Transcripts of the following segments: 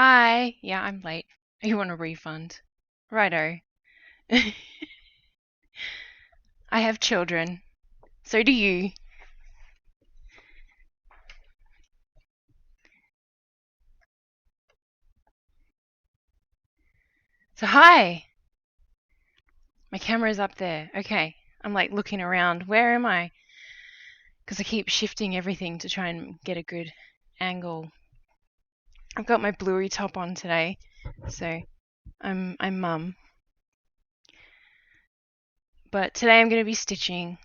Hi. Yeah, I'm late. You want a refund? Righto. I have children. So do you. So hi. My camera's up there. Okay. I'm like looking around. Where am I? Because I keep shifting everything to try and get a good angle. I've got my bluey top on today, so I'm mum. But today I'm going to be stitching.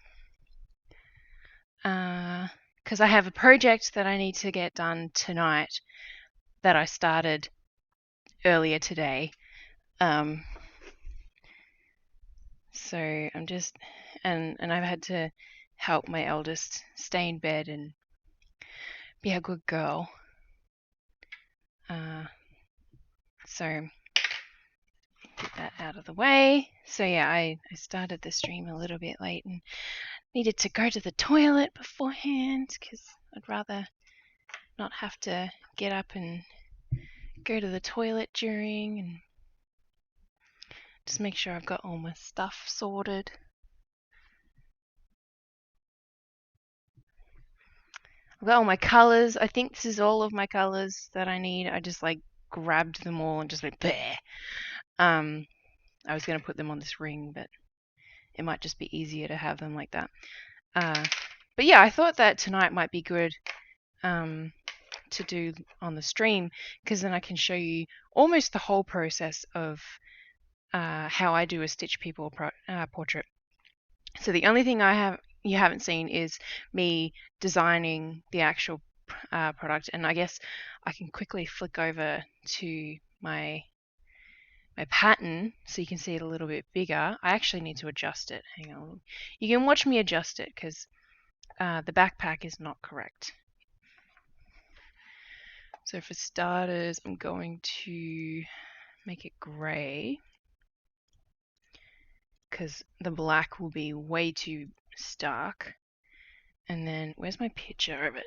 Because I have a project that I need to get done tonight that I started earlier today. So I'm just and I've had to help my eldest stay in bed and be a good girl. So get that out of the way. So yeah, I started the stream a little bit late and needed to go to the toilet beforehand because I'd rather not have to get up and go to the toilet during and just make sure I've got all my stuff sorted. I've got all my colours. I think this is all of my colours that I need. I just like grabbed them all and just went bleh. I was going to put them on this ring, but it might just be easier to have them like that. But yeah, I thought that tonight might be good to do on the stream because then I can show you almost the whole process of how I do a Stitch People portrait. So the only thing you haven't seen is me designing the actual product, and I guess I can quickly flick over to my pattern so you can see it a little bit bigger. I actually need to adjust it. Hang on. You can watch me adjust it because the backpack is not correct. So for starters, I'm going to make it grey because the black will be way too stark. And then, where's my picture of it?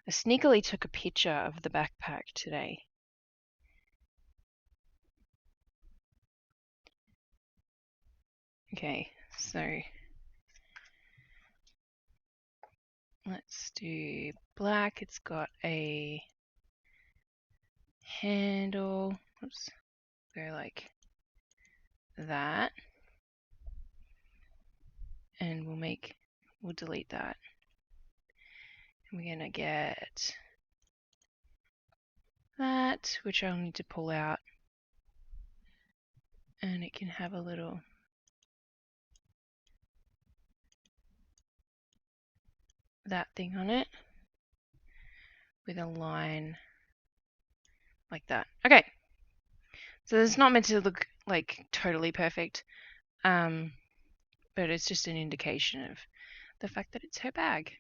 I sneakily took a picture of the backpack today. Okay, so let's do black. It's got a handle. Oops, go like that. And we'll delete that. And we're gonna get that, which I'll need to pull out. And it can have a little that thing on it with a line like that. Okay, so it's not meant to look like totally perfect, but it's just an indication of the fact that it's her bag.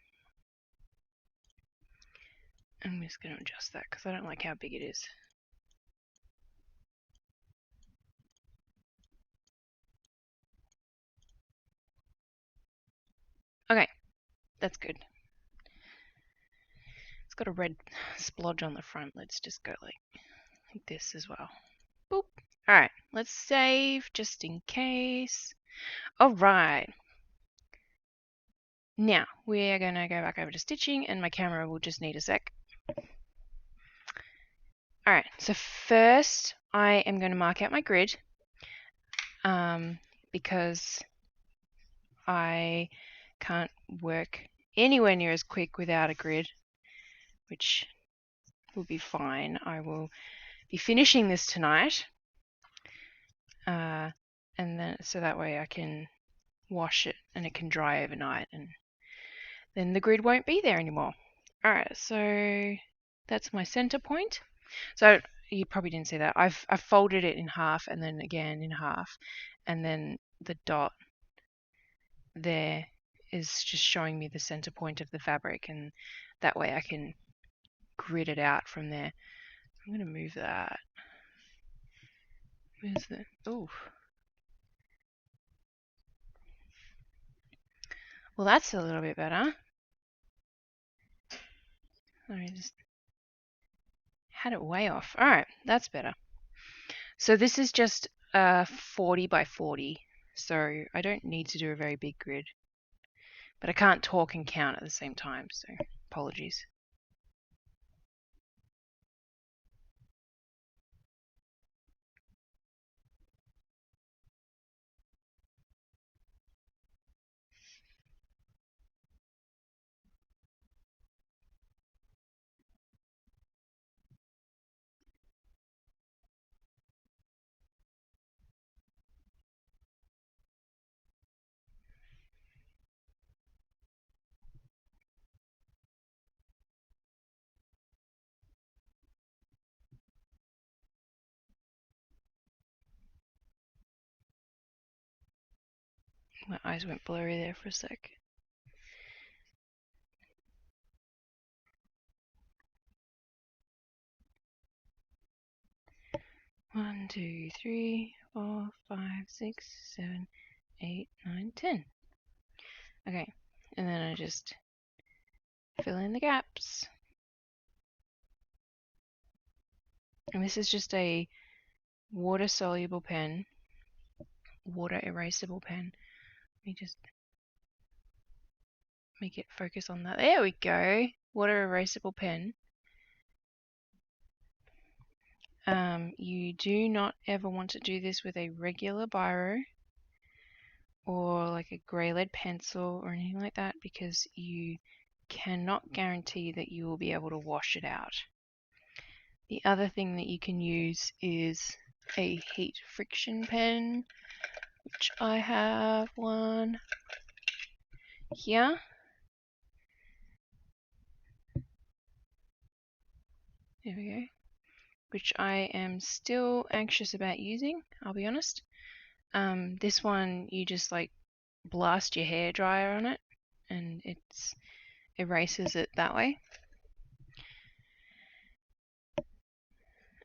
I'm just going to adjust that because I don't like how big it is. Okay, that's good. It's got a red splodge on the front. Let's just go like this as well. Boop. Alright, let's save just in case. Alright. Now, we're going to go back over to stitching and my camera will just need a sec. Alright, so first I am going to mark out my grid because I can't work anywhere near as quick without a grid, which will be fine. I will be finishing this tonight, and then so that way I can wash it and it can dry overnight, and then the grid won't be there anymore. Alright, so that's my center point. So you probably didn't see that. I've folded it in half and then again in half, and then the dot there is just showing me the center point of the fabric, and that way I can grid it out from there. I'm going to move that. Where's the... Oh. Well, that's a little bit better. Let me just had it way off. Alright, that's better. So this is just 40 by 40, so I don't need to do a very big grid. But I can't talk and count at the same time, so apologies. My eyes went blurry there for a sec. One, 2, 3, 4, 5, 6, 7, 8, 9, 10. Okay, and then I just fill in the gaps. And this is just a water-soluble pen, water-erasable pen. Let me just make it focus on that. There we go. Water-erasable pen. You do not ever want to do this with a regular biro or like a grey lead pencil or anything like that, because you cannot guarantee that you will be able to wash it out. The other thing that you can use is a heat friction pen, which I have one here. There we go. Which I am still anxious about using, I'll be honest. This one, you just like blast your hairdryer on it and it erases it that way.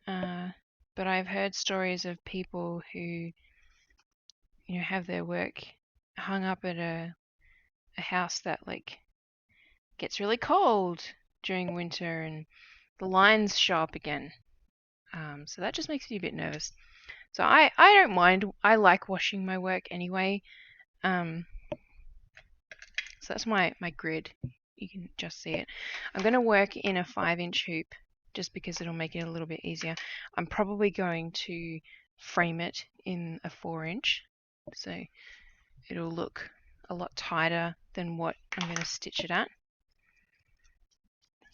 But I've heard stories of people who, have their work hung up at a house that like gets really cold during winter and the lines show up again. So that just makes me a bit nervous. So I don't mind. I like washing my work anyway. So that's my grid. You can just see it. I'm going to work in a 5-inch hoop just because it'll make it a little bit easier. I'm probably going to frame it in a 4-inch. So it'll look a lot tighter than what I'm going to stitch it at.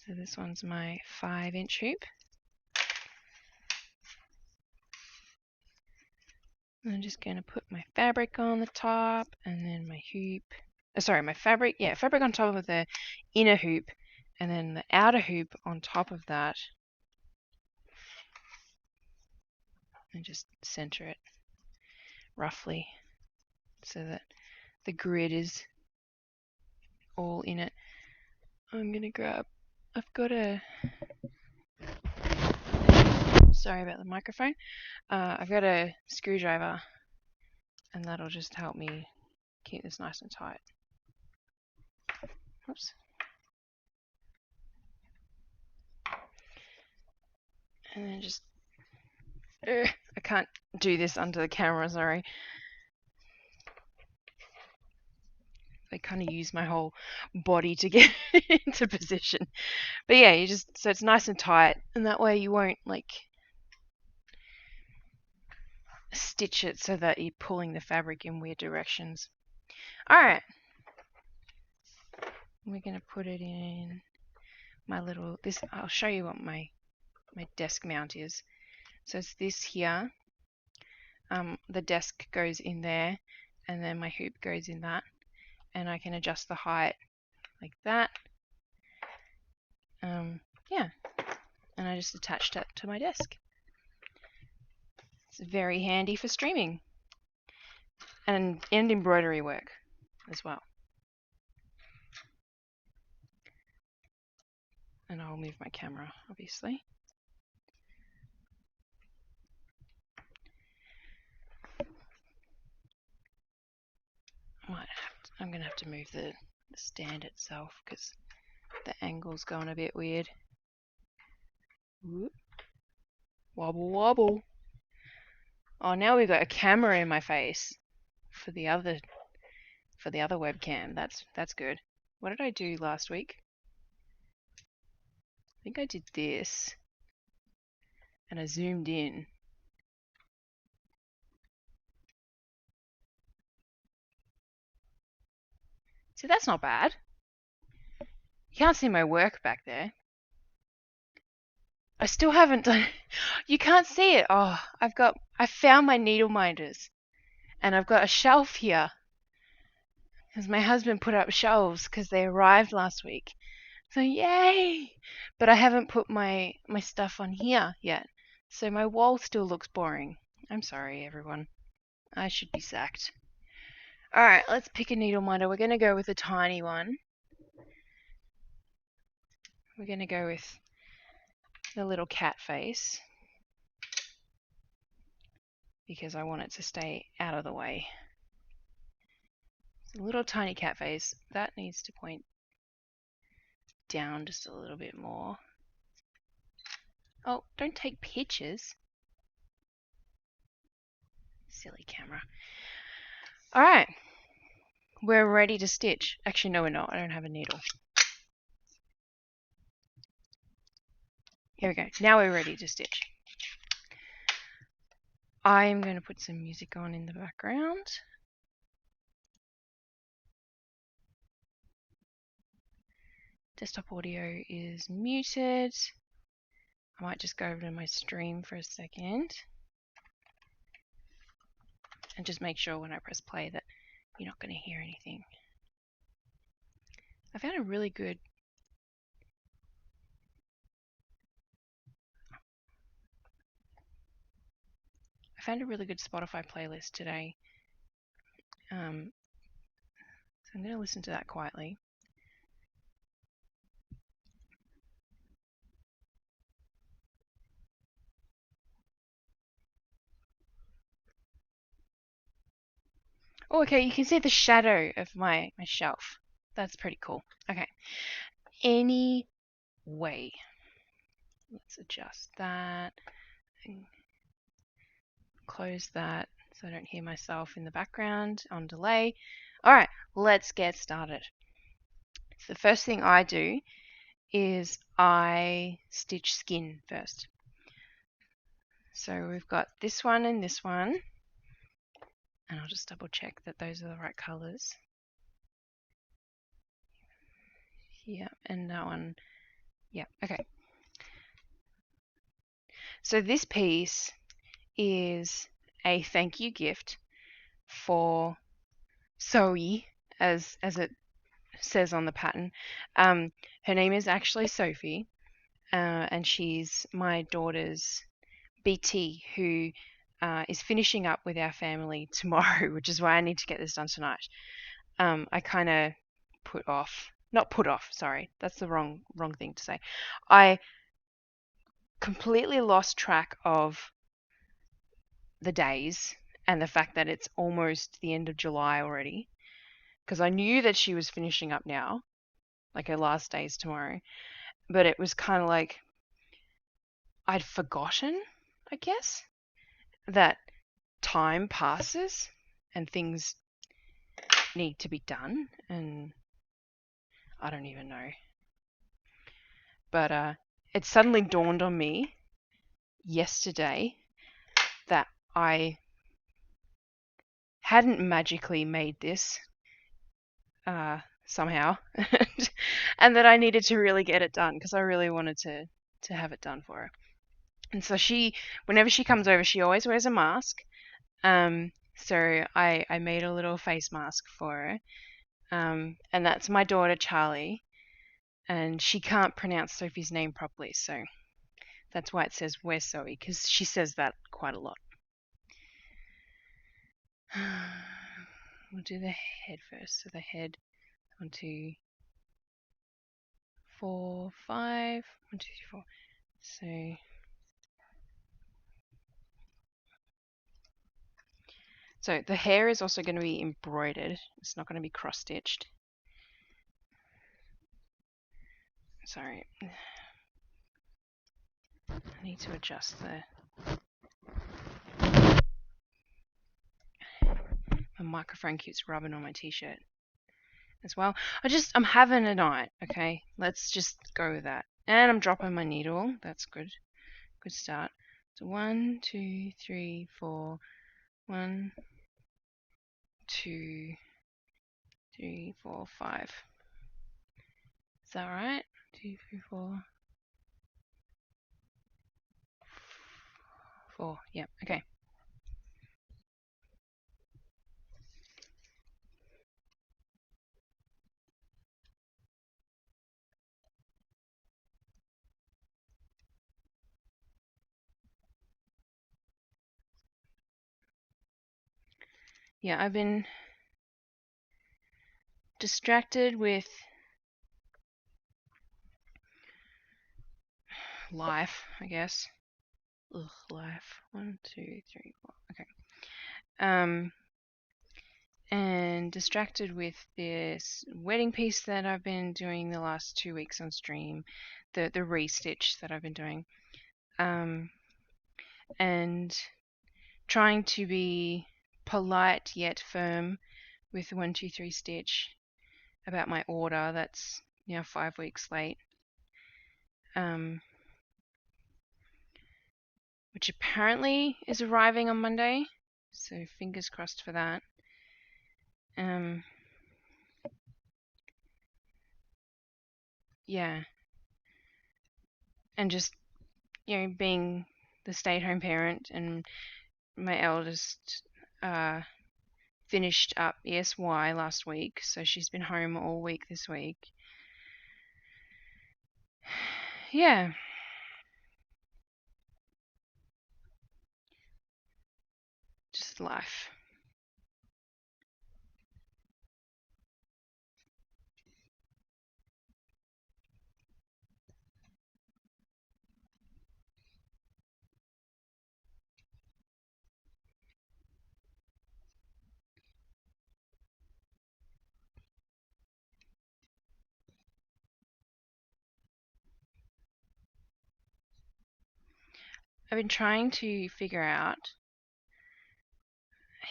So this one's my 5-inch hoop. I'm just going to put my fabric on the top and then my hoop. Sorry, my fabric. Yeah, fabric on top of the inner hoop and then the outer hoop on top of that. And just center it roughly so that the grid is all in it. I'm going to grab, I've got a, sorry about the microphone. I've got a screwdriver and that'll just help me keep this nice and tight. Oops. And then just, I can't do this under the camera, sorry. I kind of use my whole body to get into position. But yeah, you just, so it's nice and tight, and that way you won't like stitch it so that you're pulling the fabric in weird directions. Alright. We're going to put it in my little, this, I'll show you what my desk mount is. So it's this here. The desk goes in there, and then my hoop goes in that. And I can adjust the height like that. Yeah, and I just attached that to my desk. It's very handy for streaming and embroidery work as well. And I'll move my camera, obviously. I'm going to have to move the stand itself because the angle's going a bit weird. Whoop. Wobble wobble. Oh, now we've got a camera in my face for the other webcam. That's good. What did I do last week? I think I did this, and I zoomed in. See, that's not bad. You can't see my work back there. I still haven't done. You can't see it. Oh, I found my needle minders, and I've got a shelf here because my husband put up shelves because they arrived last week. So yay! But I haven't put my stuff on here yet, so my wall still looks boring. I'm sorry, everyone. I should be sacked. All right, let's pick a needle minder. We're gonna go with a tiny one. We're gonna go with the little cat face because I want it to stay out of the way. It's a little tiny cat face. That needs to point down just a little bit more. Oh, don't take pictures. Silly camera. All right. We're ready to stitch. Actually, no, we're not. I don't have a needle. Here we go. Now we're ready to stitch. I'm going to put some music on in the background. Desktop audio is muted. I might just go over to my stream for a second and just make sure when I press play that you're not going to hear anything. I found a really good Spotify playlist today. So I'm going to listen to that quietly. Oh, okay, you can see the shadow of my shelf. That's pretty cool. Okay. Anyway, let's adjust that and close that so I don't hear myself in the background on delay. All right, let's get started. So the first thing I do is I stitch skin first. So we've got this one and this one, and I'll just double check that those are the right colors. Yeah, and that one, yeah, okay. So this piece is a thank you gift for Zoe, as it says on the pattern. Her name is actually Sophie, and she's my daughter's BT, who is finishing up with our family tomorrow, which is why I need to get this done tonight. I kind of sorry, that's the wrong thing to say. I completely lost track of the days and the fact that it's almost the end of July already, because I knew that she was finishing up now, like her last day is tomorrow, but it was kind of like I'd forgotten, I guess, that time passes and things need to be done, and I don't even know. But it suddenly dawned on me yesterday that I hadn't magically made this somehow, and that I needed to really get it done because I really wanted to have it done for her. And so whenever she comes over, she always wears a mask. So I made a little face mask for her. And that's my daughter, Charlie. And she can't pronounce Sophie's name properly, so that's why it says where's Zoe, because she says that quite a lot. We'll do the head first. So the head, 1, 2, 4, 5, 1, 2, 3, 4. So the hair is also going to be embroidered. It's not going to be cross-stitched. Sorry. I need to adjust the My microphone keeps rubbing on my t-shirt as well. I'm having a night, okay? Let's just go with that. And I'm dropping my needle. That's good. Good start. So 1, 2, 3, 4. 1, 2, 3, 4, 5. Is that right? 2, 3, 4. 4. Yep, okay. Yeah, I've been distracted with life, I guess. Ugh, life. 1, 2, 3, 4. Okay. And distracted with this wedding piece that I've been doing the last 2 weeks on stream, the restitch that I've been doing, and trying to be polite yet firm with the 1, 2, 3 stitch about my order that's 5 weeks late, which apparently is arriving on Monday, so fingers crossed for that. Yeah, and just being the stay-at-home parent, and my eldest finished up ESY last week, so she's been home all week this week. Yeah. Just life. I've been trying to figure out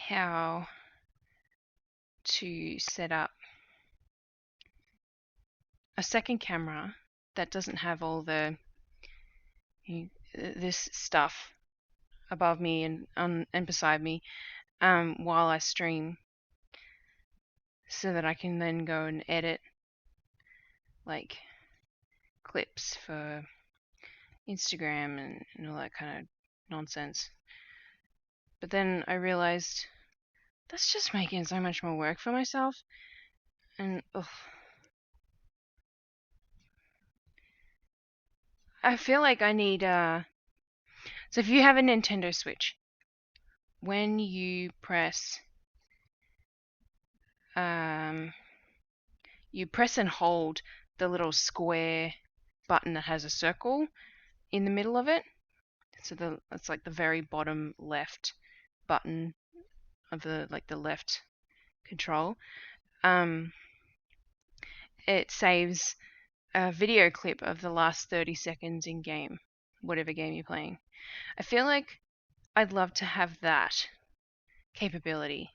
how to set up a second camera that doesn't have all this stuff above me and beside me while I stream, so that I can then go and edit like clips for Instagram and all that kind of nonsense. But then I realized that's just making so much more work for myself, and ugh. I feel like I need so if you have a Nintendo Switch, when you press you press and hold the little square button that has a circle in the middle of it. So it's like the very bottom left button of the left control. It saves a video clip of the last 30 seconds in game, whatever game you're playing. I feel like I'd love to have that capability.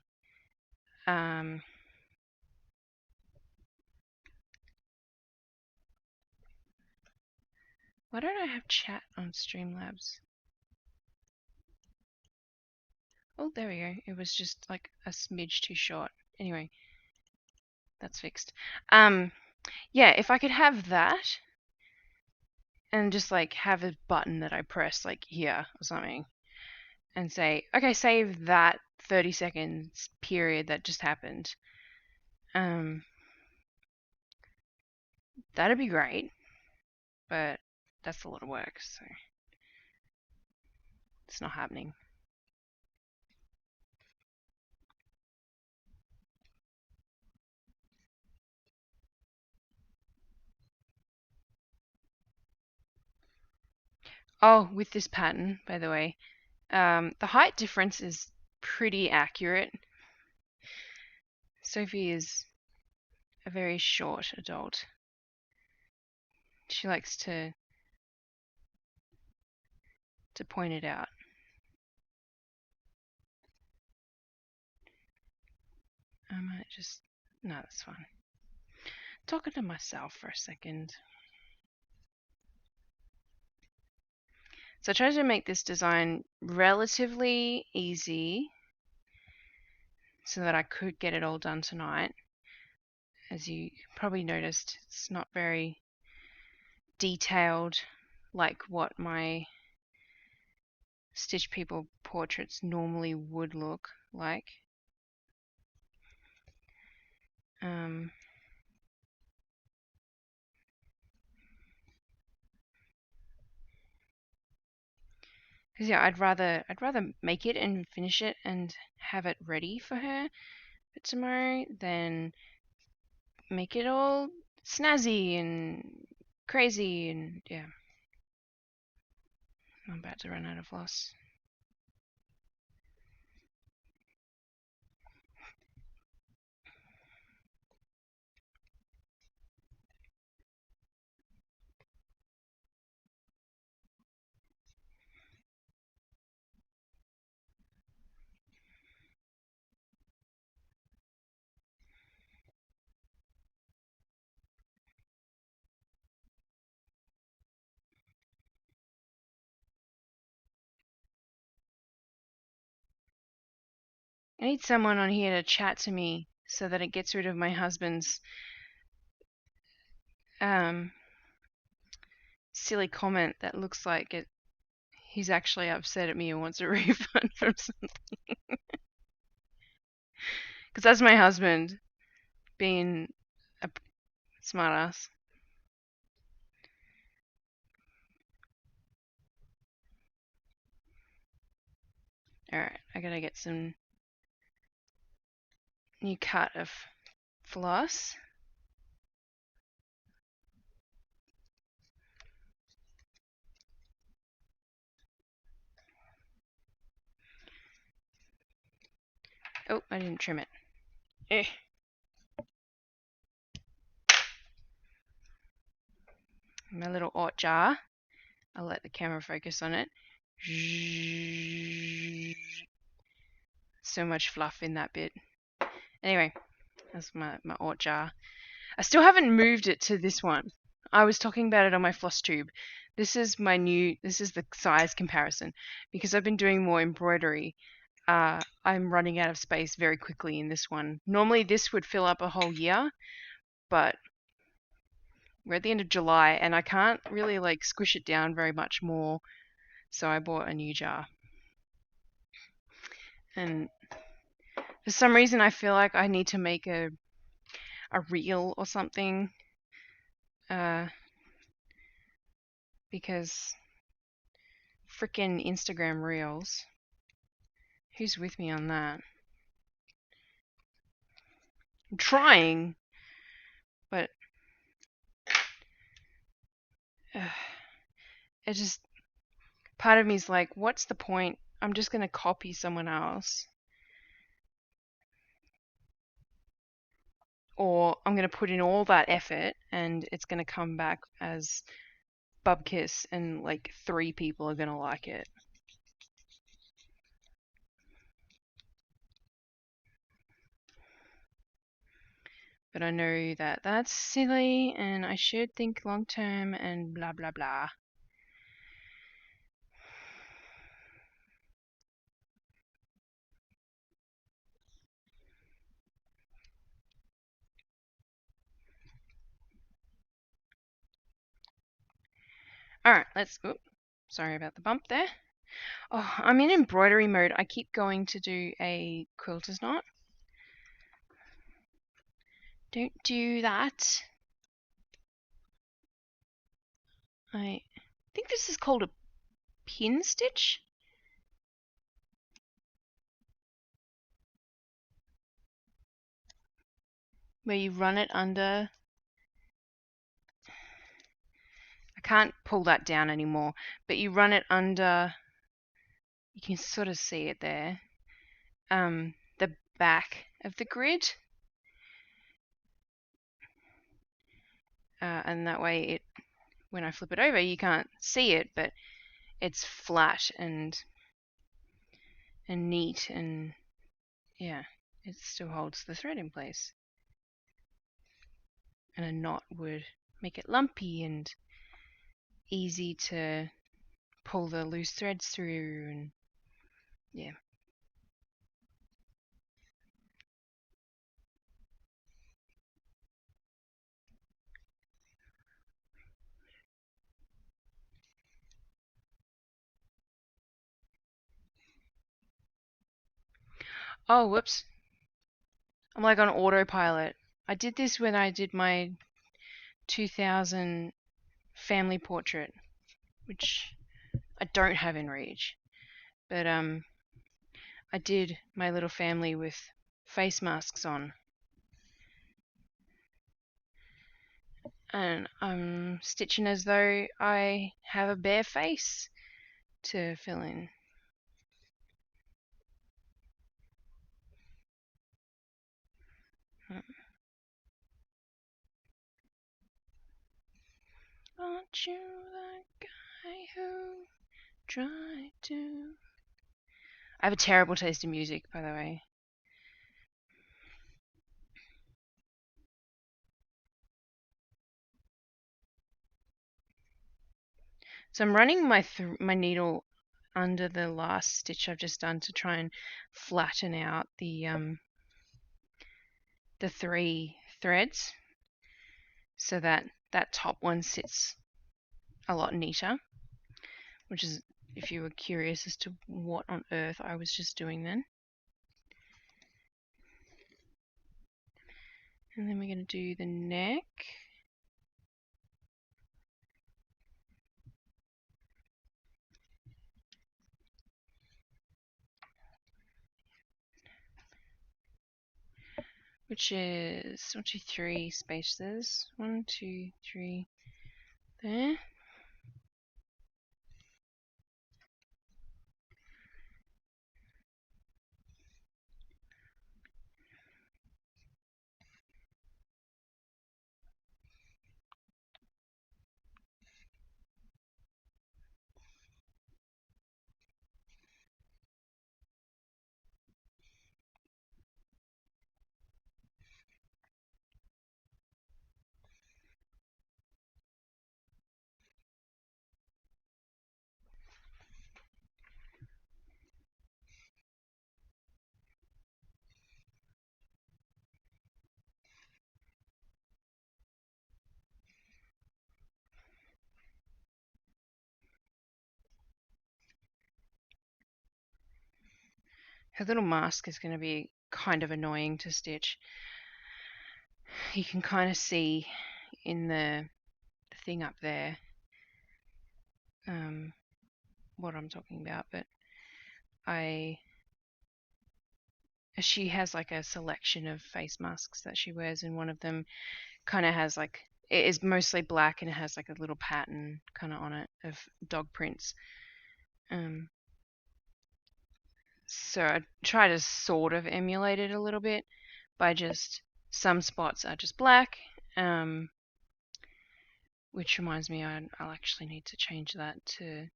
Why don't I have chat on Streamlabs? Oh, there we go. It was just like a smidge too short. Anyway, that's fixed. Yeah, if I could have that and just like have a button that I press like here or something and say, okay, save that 30 seconds period that just happened. That'd be great, but that's a lot of work, so it's not happening. Oh, with this pattern, by the way, the height difference is pretty accurate. Sophie is a very short adult. She likes to point it out. I might just, no, that's fine. Talking to myself for a second. So I tried to make this design relatively easy so that I could get it all done tonight. As you probably noticed, it's not very detailed like what my Stitch People portraits normally would look like. Because yeah, I'd rather make it and finish it and have it ready for her for tomorrow than make it all snazzy and crazy and yeah. I'm about to run out of floss. I need someone on here to chat to me so that it gets rid of my husband's silly comment that looks like he's actually upset at me and wants a refund from something. Because that's my husband being a smartass. Alright, I gotta get some new cut of floss. Oh, I didn't trim it. Eh. My little art jar. I'll let the camera focus on it. So much fluff in that bit. Anyway, that's my art jar. I still haven't moved it to this one. I was talking about it on my floss tube. This is the size comparison. Because I've been doing more embroidery, I'm running out of space very quickly in this one. Normally this would fill up a whole year, but we're at the end of July and I can't really like squish it down very much more, so I bought a new jar. And for some reason I feel like I need to make a reel or something, because frickin' Instagram reels. Who's with me on that? I'm trying, but it just, part of me is like, what's the point? I'm just going to copy someone else. Or I'm going to put in all that effort and it's going to come back as Bubkiss and like 3 people are going to like it. But I know that that's silly and I should think long term and blah blah blah. Alright, sorry about the bump there. Oh, I'm in embroidery mode. I keep going to do a quilter's knot. Don't do that. I think this is called a pin stitch. Where you run it under. I can't pull that down anymore, but you run it under, you can sort of see it there, the back of the grid. And that way when I flip it over, you can't see it, but it's flat and neat and yeah, it still holds the thread in place. And a knot would make it lumpy and easy to pull the loose threads through, and yeah. Oh, whoops. I'm like on autopilot. I did this when I did my 2000 family portrait, which I don't have in Reach. But I did my little family with face masks on. And I'm stitching as though I have a bare face to fill in. Aren't you that guy who tried to... I have a terrible taste in music, by the way. So I'm running my needle under the last stitch I've just done to try and flatten out the 3 threads, so that that top one sits a lot neater, which is, if you were curious as to what on earth I was just doing then. And then we're going to do the neck. Which is 1, 2, 3 spaces. 1, 2, 3 there. Her little mask is going to be kind of annoying to stitch. You can kind of see in the thing up there what I'm talking about, but she has like a selection of face masks that she wears, and one of them kind of has like, it is mostly black and it has like a little pattern kind of on it of dog prints. So I try to sort of emulate it a little bit by just, some spots are just black, which reminds me I'll actually need to change that to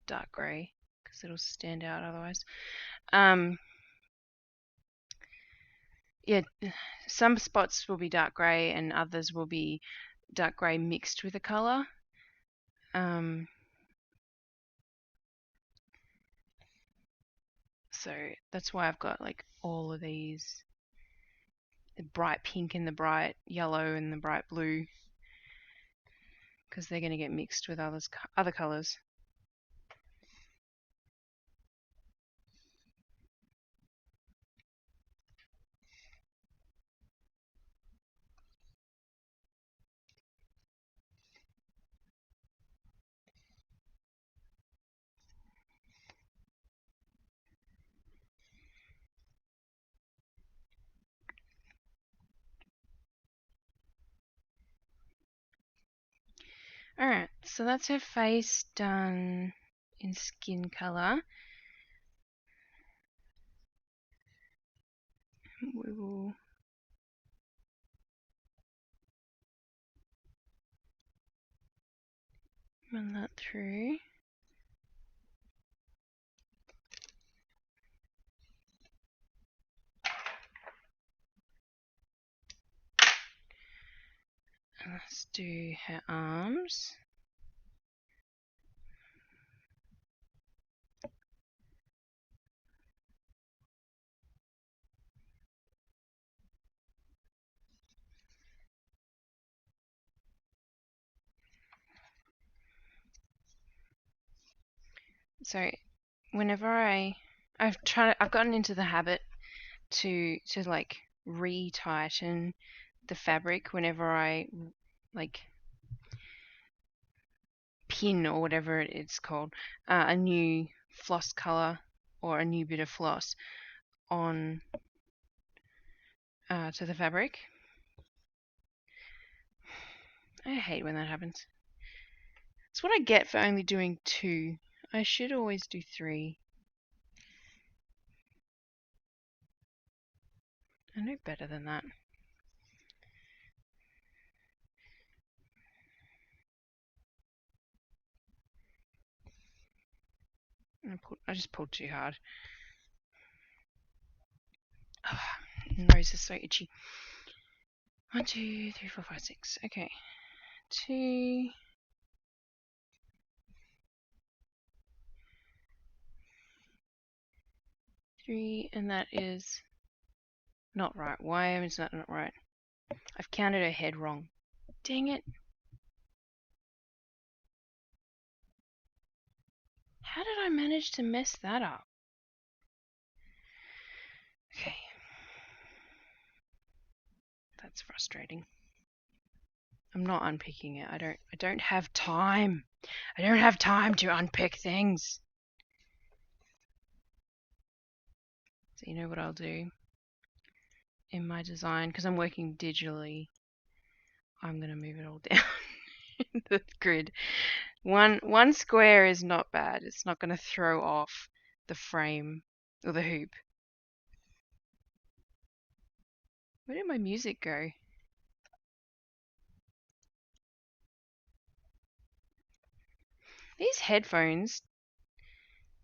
dark grey because it'll stand out otherwise. Yeah, some spots will be dark grey and others will be dark grey mixed with a colour. So that's why I've got like all of these, the bright pink and the bright yellow and the bright blue, because they're going to get mixed with other colours. Alright, so that's her face done in skin colour. We will run that through. Let's do her arms. So whenever I've gotten into the habit to like re-tighten the fabric whenever I like pin or whatever it's called a new floss color or a new bit of floss on to the fabric. I hate when that happens. It's what I get for only doing 2. I should always do 3. I know better than that. I just pulled too hard. Oh, nose is so itchy. 1, 2, 3, 4, 5, 6. Okay. 2. 3, and that is not right. Why is that not right? I've counted her head wrong. Dang it. How did I manage to mess that up? Okay. That's frustrating. I'm not unpicking it. I don't have time. I don't have time to unpick things. So you know what I'll do? In my design, because I'm working digitally, I'm going to move it all down in the grid. One square is not bad. It's not going to throw off the frame or the hoop. Where did my music go? These headphones,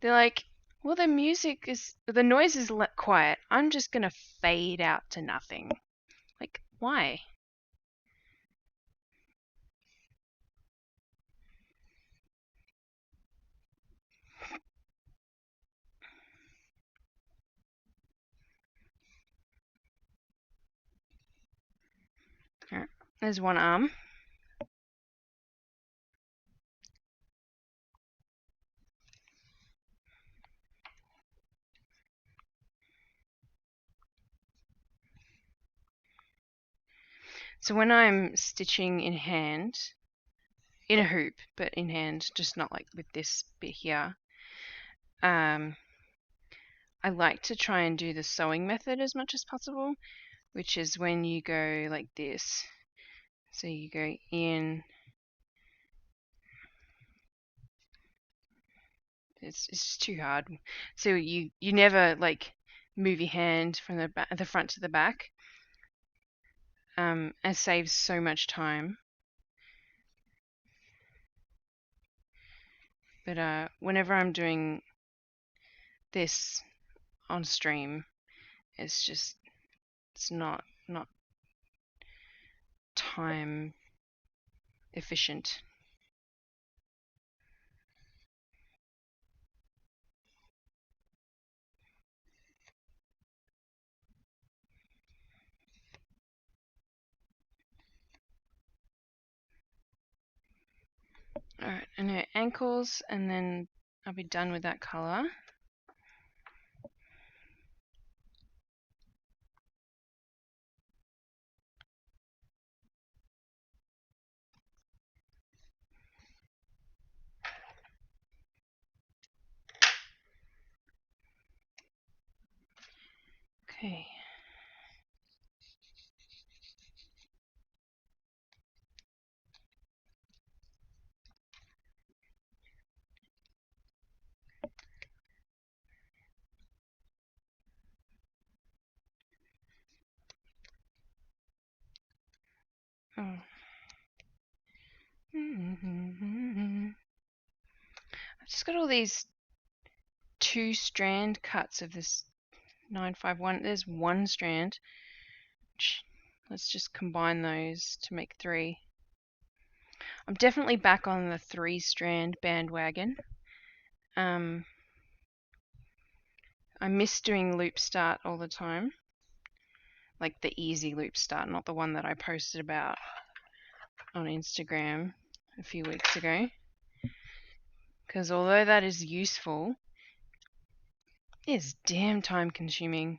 they're like, well, the noise is quiet. I'm just going to fade out to nothing. Like, why? Alright, there's one arm. So when I'm stitching in hand, in a hoop, but in hand, just not like with this bit here, I like to try and do the sewing method as much as possible, which is when you go like this. So you go in. It's too hard. So you never like move your hand from the front to the back. It saves so much time. But whenever I'm doing this on stream, it's not time efficient. Alright, and her ankles, and then I'll be done with that color. Okay. Oh. I've just got all these 2-strand cuts of this 951. There's 1 strand. Let's just combine those to make 3. I'm definitely back on the 3-strand bandwagon. I miss doing loop start all the time, like the easy loop start, not the one that I posted about on Instagram a few weeks ago. Because although that is useful, it's damn time consuming.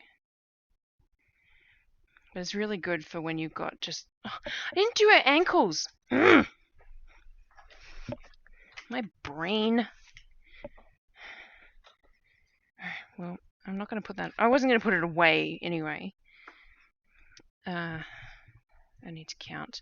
But it's really good for when you've got just... Oh, I didn't do her ankles! My brain. Well, I'm not going to put that... I wasn't going to put it away anyway. I need to count.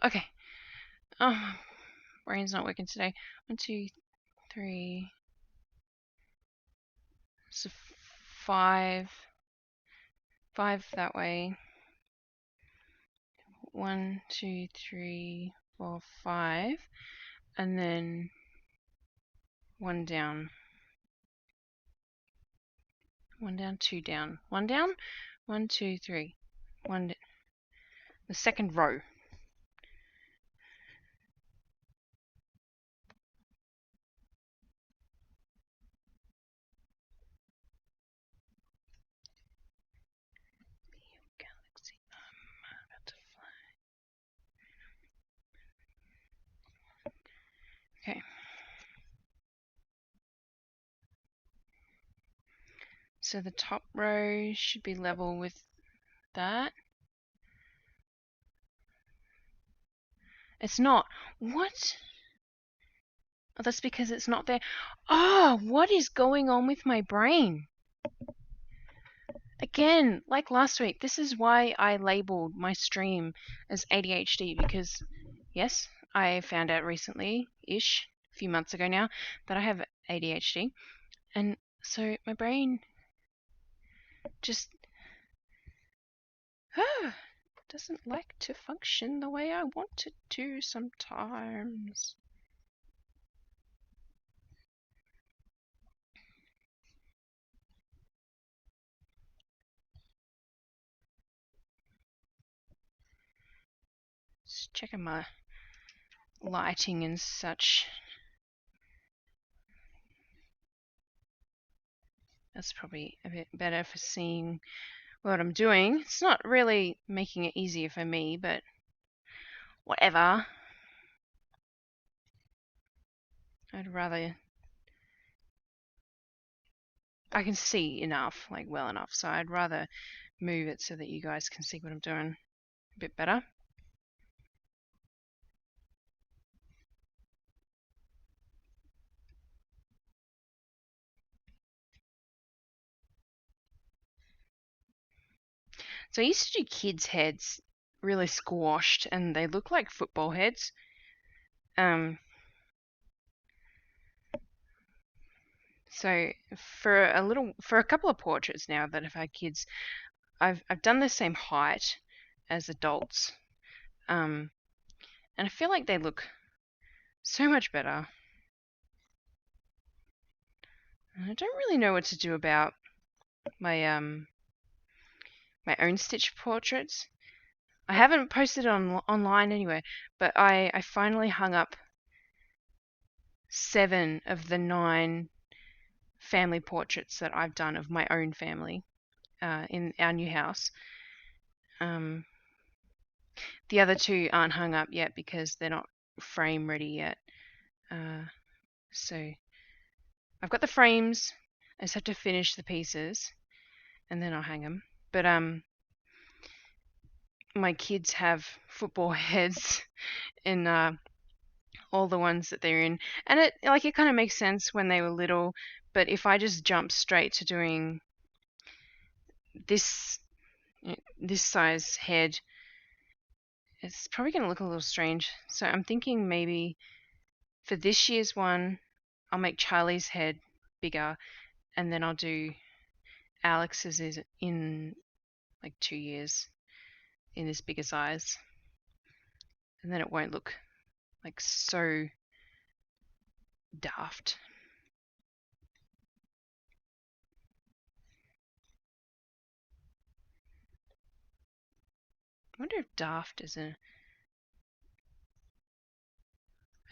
Okay. Oh, brain's not working today. 1, 2, 3. So 5. 5 that way. 1, 2, 3, 4, 5. And then 1 down. 1 down, 2 down. 1 down? 1, 2, 3. 1. The second row. Galaxy, I'm about to fly. Okay. So the top row should be level with that. It's not. What? Oh, that's because it's not there. Oh, what is going on with my brain? Again, like last week, this is why I labeled my stream as ADHD, because yes, I found out recently-ish, a few months ago now, that I have ADHD. And so my brain just doesn't like to function the way I want it to sometimes. Just checking my lighting and such. That's probably a bit better for seeing what I'm doing. It's not really making it easier for me, but whatever. I'd rather... I can see enough, like well enough, so I'd rather move it so that you guys can see what I'm doing a bit better. So I used to do kids' heads really squashed, and they look like football heads. So for a couple of portraits now that have had kids, I've done the same height as adults, and I feel like they look so much better. And I don't really know what to do about my my own stitch portraits. I haven't posted it online anywhere, but I finally hung up 7 of the 9 family portraits that I've done of my own family in our new house. The other 2 aren't hung up yet because they're not frame ready yet. So I've got the frames. I just have to finish the pieces, and then I'll hang them. But my kids have football heads in all the ones that they're in, and it kind of makes sense when they were little. But if I just jump straight to doing this size head, it's probably going to look a little strange. So I'm thinking maybe for this year's one, I'll make Charlie's head bigger, and then I'll do Alex's in like 2 years in this bigger size. and then it won't look like so daft. I wonder if daft is a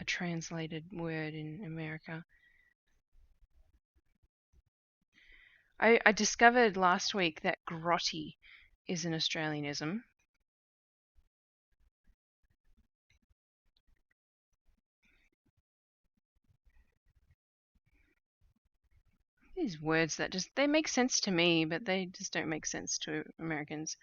translated word in America. I discovered last week that grotty is an Australianism. These words that they make sense to me, but they just don't make sense to Americans.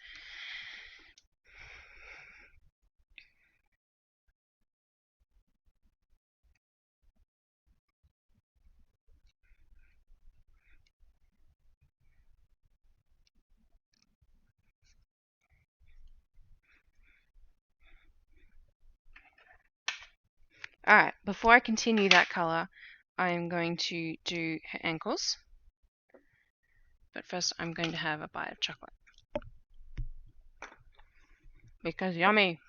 Alright, before I continue that colour, I am going to do her ankles. But first I'm going to have a bite of chocolate. Because yummy!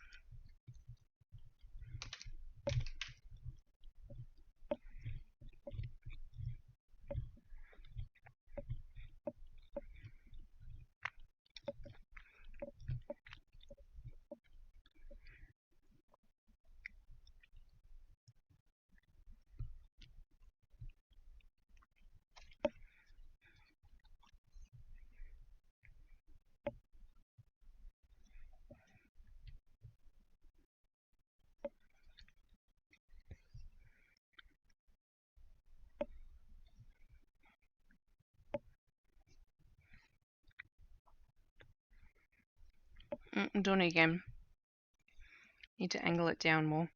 I'm doing it again. Need to angle it down more.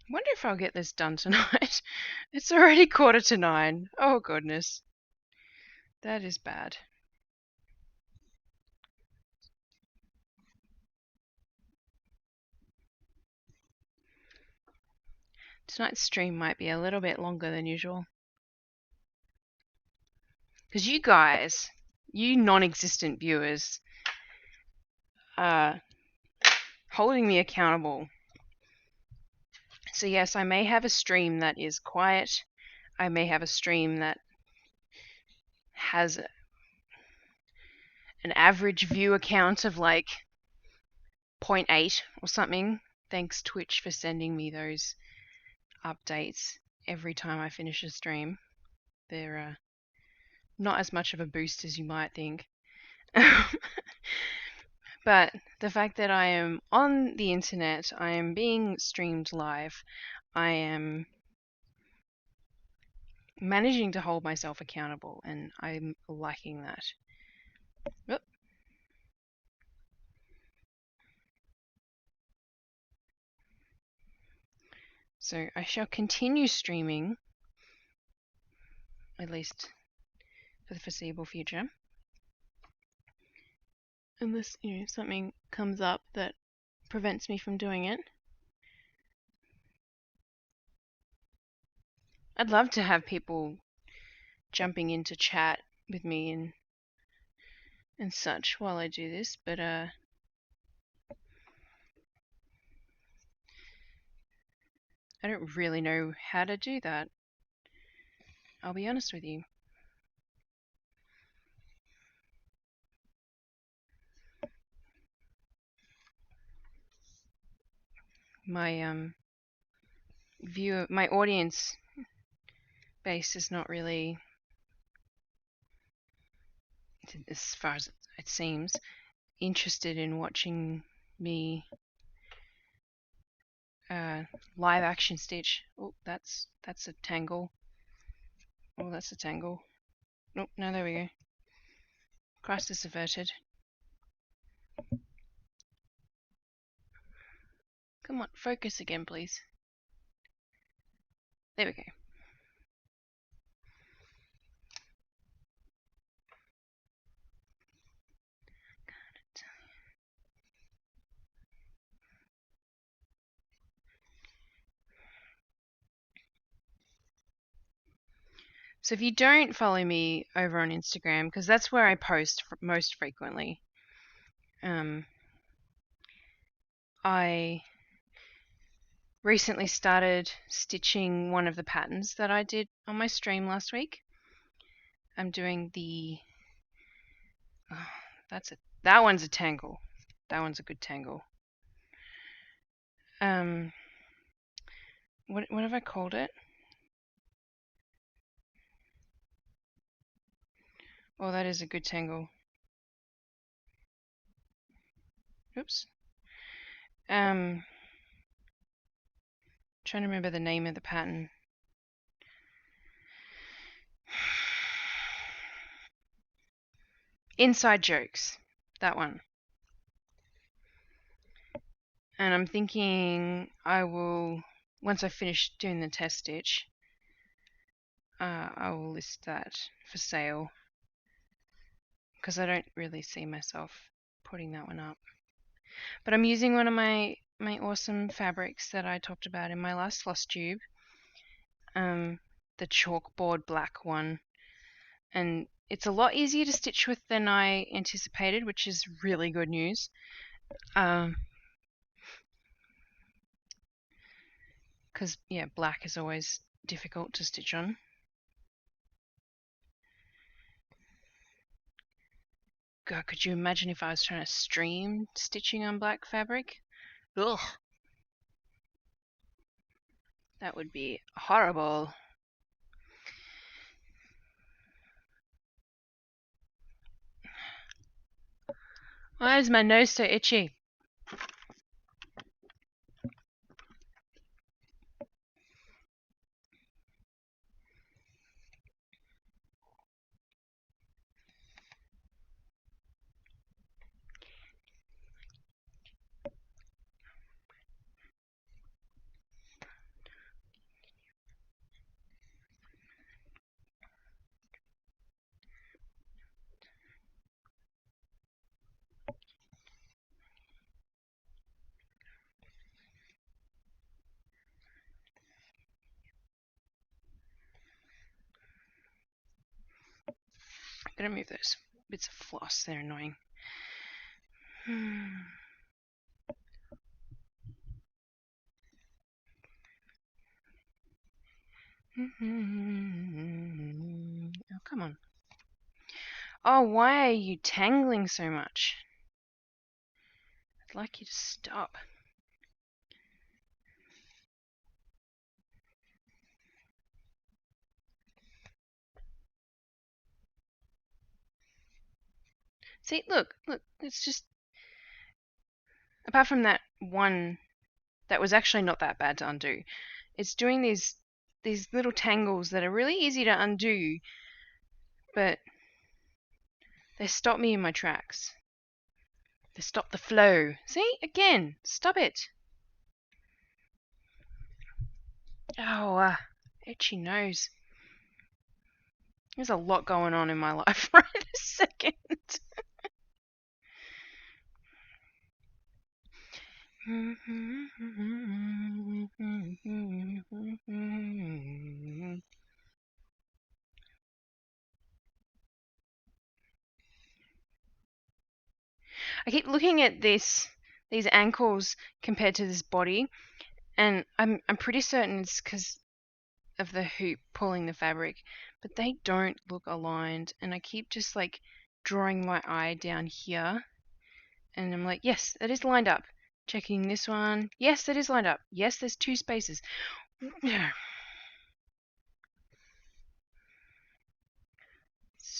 I wonder if I'll get this done tonight. It's already 9:15. Oh goodness. That is bad. Tonight's stream might be a little bit longer than usual. Because you guys, you non-existent viewers, are holding me accountable. So yes, I may have a stream that is quiet. I may have a stream that has an average view account of like 0.8 or something. Thanks Twitch for sending me those updates every time I finish a stream. They're not as much of a boost as you might think. But the fact that I am on the internet, I am being streamed live, I am managing to hold myself accountable, and I'm liking that. Oop. So I shall continue streaming, at least for the foreseeable future. Unless, something comes up that prevents me from doing it. I'd love to have people jumping into chat with me and such while I do this, but I don't really know how to do that. I'll be honest with you. My my audience base is not really, as far as it seems, interested in watching me live action stitch. Oh, that's a tangle. Oh, that's a tangle. Nope, no, there we go. Crisis averted. Come on, focus again, please. There we go. So if you don't follow me over on Instagram, because that's where I post most frequently, I recently started stitching one of the patterns that I did on my stream last week. I'm doing the that one's a tangle. That one's a good tangle. What have I called it? Oh, that is a good tangle. Oops. Trying to remember the name of the pattern. Inside Jokes. That one. And I'm thinking I will, once I finish doing the test stitch, I will list that for sale, because I don't really see myself putting that one up. But I'm using one of my awesome fabrics that I talked about in my last floss tube, the chalkboard black one, and it's a lot easier to stitch with than I anticipated, which is really good news. Because yeah, black is always difficult to stitch on. God, could you imagine if I was trying to stream stitching on black fabric? Ugh. That would be horrible. Why is my nose so itchy? I'm gonna move those bits of floss, they're annoying. Oh, come on. Oh, why are you tangling so much? I'd like you to stop. See, look, it's just, apart from that one that was actually not that bad to undo, it's doing these little tangles that are really easy to undo, but they stop me in my tracks. They stop the flow. See, again, stop it. Oh, itchy nose. There's a lot going on in my life right this second. I keep looking at these ankles compared to this body, and I'm pretty certain it's because of the hoop pulling the fabric, but they don't look aligned, and I keep just like drawing my eye down here, and I'm like, yes, it is lined up. Checking this one. Yes, it is lined up. Yes, there's 2 spaces. It's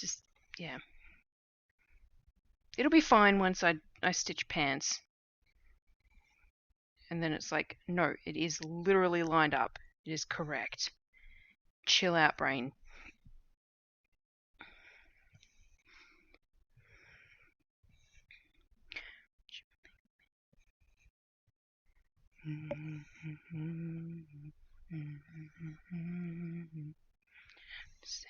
just, yeah. It'll be fine once I stitch pants. And then it's like, no, it is literally lined up. It is correct. Chill out, brain. Let's see.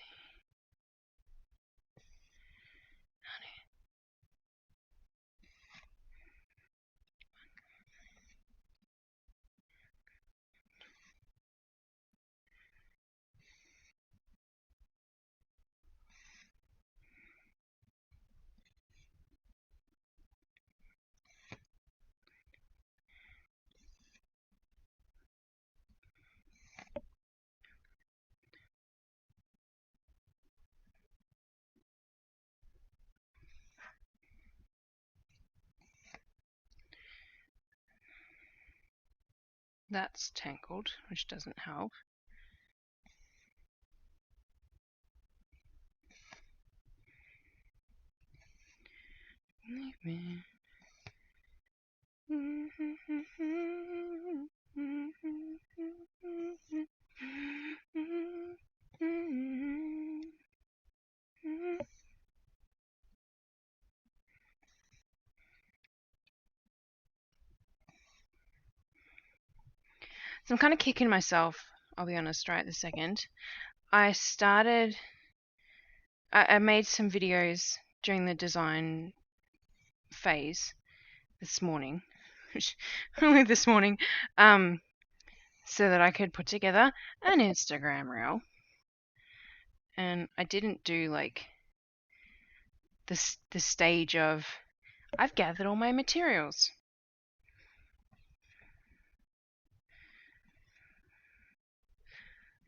That's tangled, which doesn't help. Leave me. So I'm kind of kicking myself, I'll be honest, right this second. I made some videos during the design phase this morning, only this morning, so that I could put together an Instagram reel. And I didn't do like the stage of I've gathered all my materials.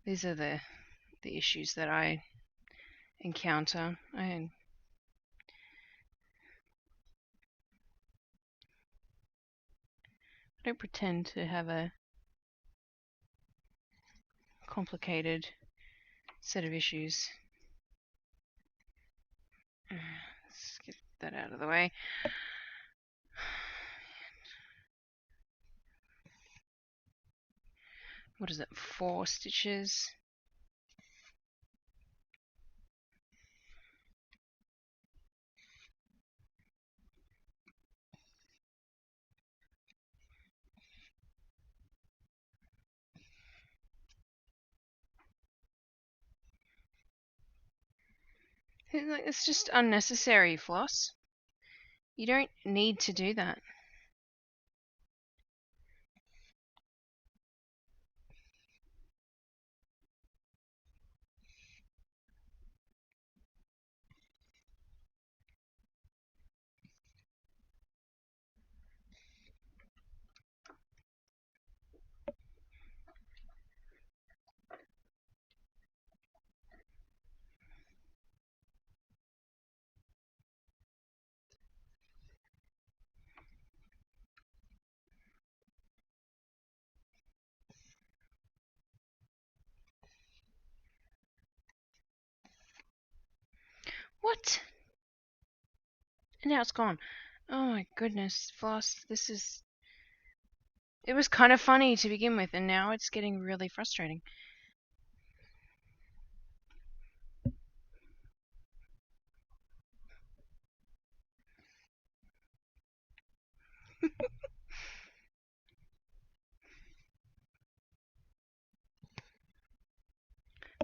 These are the issues that I encounter. I don't pretend to have a complicated set of issues. Let's get that out of the way. What is it? 4 stitches. It's just unnecessary, Floss. You don't need to do that. What? And now it's gone. Oh my goodness, Floss, it was kind of funny to begin with, and now it's getting really frustrating.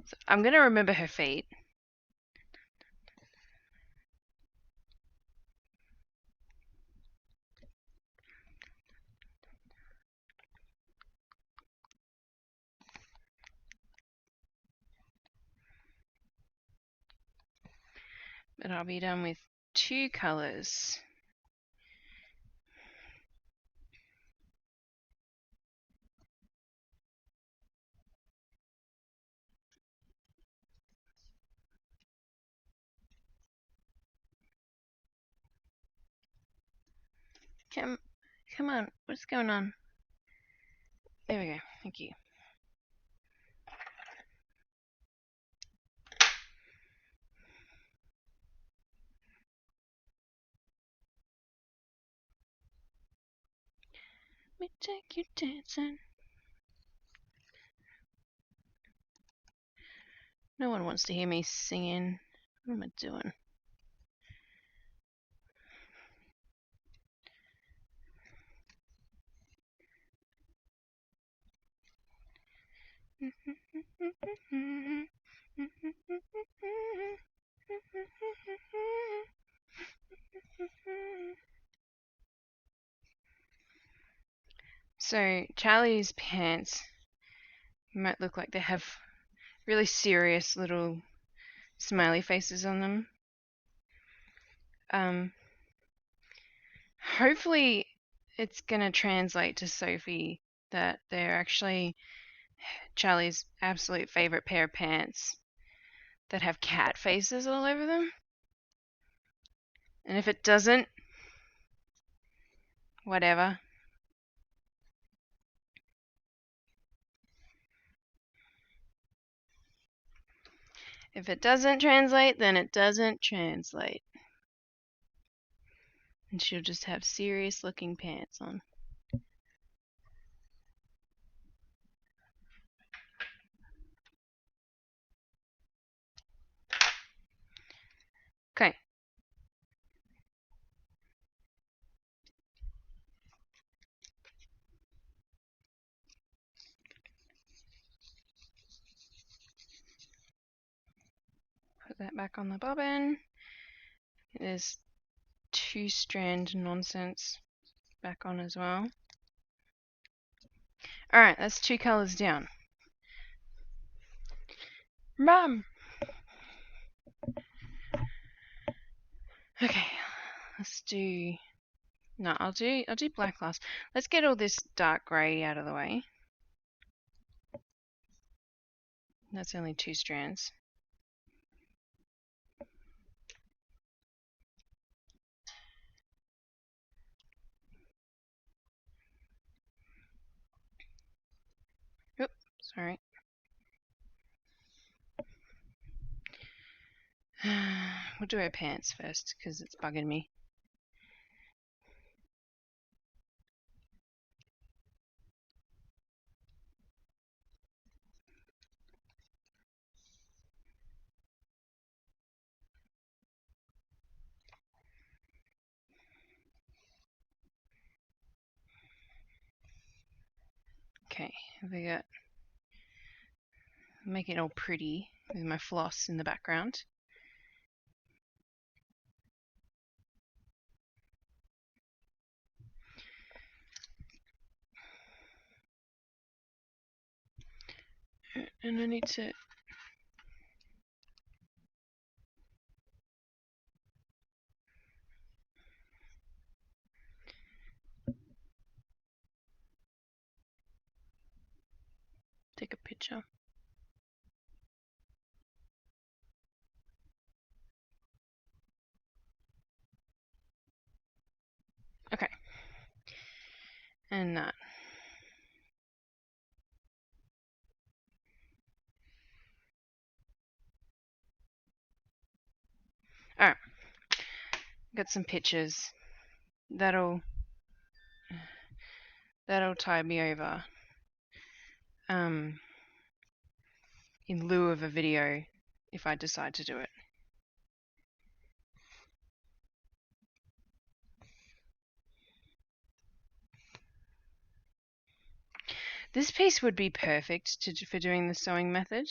So I'm going to remember her feet. But I'll be done with 2 colors. Come on, what's going on? There we go, thank you. Let me take you dancing. No one wants to hear me singing. What am I doing? So Charlie's pants might look like they have really serious little smiley faces on them. Hopefully it's gonna translate to Sophie that they're actually Charlie's absolute favorite pair of pants that have cat faces all over them. And if it doesn't, whatever. If it doesn't translate, then it doesn't translate. And she'll just have serious looking pants on. Okay. Put that back on the bobbin. There's 2-strand nonsense back on as well. Alright, that's 2 colors down. Mum! Okay, let's do... No, I'll do black last. Let's get all this dark grey out of the way. That's only 2 strands. Oop, sorry. We'll do our pants first because it's bugging me. Okay, have we got... Make it all pretty with my floss in the background. And I need to... take a picture. Okay. And that. Alright. Got some pictures. That'll tide me over. In lieu of a video, if I decide to do it. This piece would be perfect for doing the sewing method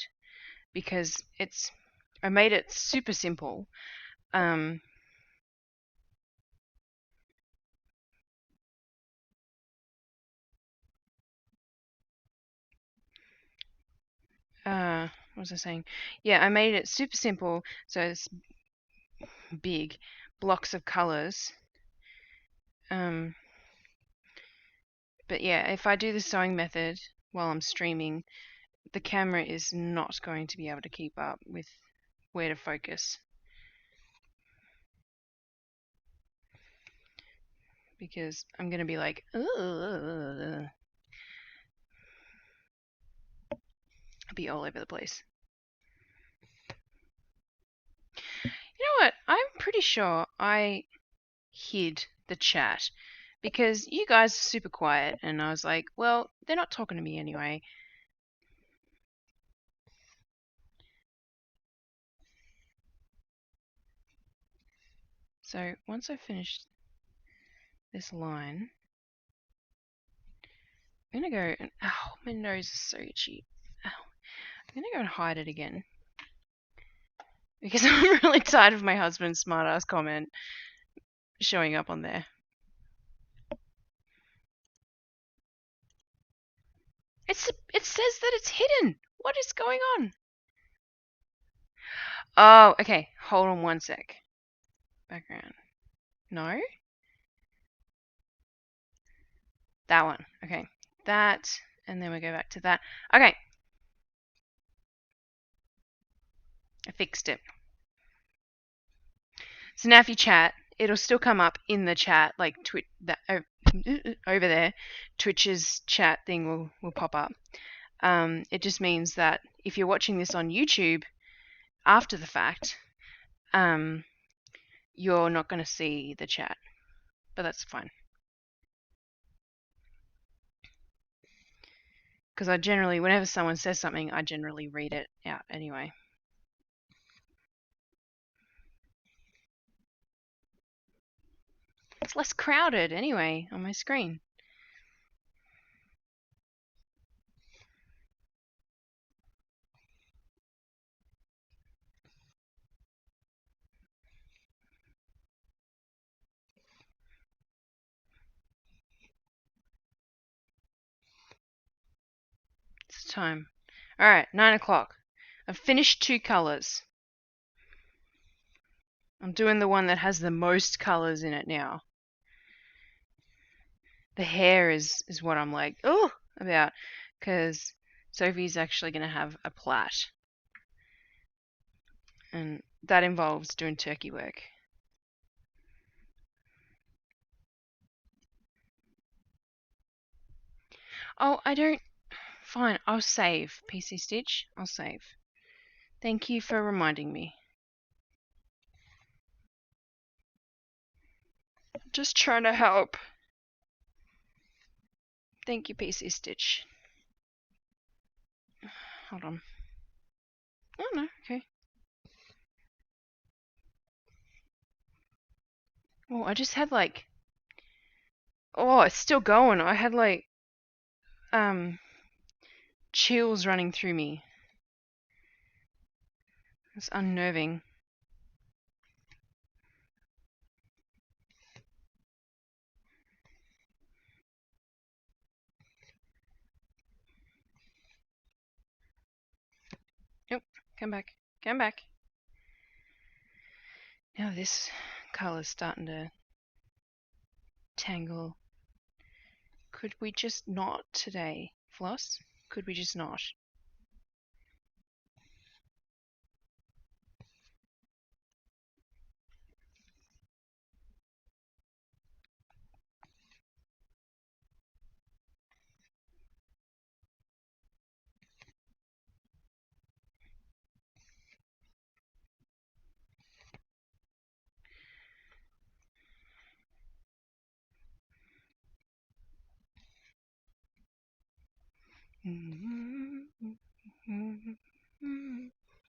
because I made it super simple. What was I saying? Yeah, I made it super simple, so it's big blocks of colors. But yeah, if I do the sewing method while I'm streaming, the camera is not going to be able to keep up with where to focus. Because I'm going to be like, ugh. I'll be all over the place. You know what? I'm pretty sure I hid the chat because you guys are super quiet and I was like, well, they're not talking to me anyway. So once I finish this line, I'm going to go and, ow, my nose is so itchy. Ow. I'm going to go and hide it again. Because I'm really tired of my husband's smartass comment showing up on there. It says that it's hidden. What is going on? Oh, okay. Hold on one sec. Background. No? That one. Okay. That, and then we go back to that. Okay. I fixed it. So now if you chat, it'll still come up in the chat, like over there. Twitch's chat thing will pop up. It just means that if you're watching this on YouTube, after the fact, you're not going to see the chat, but that's fine. Because I generally, whenever someone says something, I generally read it out anyway. It's less crowded anyway on my screen. It's time. Alright, 9 o'clock. I've finished 2 colours. I'm doing the one that has the most colours in it now. The hair is what I'm like, oh, about, because Sophie's actually going to have a plait. And that involves doing turkey work. Oh, I don't... Fine, I'll save, PC Stitch. I'll save. Thank you for reminding me. Just trying to help. Thank you, PC Stitch. Hold on. Oh, no, okay. Oh, I just had like... Oh, it's still going. I had like... chills running through me. It's unnerving. Yep, come back. Come back. Now this colour's starting to tangle. Could we just not today, Floss? Could we just not?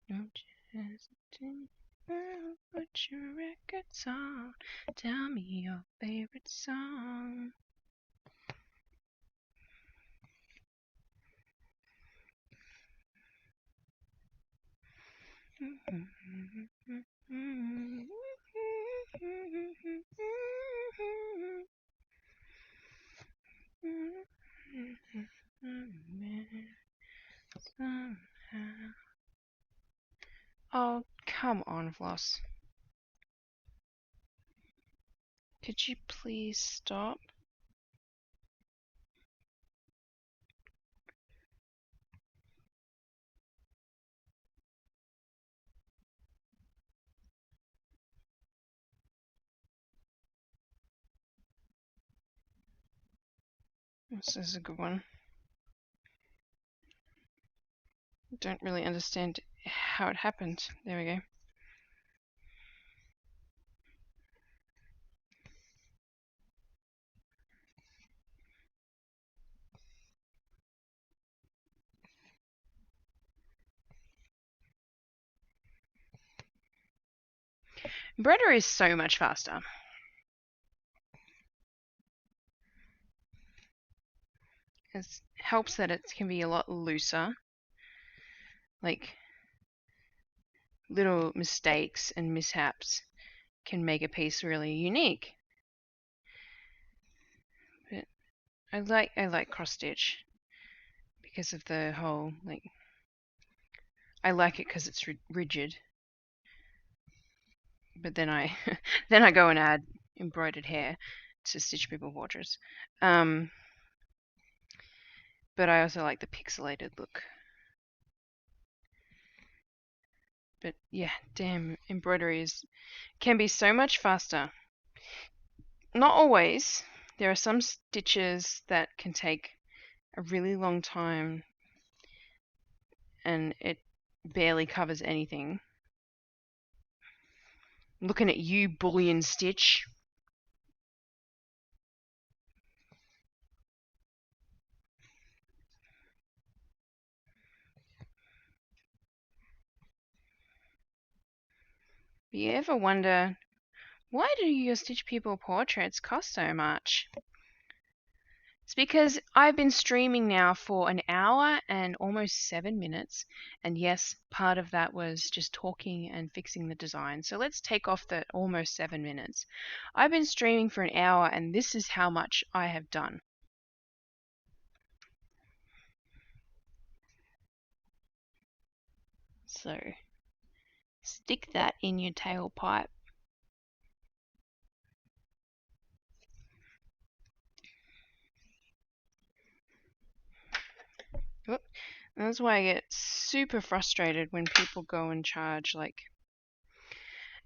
Don't you hesitate. Put your records on. Tell me your favorite song. Oh, come on, Floss. Could you please stop? This is a good one. Don't really understand how it happened. There we go. Embroidery is so much faster. It helps that it can be a lot looser. Like, little mistakes and mishaps can make a piece really unique. But I like cross stitch because of the whole, like, I like it because it's rigid. But then I then I go and add embroidered hair to stitch people portraits. But I also like the pixelated look. But yeah, damn, embroidery can be so much faster. Not always. There are some stitches that can take a really long time and it barely covers anything. Looking at you, bullion Stitch. You ever wonder, why do your Stitch People portraits cost so much? It's because I've been streaming now for an hour and almost 7 minutes. And yes, part of that was just talking and fixing the design. So let's take off the almost 7 minutes. I've been streaming for an hour and this is how much I have done. So stick that in your tailpipe. That's why I get super frustrated when people go and charge like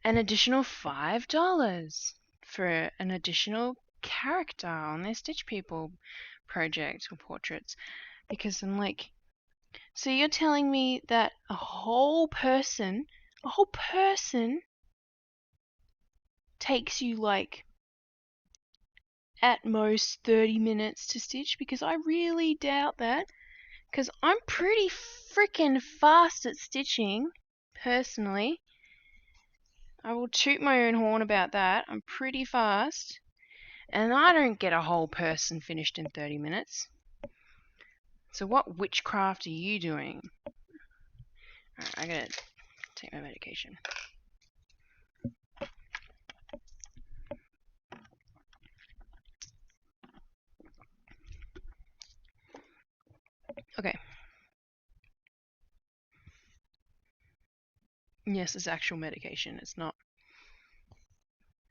an additional $5 for an additional character on their Stitch People project or portraits. Because I'm like, so you're telling me that a whole person takes you like at most 30 minutes to stitch? Because I really doubt that. Because I'm pretty freaking fast at stitching, personally. I will toot my own horn about that. I'm pretty fast. And I don't get a whole person finished in 30 minutes. So what witchcraft are you doing? Alright, I gotta take my medication. Okay. Yes, it's actual medication. It's not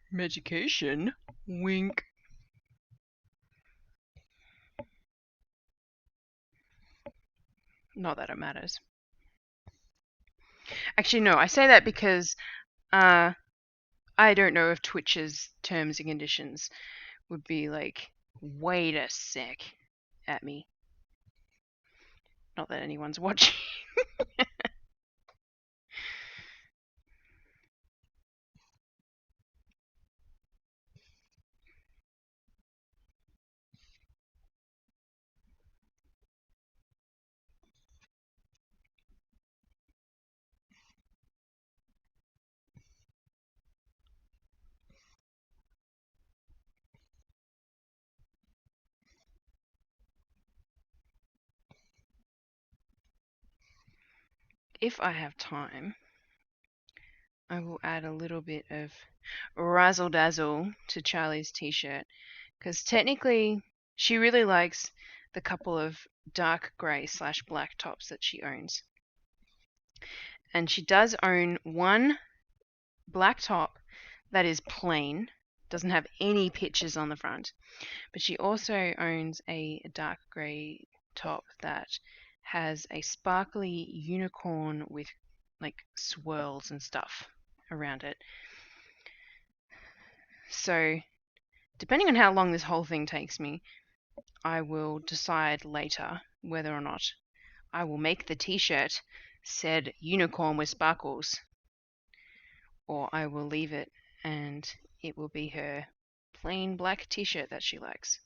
medication. Wink. Not that it matters. Actually, no, I say that because I don't know if Twitch's terms and conditions would be like, wait a sec at me. Not that anyone's watching. If I have time, I will add a little bit of razzle dazzle to Charlie's t-shirt, because technically she really likes the couple of dark grey / black tops that she owns. And she does own one black top that is plain, doesn't have any pictures on the front, but she also owns a dark grey top that has a sparkly unicorn with like swirls and stuff around it. So depending on how long this whole thing takes me, I will decide later whether or not I will make the t-shirt said unicorn with sparkles, or I will leave it and it will be her plain black t-shirt that she likes.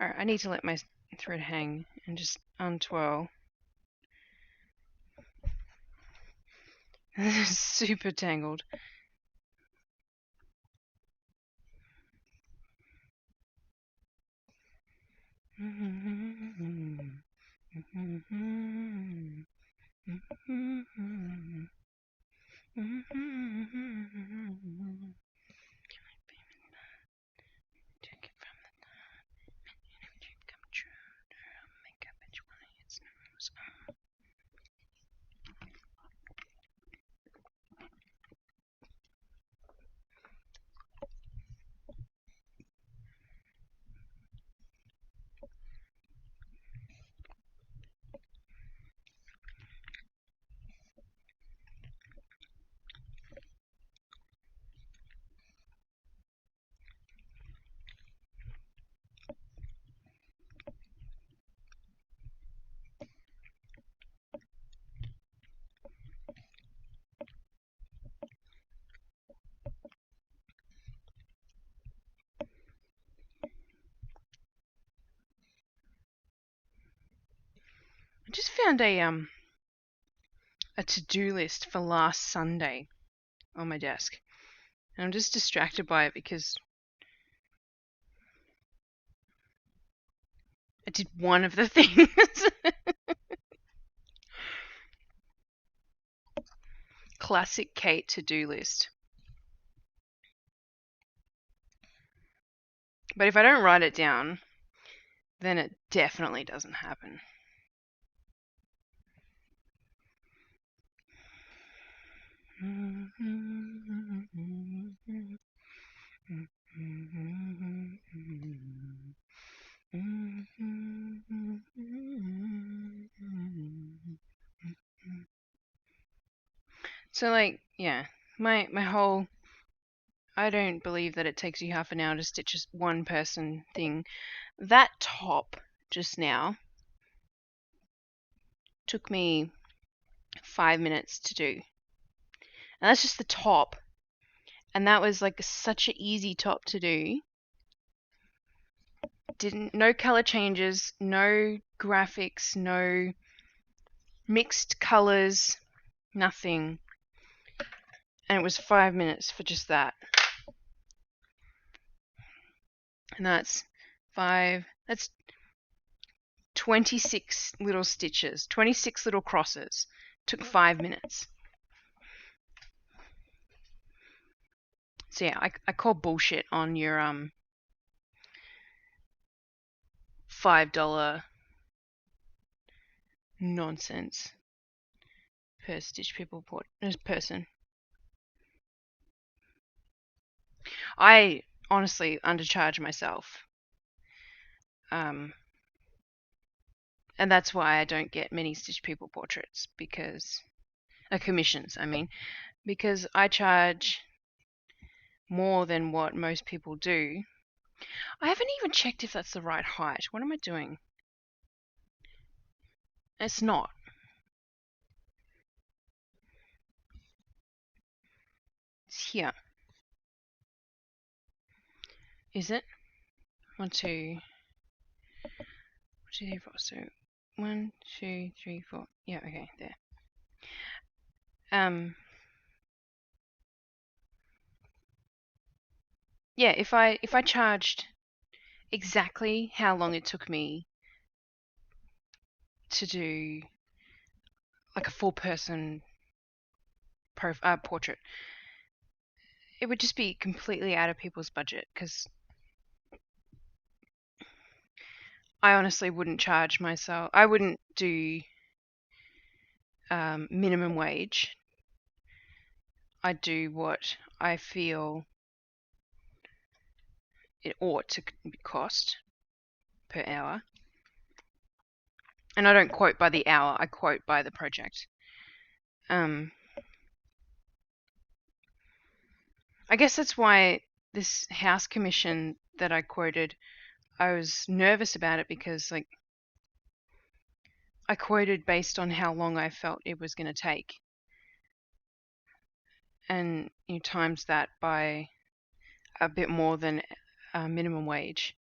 Alright, I need to let my thread hang and just untwirl. This is super tangled. I just found a to-do list for last Sunday on my desk. And I'm just distracted by it because I did one of the things. Classic Kate to-do list. But if I don't write it down, then it definitely doesn't happen. So like, yeah, my whole, I don't believe that it takes you half an hour to stitch just one person thing. That top just now took me 5 minutes to do. And that's just the top. And that was like such an easy top to do. No color changes, no graphics, no mixed colors, nothing. And it was 5 minutes for just that. And that's 26 little stitches, 26 little crosses. Took 5 minutes. So yeah, I call bullshit on your $5 nonsense per stitch people person. I honestly undercharge myself. And that's why I don't get many stitch people portraits, because commissions, I mean, because I charge more than what most people do. I haven't even checked if that's the right height. What am I doing? It's not. It's here. Is it? 1, 2, 3, 4. So 1, 2, 3, 4. Yeah, okay, there. Yeah, if I charged exactly how long it took me to do like a full person portrait, it would just be completely out of people's budget, because I honestly wouldn't charge myself. I wouldn't do minimum wage. I'd do what I feel it ought to cost per hour. And I don't quote by the hour, I quote by the project. I guess that's why this house commission that I quoted, I was nervous about it, because like I quoted based on how long I felt it was going to take, and you times that by a bit more than minimum wage,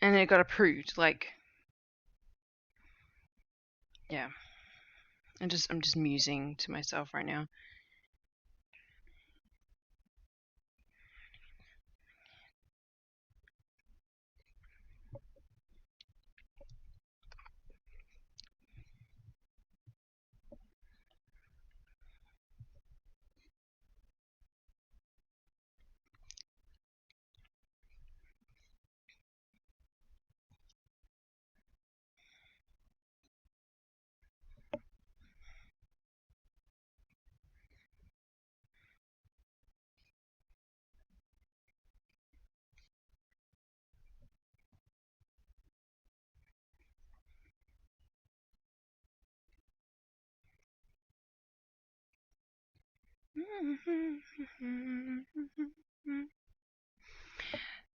and it got approved. Like, yeah. I'm just musing to myself right now.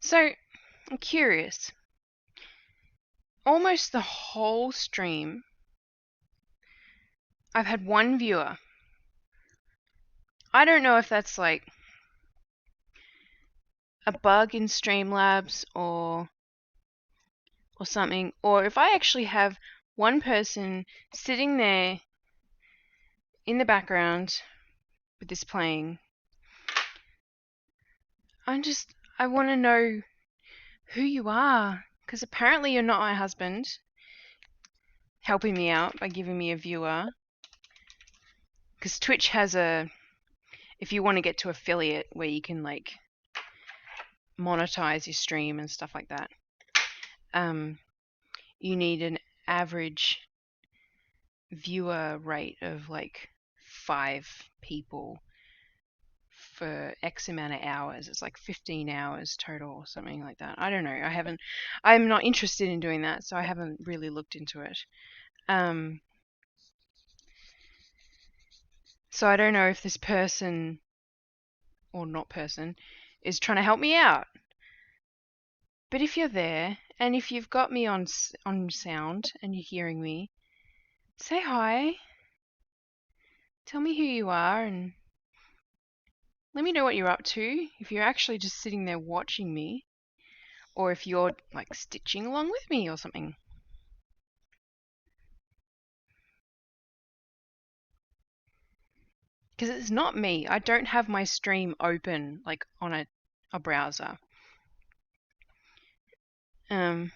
So, I'm curious. Almost the whole stream, I've had one viewer. I don't know if that's like a bug in Streamlabs or something, or if I actually have one person sitting there in the background with this playing. I want to know who you are, because apparently you're not my husband helping me out by giving me a viewer. Because Twitch has if you want to get to affiliate where you can like monetize your stream and stuff like that, you need an average viewer rate of like 5 people for X amount of hours. It's like 15 hours total or something like that. I don't know. I'm not interested in doing that, so I haven't really looked into it. So I don't know if this person or not person is trying to help me out. But if you're there and if you've got me on sound and you're hearing me, say hi. Tell me who you are and let me know what you're up to. If you're actually just sitting there watching me, or if you're like stitching along with me or something. Because it's not me. I don't have my stream open like on a browser. I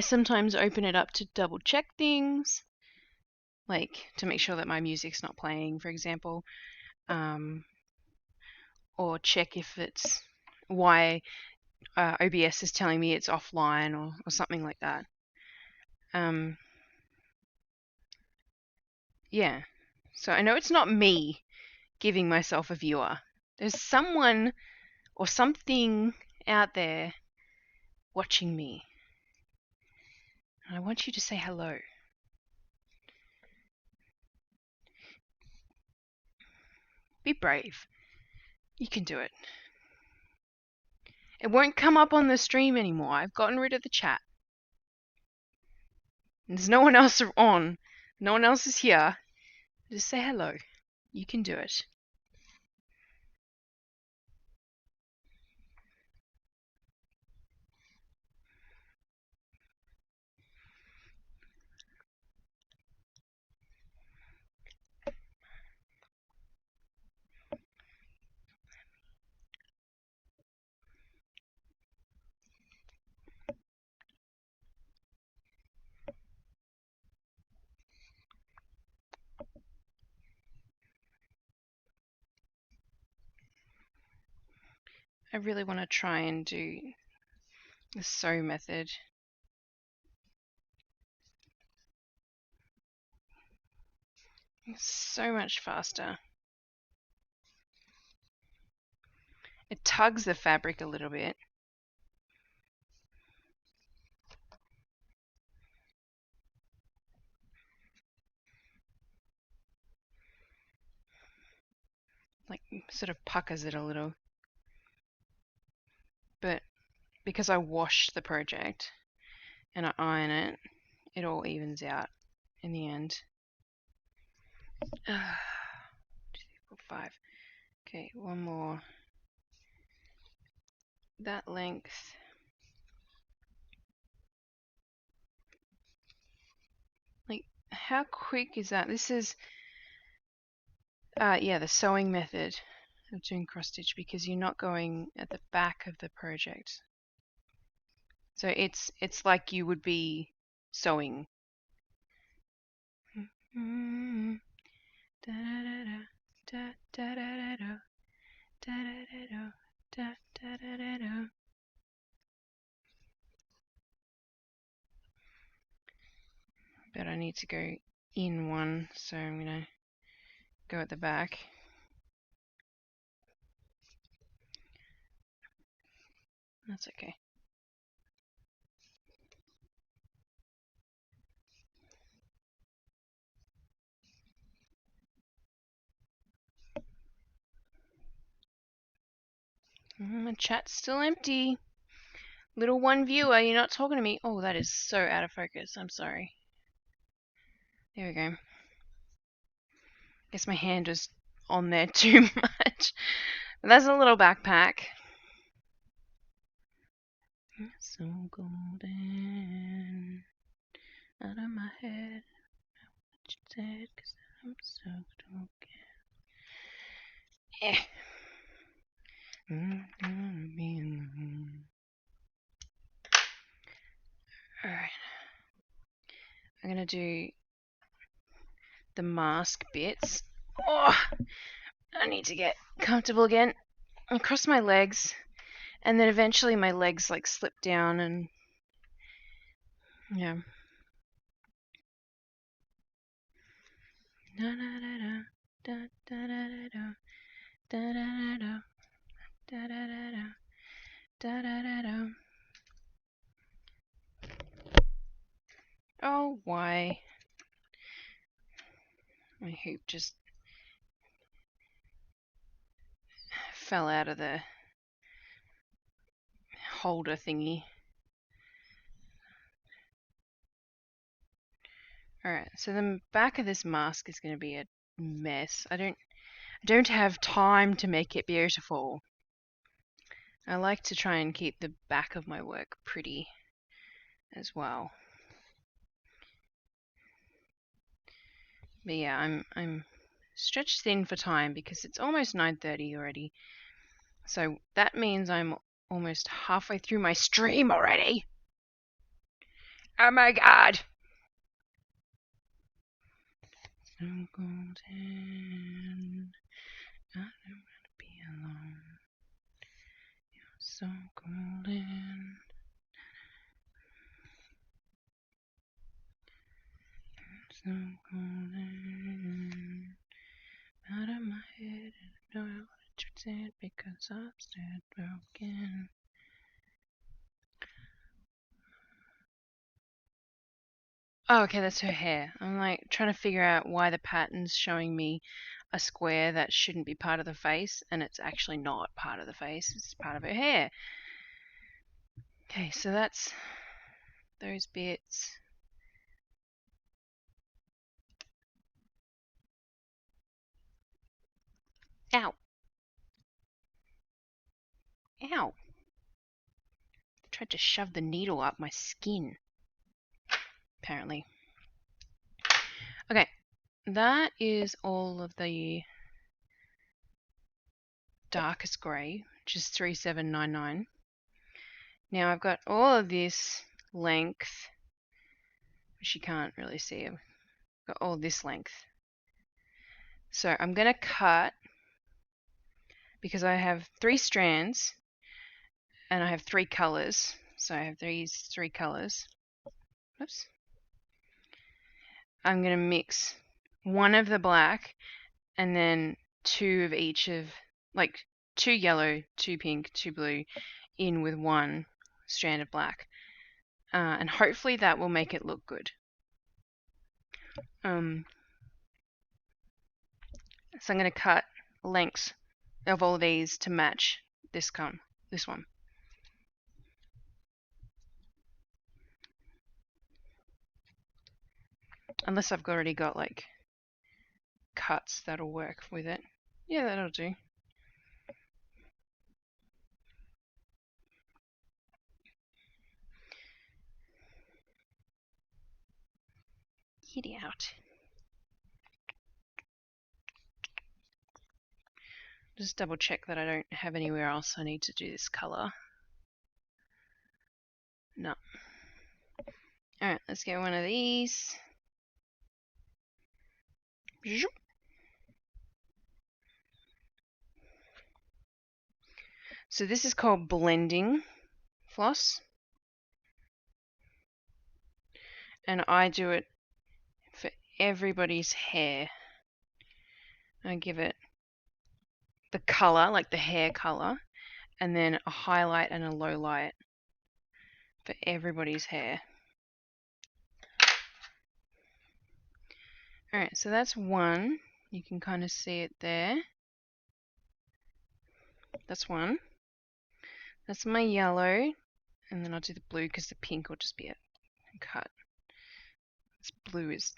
sometimes open it up to double check things, like to make sure that my music's not playing, for example, or check if it's why OBS is telling me it's offline or something like that. Yeah. So I know it's not me giving myself a viewer. There's someone or something out there watching me. And I want you to say hello. Be brave. You can do it. It won't come up on the stream anymore. I've gotten rid of the chat. There's no one else on. No one else is here. Just say hello. You can do it. I really want to try and do the sew method. It's so much faster. It tugs the fabric a little bit. Like sort of puckers it a little. But because I wash the project and I iron it, it all evens out in the end. 2, 3, 4, 5. Okay, one more. That length. how quick is that? This is, yeah, the sewing method of doing cross stitch, because you're not going at the back of the project. So it's like you would be sewing. But I need to go in one, so I'm gonna go at the back. That's okay. My chat's still empty. Little one viewer, you're not talking to me. Oh, that is so out of focus. I'm sorry. There we go. Guess my hand was on there too much. But that's a little backpack. So golden out of my head. What you said, 'cause I'm so broken. Alright. I'm gonna do the mask bits. Oh, I need to get comfortable again. I cross my legs, and then eventually my legs like slip down, and yeah. Oh, why? My hoop just fell out of the holder thingy. Alright, so the back of this mask is going to be a mess. I don't have time to make it beautiful. I like to try and keep the back of my work pretty as well. But yeah, I'm stretched thin for time because it's almost 9:30 already. So that means I'm almost halfway through my stream already. Oh my god. So golden. I don't want to be alone. You're so golden. So golden. Out of my head, I don't know what you said because I'm still broken. Oh, okay, that's her hair. I'm like trying to figure out why the pattern's showing me a square that shouldn't be part of the face, and it's actually not part of the face, it's part of her hair. Okay, so that's those bits. Ow. Ow. Tried to shove the needle up my skin, apparently. Okay, that is all of the darkest grey, which is 3799. Now I've got all of this length, which you can't really see. I've got all this length. So I'm going to cut, because I have 3 strands and I have 3 colors. So I have these 3 colors. Oops. I'm going to mix 1 of the black and then 2 of each of, like 2 yellow, 2 pink, 2 blue in with 1 strand of black. And hopefully that will make it look good. So I'm going to cut lengths of all of these to match this one. Unless I've already got like cuts that'll work with it. Yeah, that'll do. Get out. Just double check that I don't have anywhere else I need to do this color. No. Alright, let's get one of these. So this is called blending floss. And I do it for everybody's hair. I give it the color, like the hair color, and then a highlight and a low light for everybody's hair. Alright, so that's one. You can kind of see it there. That's one. That's my yellow. And then I'll do the blue because the pink will just be a cut. This blue is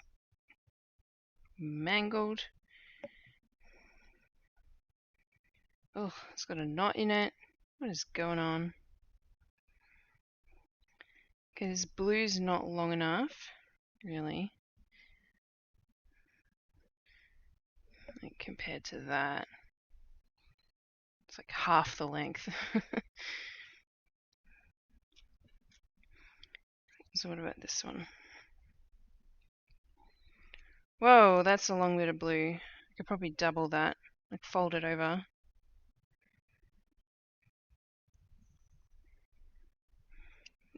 mangled. Oh, it's got a knot in it. What is going on? Okay, this blue's not long enough, really. Like, compared to that. It's like half the length. So what about this one? Whoa, that's a long bit of blue. I could probably double that, like fold it over.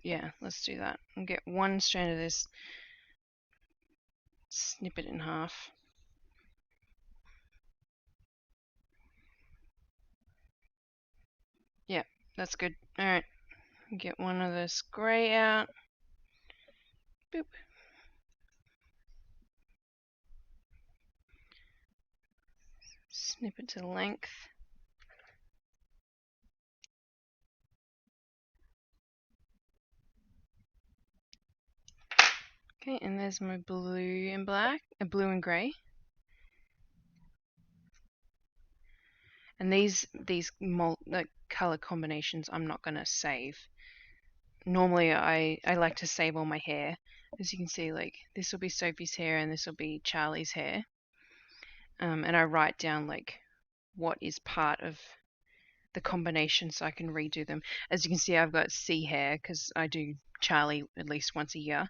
Yeah, let's do that. And get one strand of this, snip it in half. Yeah, that's good. Alright, get one of this grey out. Boop. Snip it to length. Okay, and there's my blue and black, blue and grey. And these color combinations I'm not going to save. Normally I like to save all my hair. As you can see, like this will be Sophie's hair and this will be Charlie's hair. And I write down like what is part of the combination so I can redo them. As you can see, I've got C hair because I do Charlie at least once a year.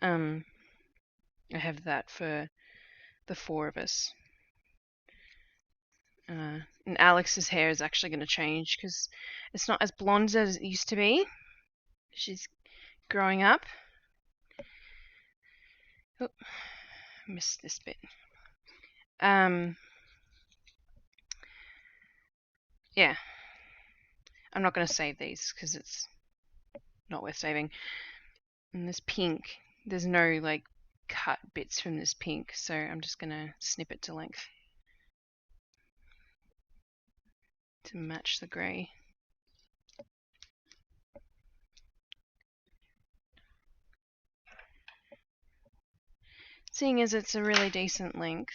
I have that for the four of us. And Alex's hair is actually going to change because it's not as blonde as it used to be. She's growing up. Oh, missed this bit. Yeah. I'm not going to save these because it's not worth saving. And this pink, there's no like cut bits from this pink, so I'm just going to snip it to length to match the grey. Seeing as it's a really decent length.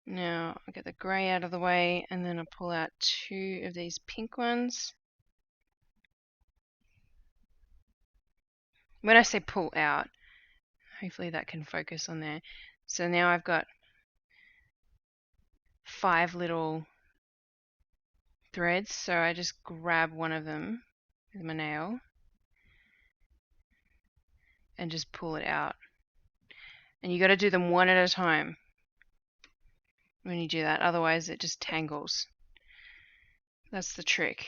Now I'll get the grey out of the way and then I'll pull out two of these pink ones. When I say pull out, hopefully that can focus on there. So now I've got 5 little threads, so I just grab one of them with my nail and just pull it out. And you got to do them one at a time when you do that, otherwise it just tangles. That's the trick.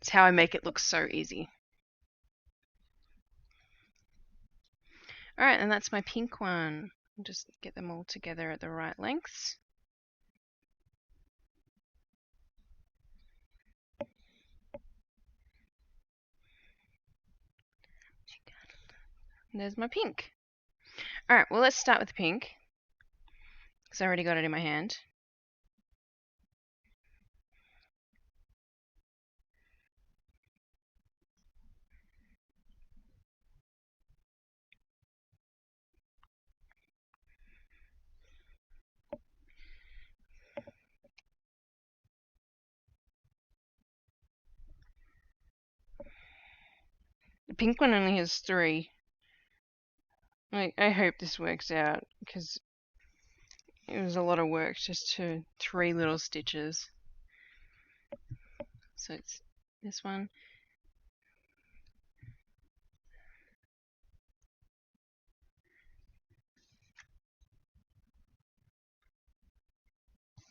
It's how I make it look so easy. Alright, and that's my pink one. I'll just get them all together at the right lengths. And there's my pink. Alright, well let's start with the pink, because I already got it in my hand. pink one only has 3. I hope this works out, because it was a lot of work just to 3 little stitches. So it's this one.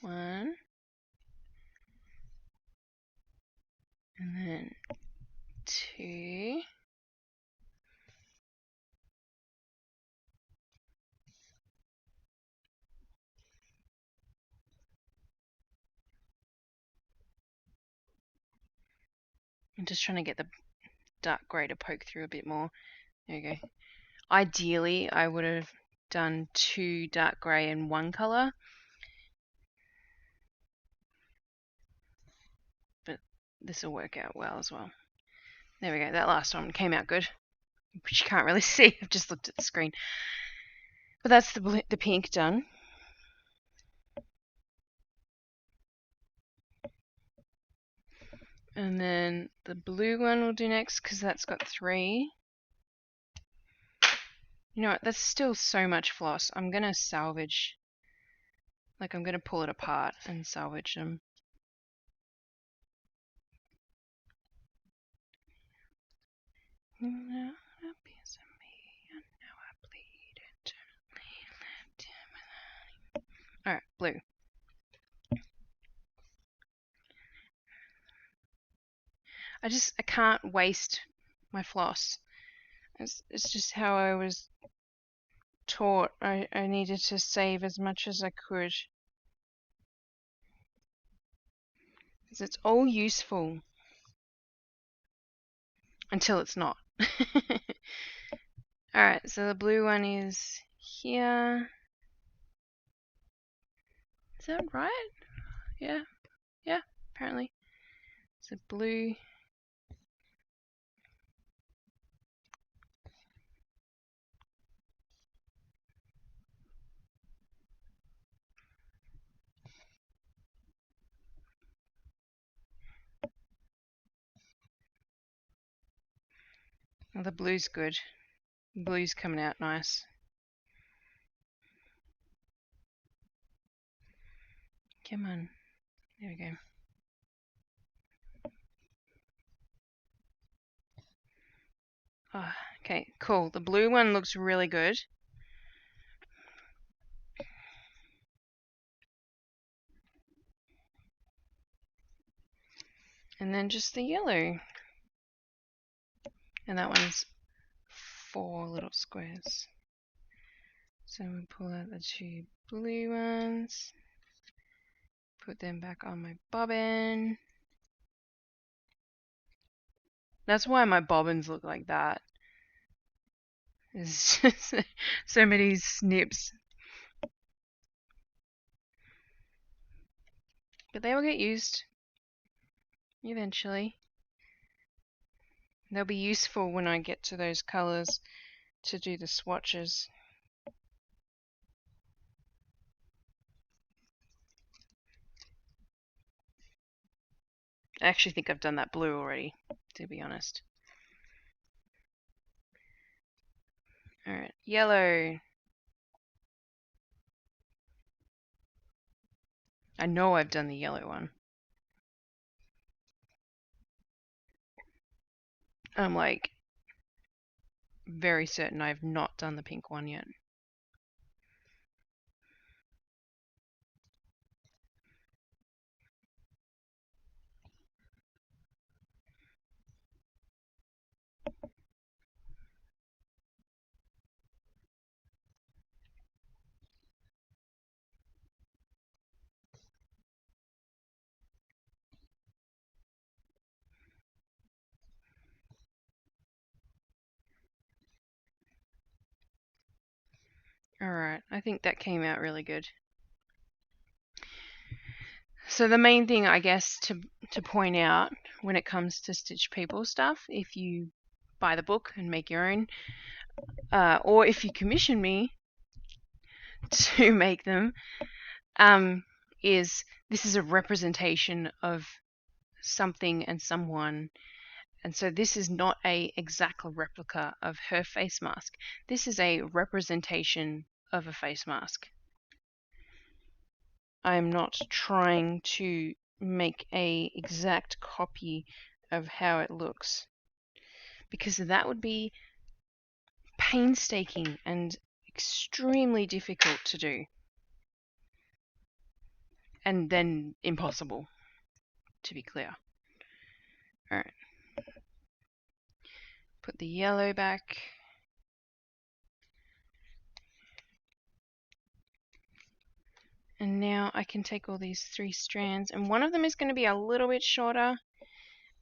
One. And then 2. I'm just trying to get the dark grey to poke through a bit more. There you go. Ideally, I would have done 2 dark grey and 1 colour. But this will work out well as well. There we go. That last one came out good. Which you can't really see. I've just looked at the screen. But that's the pink done. And then the blue one we'll do next, because that's got 3. You know what? That's still so much floss. I'm going to salvage. Like, I'm going to pull it apart and salvage them. Alright, blue. I can't waste my floss. It's just how I was taught. I needed to save as much as I could. Because it's all useful. Until it's not. Alright, so the blue one is here. Is that right? Yeah. Yeah, apparently. So blue. Oh, the blue's good. Blue's coming out nice. Come on. There we go. Oh, okay, cool. The blue one looks really good. And then just the yellow. And that one's 4 little squares. So we pull out the 2 blue ones. Put them back on my bobbin. That's why my bobbins look like that. It's just so many snips. But they will get used eventually. They'll be useful when I get to those colours to do the swatches. I actually think I've done that blue already, to be honest. Alright, yellow. I know I've done the yellow one. I'm like very certain I've not done the pink one yet. Alright, I think that came out really good. So the main thing, I guess, to point out when it comes to Stitch People stuff, if you buy the book and make your own, or if you commission me to make them, is this is a representation of something and someone, And so this is not a exact replica of her face mask. This is a representation of a face mask. I'm not trying to make a exact copy of how it looks, because that would be painstaking and extremely difficult to do, and then impossible, to be clear. All right, put the yellow back. And now I can take all these 3 strands, and one of them is going to be a little bit shorter,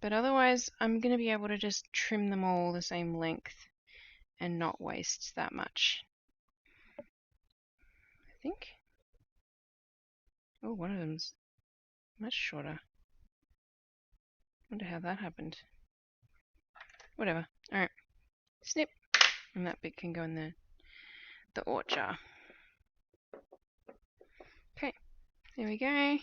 but otherwise I'm going to be able to just trim them all the same length and not waste that much, I think. Oh, one of them's much shorter. Wonder how that happened. Whatever. Alright. Snip. And that bit can go in the ort jar. Okay. There we go.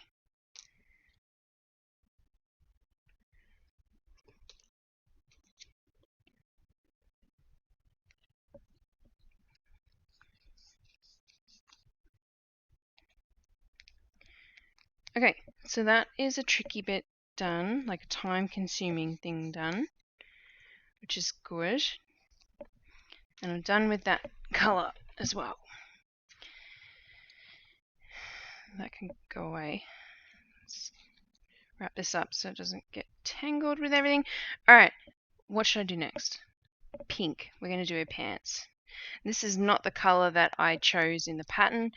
Okay, so that is a tricky bit done, like a time-consuming thing done, which is good. And I'm done with that color as well. That can go away. Let's wrap this up so it doesn't get tangled with everything. Alright, what should I do next? Pink. We're going to do her pants. This is not the color that I chose in the pattern,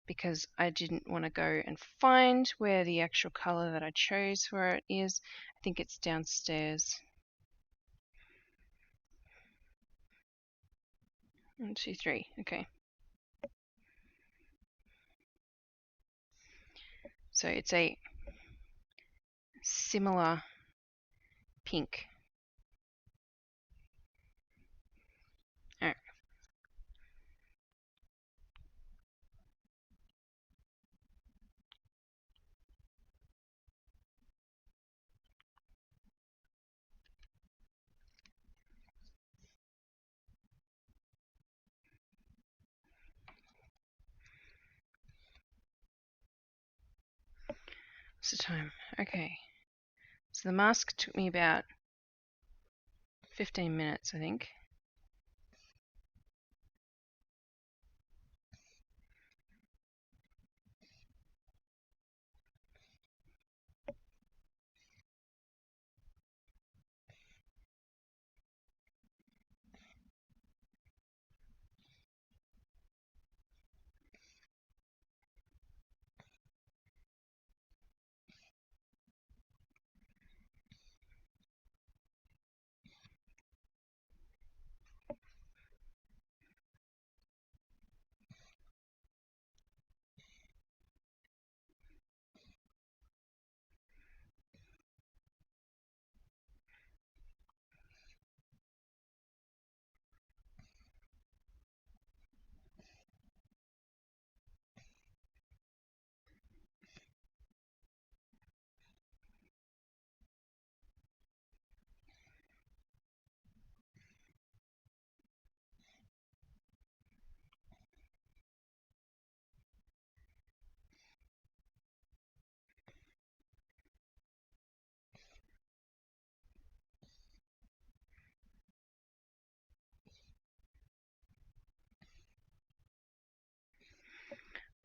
because I didn't want to go and find where the actual color that I chose for it is. I think it's downstairs. 1, 2, 3. Okay. So it's a similar pink. All right. What's the time? Okay. So the mask took me about 15 minutes, I think.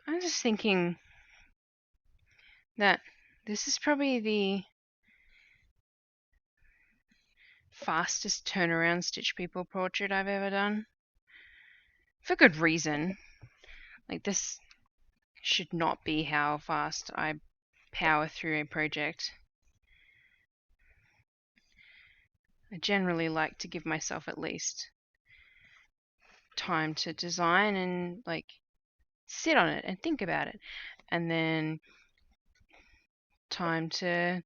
I'm just thinking that this is probably the fastest turnaround Stitch People portrait I've ever done. For good reason. Like, this should not be how fast I power through a project. I generally like to give myself at least time to design and like sit on it and think about it, and then time to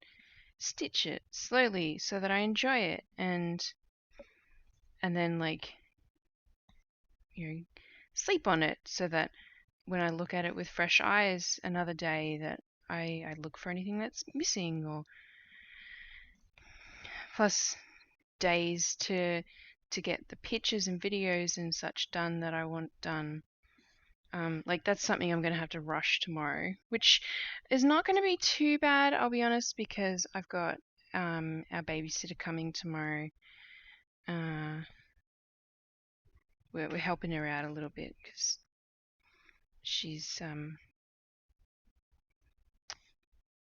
stitch it slowly so that I enjoy it, and then like, you know, sleep on it so that when I look at it with fresh eyes another day, that I look for anything that's missing. Or plus, days to get the pictures and videos and such done that I want done. Like that's something I'm going to have to rush tomorrow, which is not going to be too bad, I'll be honest, because I've got our babysitter coming tomorrow. We're helping her out a little bit because she's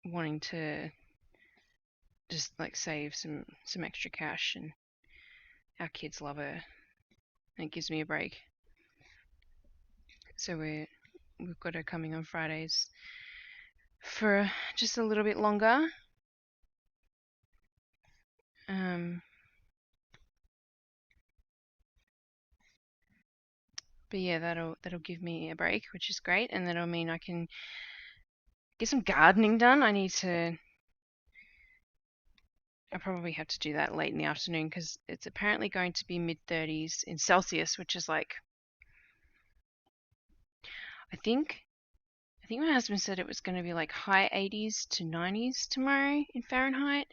wanting to just like save some extra cash, and our kids love her, and it gives me a break. So we've got her coming on Fridays for just a little bit longer. But yeah, that'll give me a break, which is great, and that'll mean I can get some gardening done. I probably have to do that late in the afternoon because it's apparently going to be mid-30s in Celsius, which is like, I think my husband said it was going to be like high 80s to 90s tomorrow in Fahrenheit,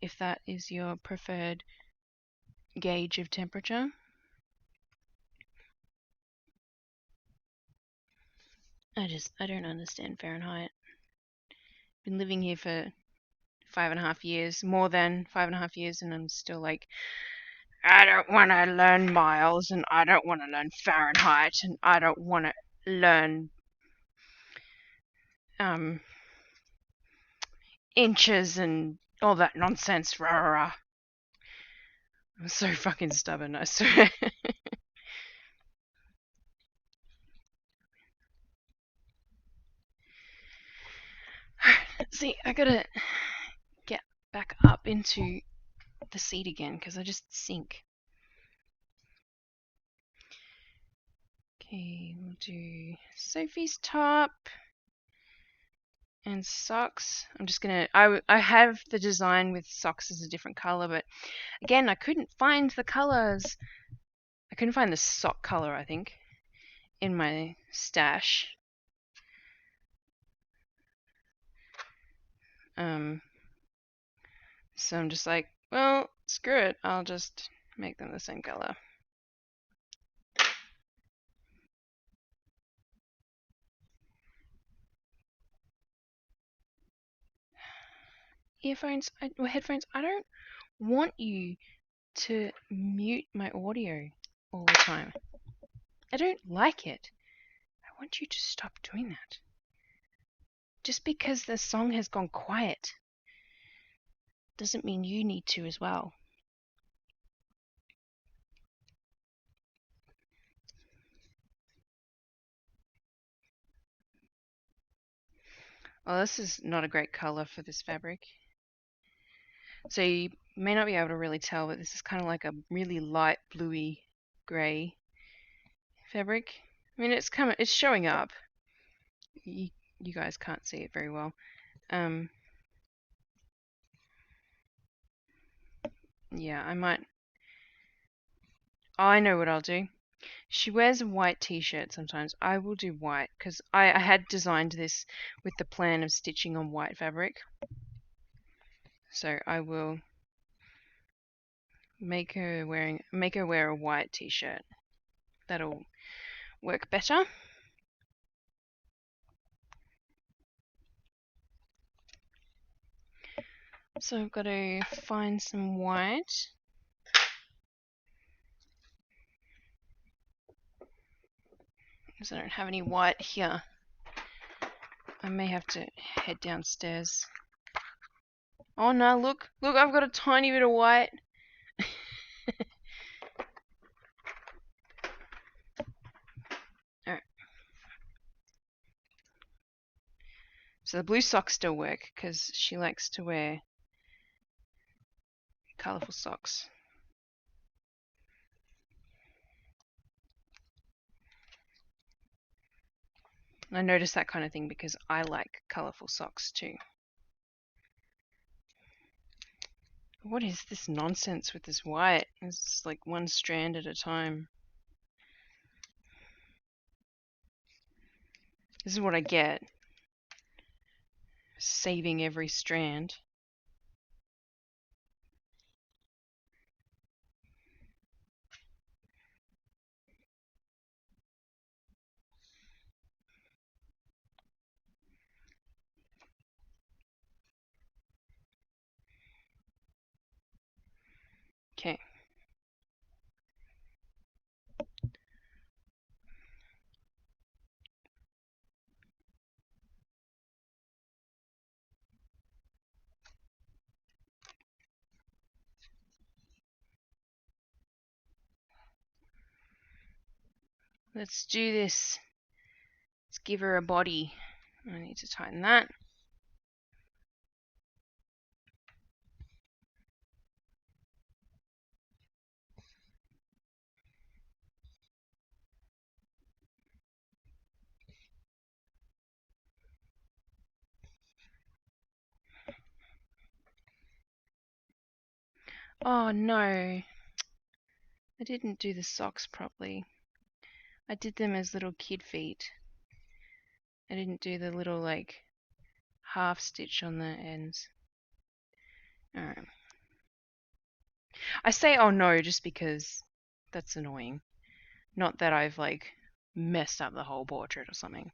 if that is your preferred gauge of temperature. I don't understand Fahrenheit. Been living here for 5.5 years, more than 5.5 years, and I'm still like, I don't want to learn miles, and I don't want to learn Fahrenheit, and I don't want to learn inches and all that nonsense. Rah, rah, rah. I'm so fucking stubborn, I swear. See, I gotta get back up into the seat again because I just sink. Okay, we'll do Sophie's top and socks. I'm just gonna, I have the design with socks as a different color, but again, I couldn't find the colors. I couldn't find the sock color, I think, in my stash. So I'm just like, well, screw it. I'll just make them the same color. Earphones or headphones, I don't want you to mute my audio all the time. I don't like it. I want you to stop doing that. Just because the song has gone quiet doesn't mean you need to as well. Well, this is not a great color for this fabric. So you may not be able to really tell, but this is kind of like a really light bluey gray fabric. I mean, it's showing up. You guys can't see it very well. Yeah, I might. Oh, I know what I'll do. She wears a white t-shirt sometimes. I will do white because I had designed this with the plan of stitching on white fabric. So I will make her wear a white t-shirt. That'll work better. So I've got to find some white. Because I don't have any white here. I may have to head downstairs. Oh no, look, I've got a tiny bit of white. Alright. So the blue socks still work because she likes to wear colourful socks. I notice that kind of thing because I like colourful socks too. What is this nonsense with this white? It's like one strand at a time. This is what I get. Saving every strand. Let's do this. Let's give her a body. I need to tighten that. Oh no, I didn't do the socks properly. I did them as little kid feet. I didn't do the little like half stitch on the ends. Alright. I say oh no just because that's annoying. Not that I've like messed up the whole portrait or something.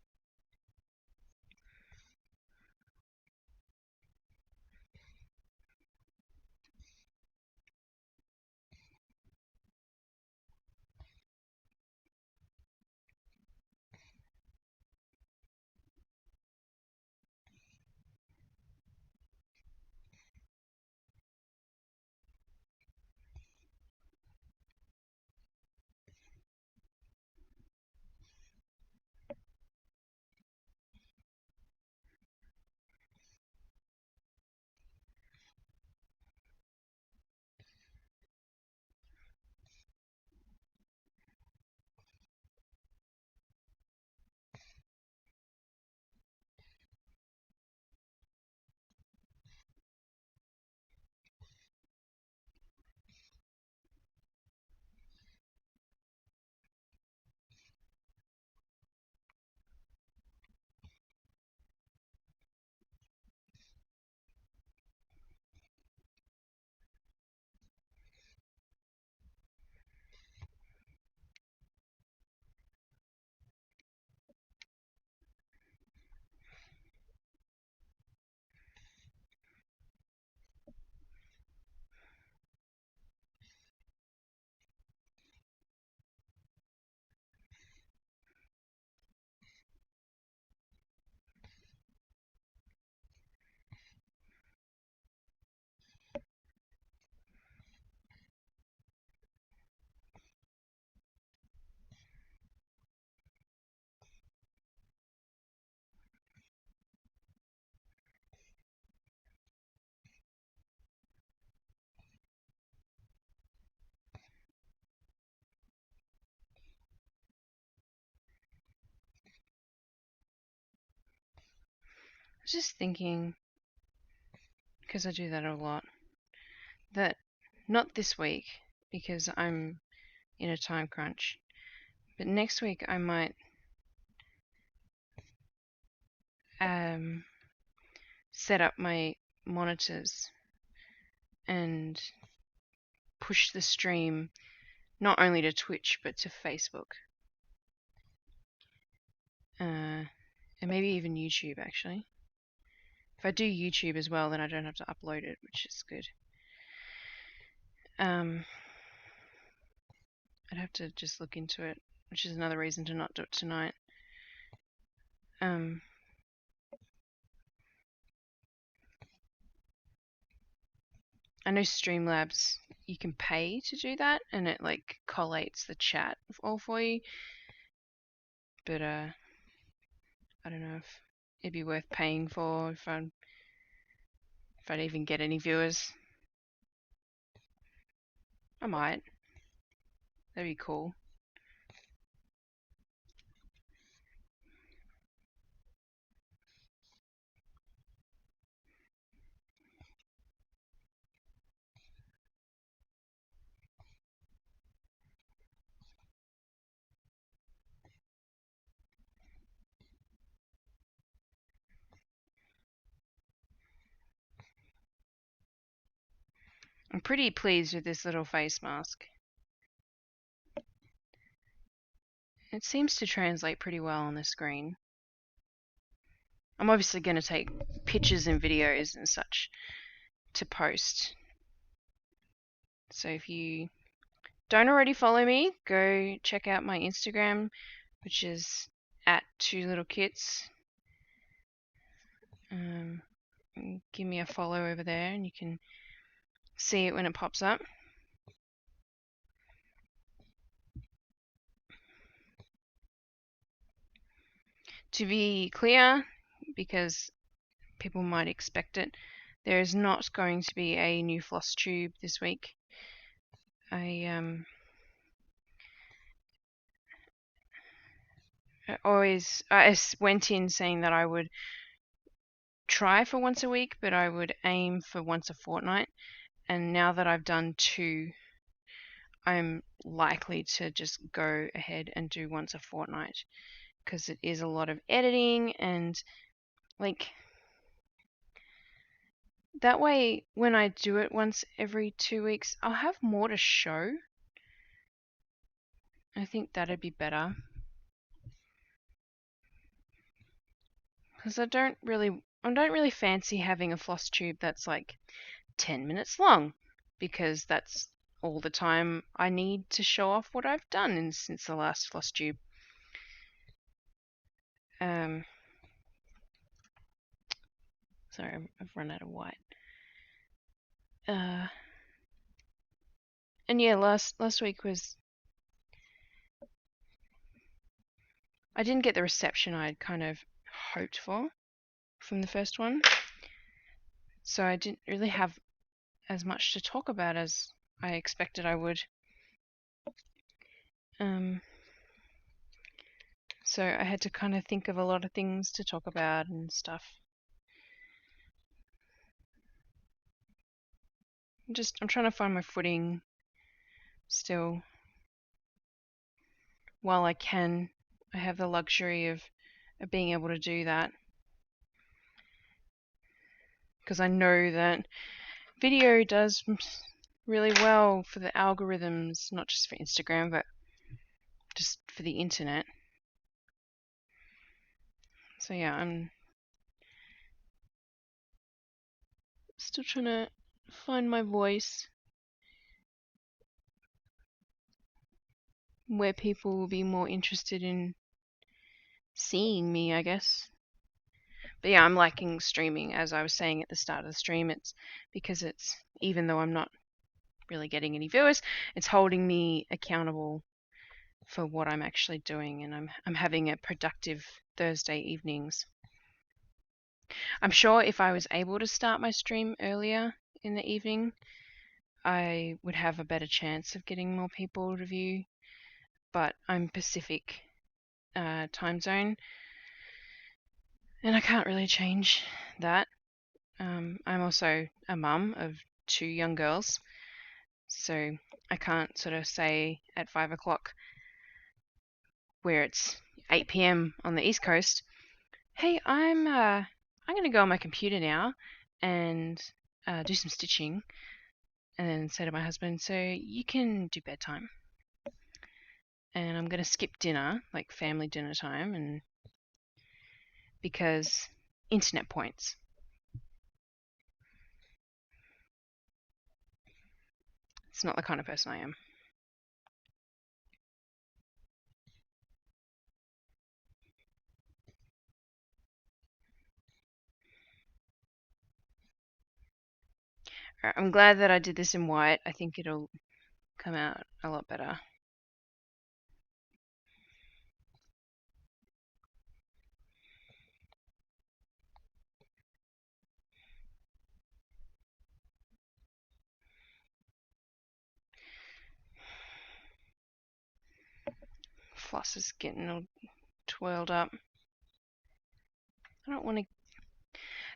I was just thinking, because I do that a lot, that not this week because I'm in a time crunch, but next week I might set up my monitors and push the stream not only to Twitch but to Facebook. And maybe even YouTube actually. If I do YouTube as well, then I don't have to upload it, which is good. I'd have to just look into it, which is another reason to not do it tonight. I know Streamlabs, you can pay to do that, and it like collates the chat all for you. But I don't know if it'd be worth paying for if I'd even get any viewers. I might. That'd be cool. I'm pretty pleased with this little face mask. It seems to translate pretty well on the screen. I'm obviously going to take pictures and videos and such to post. So if you don't already follow me, go check out my Instagram, which is at twolittlekits. Give me a follow over there and you can see it when it pops up. To be clear, because people might expect it, there is not going to be a new floss tube this week. I went in saying that I would try for once a week, but I would aim for once a fortnight. And now that I've done 2, I'm likely to just go ahead and do once a fortnight, because it is a lot of editing, and like that way when I do it once every 2 weeks, I'll have more to show. I think that'd be better, because I don't really fancy having a floss tube that's like 10 minutes long, because that's all the time I need to show off what I've done since the last floss tube. Sorry, I've run out of white. And yeah, last week was, I didn't get the reception I'd kind of hoped for from the first one, so I didn't really have as much to talk about as I expected I would. So I had to kind of think of a lot of things to talk about and stuff. I'm trying to find my footing still. While I have the luxury of being able to do that, because I know that video does really well for the algorithms, not just for Instagram, but just for the internet. So yeah, I'm still trying to find my voice, where people will be more interested in seeing me, I guess. But yeah, I'm liking streaming, as I was saying at the start of the stream. It's because it's, even though I'm not really getting any viewers, it's holding me accountable for what I'm actually doing, and I'm having a productive Thursday evenings. I'm sure if I was able to start my stream earlier in the evening, I would have a better chance of getting more people to view, but I'm Pacific time zone, and I can't really change that. I'm also a mum of 2 young girls, so I can't sort of say at 5 o'clock, where it's 8 p.m. on the East Coast, hey, I'm going to go on my computer now and do some stitching, and then say to my husband, so you can do bedtime. And I'm going to skip dinner, like family dinner time, and because internet points. It's not the kind of person I am. Alright, I'm glad that I did this in white. I think it'll come out a lot better. Floss is getting all twirled up. I don't want to...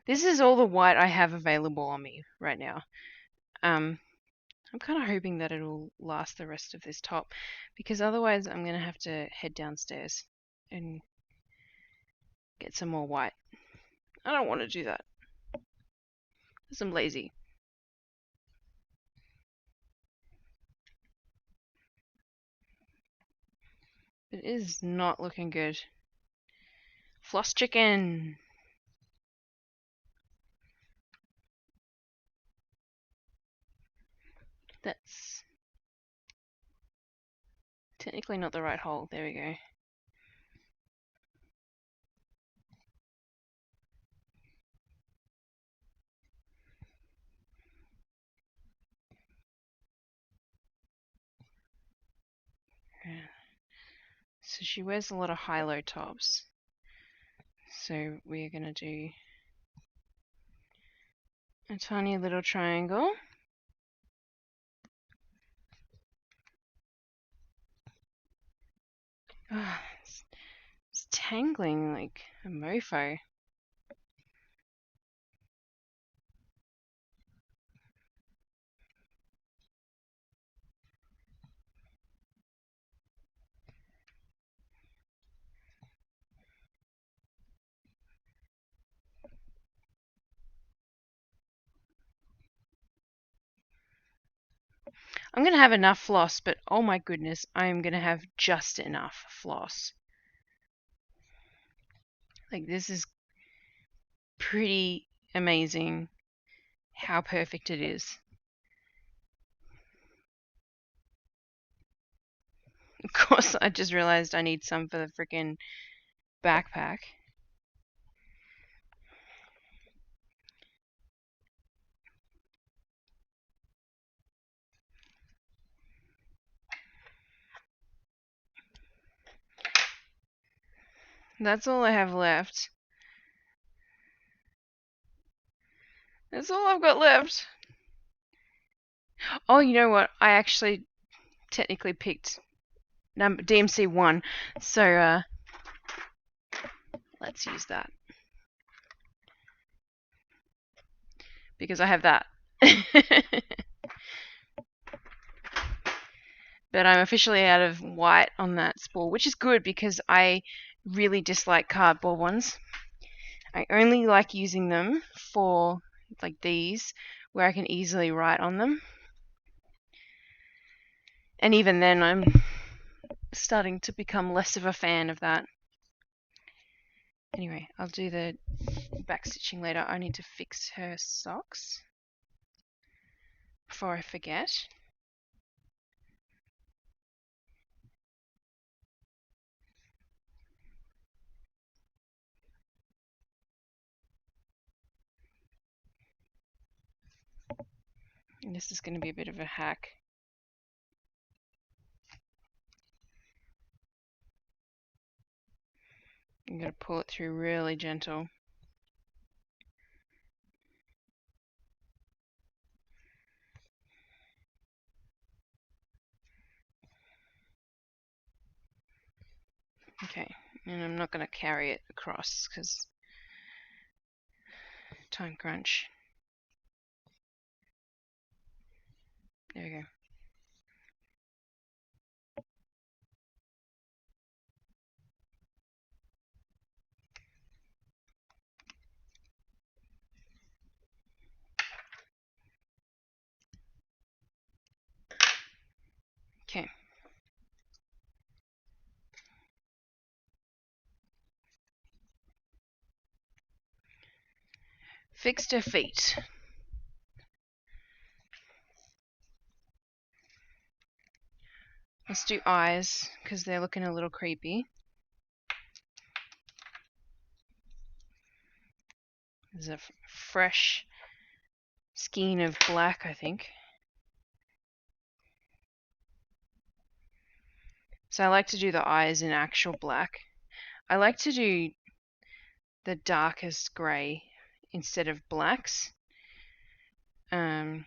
This is all the white I have available on me right now. I'm kind of hoping that it'll last the rest of this top, because otherwise I'm going to have to head downstairs and get some more white. I don't want to do that, because I'm lazy. It is not looking good. Floss chicken! That's technically not the right hole. There we go. So she wears a lot of high-low tops. So we're going to do a tiny little triangle. Oh, it's tangling like a mofo. I'm going to have enough floss, but oh my goodness, I'm going to have just enough floss. Like, this is pretty amazing how perfect it is. Of course, I just realized I need some for the freaking backpack. That's all I have left. That's all I've got left. Oh, you know what? I actually technically picked number DMC 1, so let's use that. Because I have that. But I'm officially out of white on that spool, which is good because I really dislike cardboard ones. I only like using them for like these, where I can easily write on them. And even then, I'm starting to become less of a fan of that. Anyway, I'll do the back stitching later. I need to fix her socks before I forget. And this is going to be a bit of a hack. I'm going to pull it through really gentle. Okay, and I'm not going to carry it across because time crunch. There we go. Okay. Fixed her feet. Let's do eyes because they're looking a little creepy. There's a fresh skein of black, I think. So I like to do the eyes in actual black. I like to do the darkest grey instead of blacks. And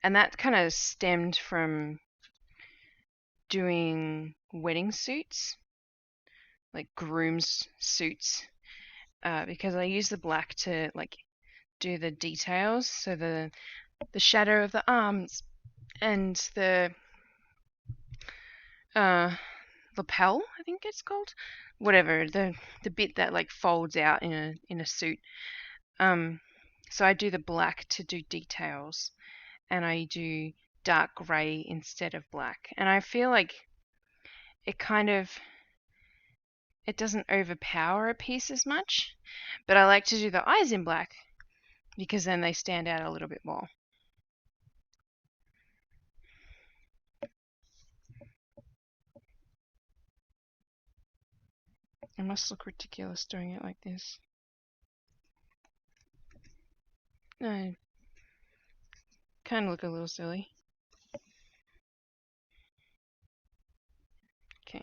that kind of stemmed from doing wedding suits, like groom's suits, because I use the black to like do the details, so the shadow of the arms and the lapel, I think it's called, whatever, the bit that like folds out in a suit. So I do the black to do details, and I do dark grey instead of black, and I feel like it doesn't overpower a piece as much, but I like to do the eyes in black because then they stand out a little bit more. I must look ridiculous doing it like this. No, kind of look a little silly. Okay.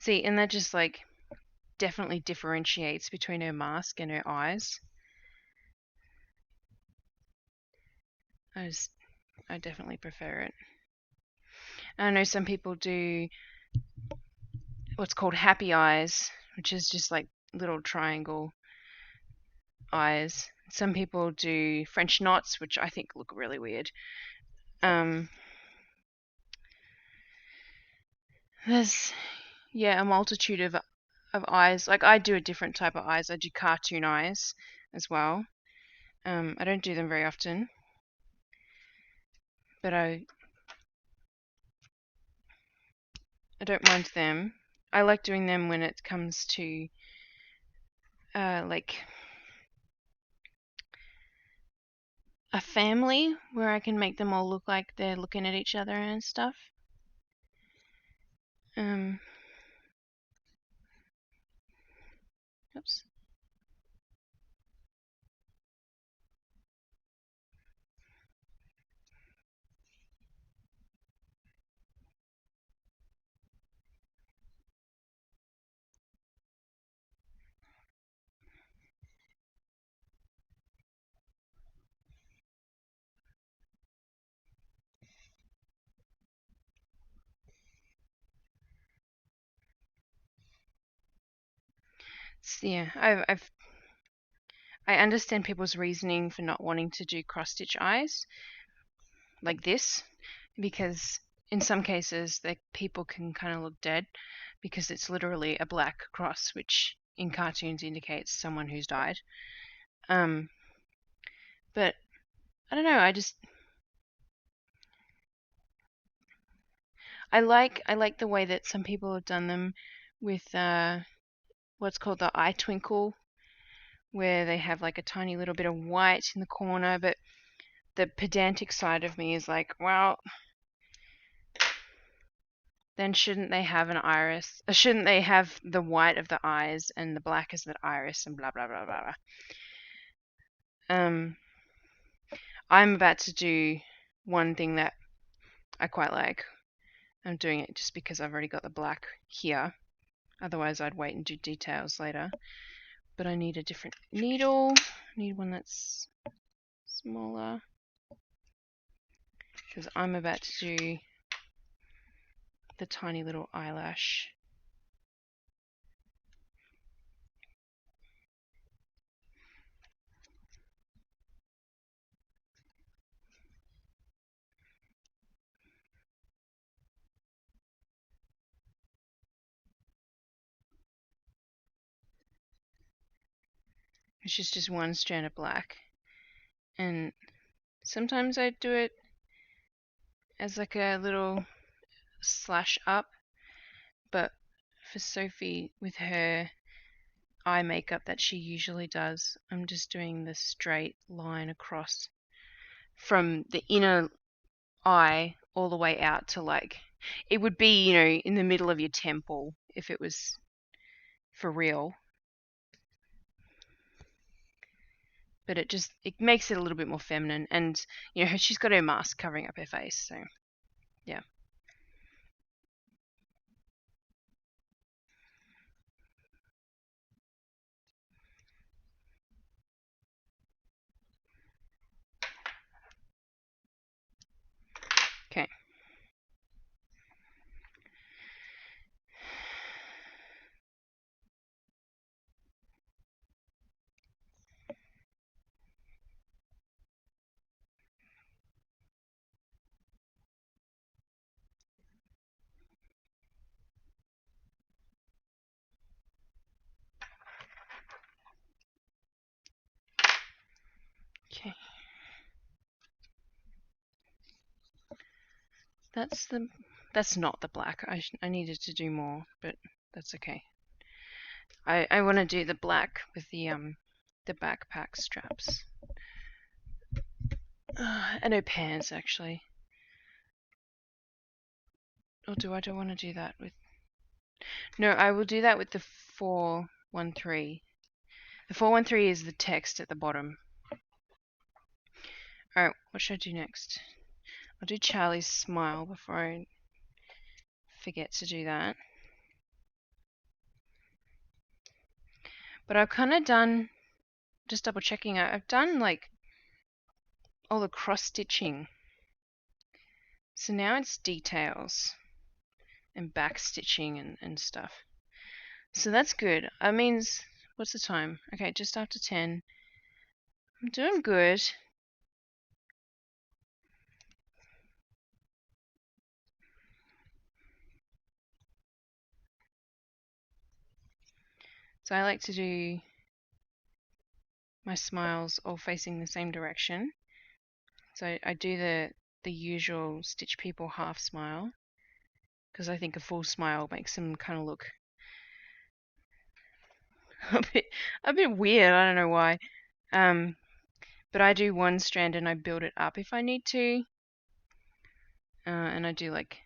See, and that just like definitely differentiates between her mask and her eyes. I definitely prefer it. I know some people do what's called happy eyes, which is just like little triangle eyes. Some people do French knots, which I think look really weird. There's a multitude of eyes. Like I do a different type of eyes. I do cartoon eyes as well. I don't do them very often, but I don't mind them. I like doing them when it comes to like a family where I can make them all look like they're looking at each other and stuff. Oops. Yeah, I understand people's reasoning for not wanting to do cross stitch eyes like this, because in some cases people can kind of look dead because it's literally a black cross, which in cartoons indicates someone who's died. But I don't know. I like the way that some people have done them with what's called the eye twinkle, where they have like a tiny little bit of white in the corner, but the pedantic side of me is like, well, then shouldn't they have an iris? Or shouldn't they have the white of the eyes and the black as the iris and blah blah blah blah blah. I'm about to do one thing that I quite like. I'm doing it just because I've already got the black here. Otherwise, I'd wait and do details later. But I need a different needle. I need one that's smaller because I'm about to do the tiny little eyelash. Which is just one strand of black. And sometimes I do it as like a little slash up, but for Sophie, with her eye makeup that she usually does, I'm just doing the straight line across from the inner eye all the way out to like, it would be, in the middle of your temple if it was for real. But it makes it a little bit more feminine, and she's got her mask covering up her face, so yeah. Okay. Okay. That's not the black. I needed to do more, but that's okay. I want to do the black with the backpack straps. And her pants actually. Or do I don't want to do that with? No, I will do that with the 413. The 413 is the text at the bottom. Alright, what should I do next? I'll do Charlie's smile before I forget to do that. But I've kind of done, just double checking, I've done like all the cross stitching. So now it's details and back stitching and stuff. So that's good. That means, what's the time? Okay, just after 10. I'm doing good. So I like to do my smiles all facing the same direction. So I do the usual stitch people half smile, because I think a full smile makes them kind of look a bit weird. I don't know why. But I do one strand and I build it up if I need to. And I do like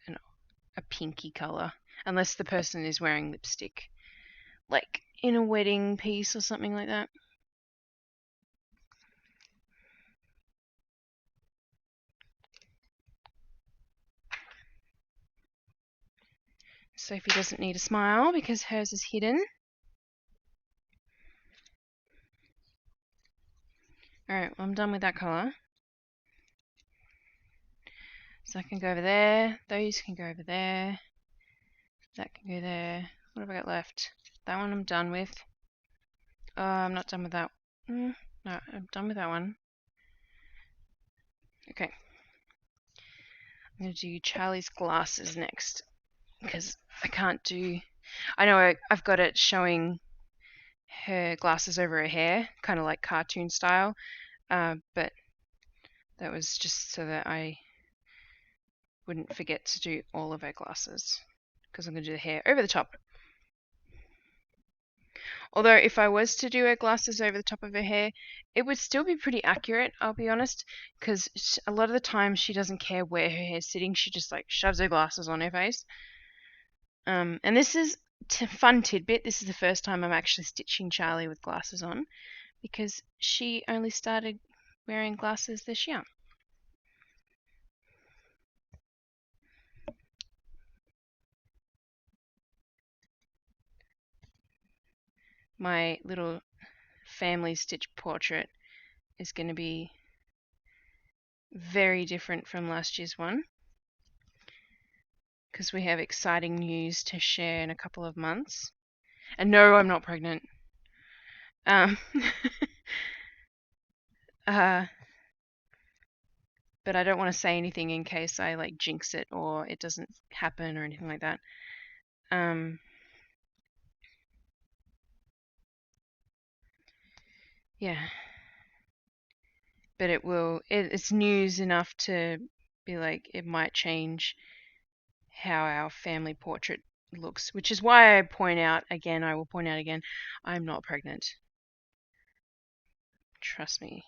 a pinky color, unless the person is wearing lipstick, like in a wedding piece or something like that. Sophie doesn't need a smile because hers is hidden. Alright, well, I'm done with that colour. So I can go over there, those can go over there, that can go there. What have I got left? That one I'm done with. I'm not done with that. No, I'm done with that one. Okay. I'm going to do Charlie's glasses next, because I can't do... I know I've got it showing her glasses over her hair, kind of like cartoon style, but that was just so that I wouldn't forget to do all of her glasses, because I'm going to do the hair over the top. Although if I was to do her glasses over the top of her hair, it would still be pretty accurate, I'll be honest, because a lot of the time she doesn't care where her hair's sitting, she just like shoves her glasses on her face. And this is fun tidbit, this is the first time I'm actually stitching Charlie with glasses on, because she only started wearing glasses this year. My little family stitch portrait is going to be very different from last year's one, because we have exciting news to share in a couple of months. And no, I'm not pregnant. But I don't want to say anything in case I like jinx it or it doesn't happen or anything like that. Yeah. But it will, it's news enough to be like, it might change how our family portrait looks, which is why I point out again, I will point out again, I'm not pregnant. Trust me.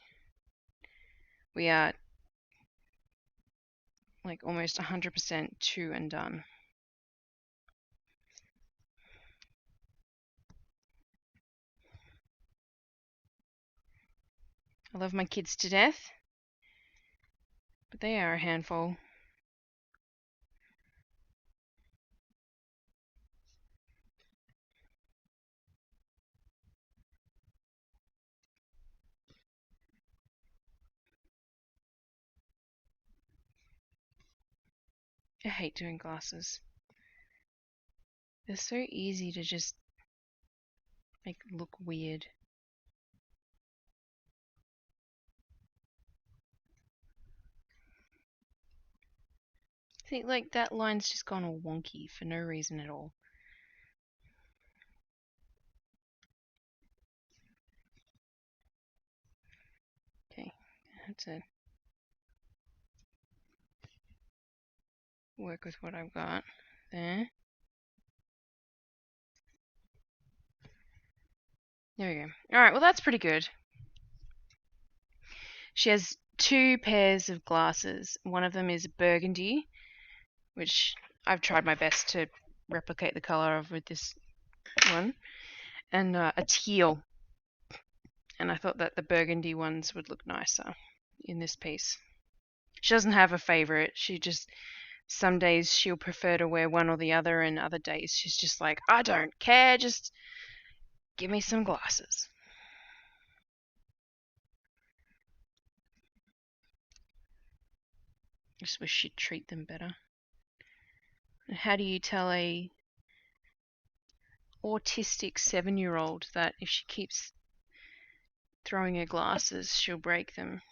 We are like almost 100% two and done. I love my kids to death, but they are a handful. I hate doing glasses. They're so easy to just make look weird. See, like that line's just gone all wonky for no reason at all. Okay, I have to work with what I've got there. There we go. Alright, well that's pretty good. She has two pairs of glasses. One of them is burgundy, which I've tried my best to replicate the color of with this one, and a teal. And I thought that the burgundy ones would look nicer in this piece. She doesn't have a favorite. She just, some days she'll prefer to wear one or the other, and other days she's just like, I don't care, just Give me some glasses. I just wish she'd treat them better. And how do you tell a autistic 7-year-old that if she keeps throwing her glasses, she'll break them?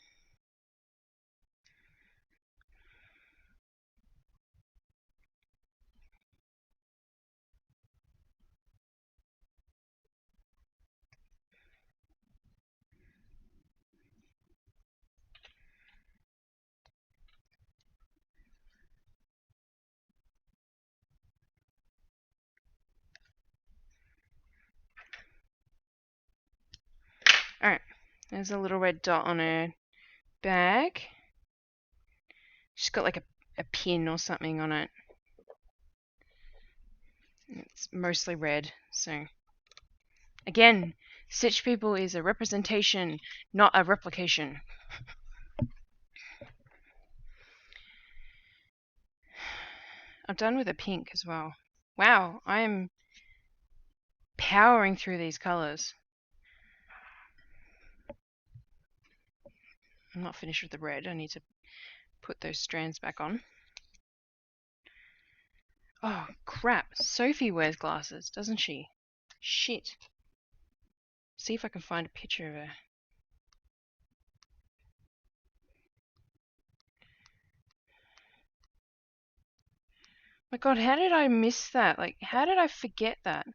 Alright, there's a little red dot on her bag. She's got like a pin or something on it. It's mostly red, so again, Stitch People is a representation, not a replication. I'm done with the pink as well. Wow, I'm powering through these colors. I'm not finished with the red. I need to put those strands back on. Oh, crap. Sophie wears glasses, doesn't she? Shit. See if I can find a picture of her. My god, how did I miss that? Like, how did I forget that?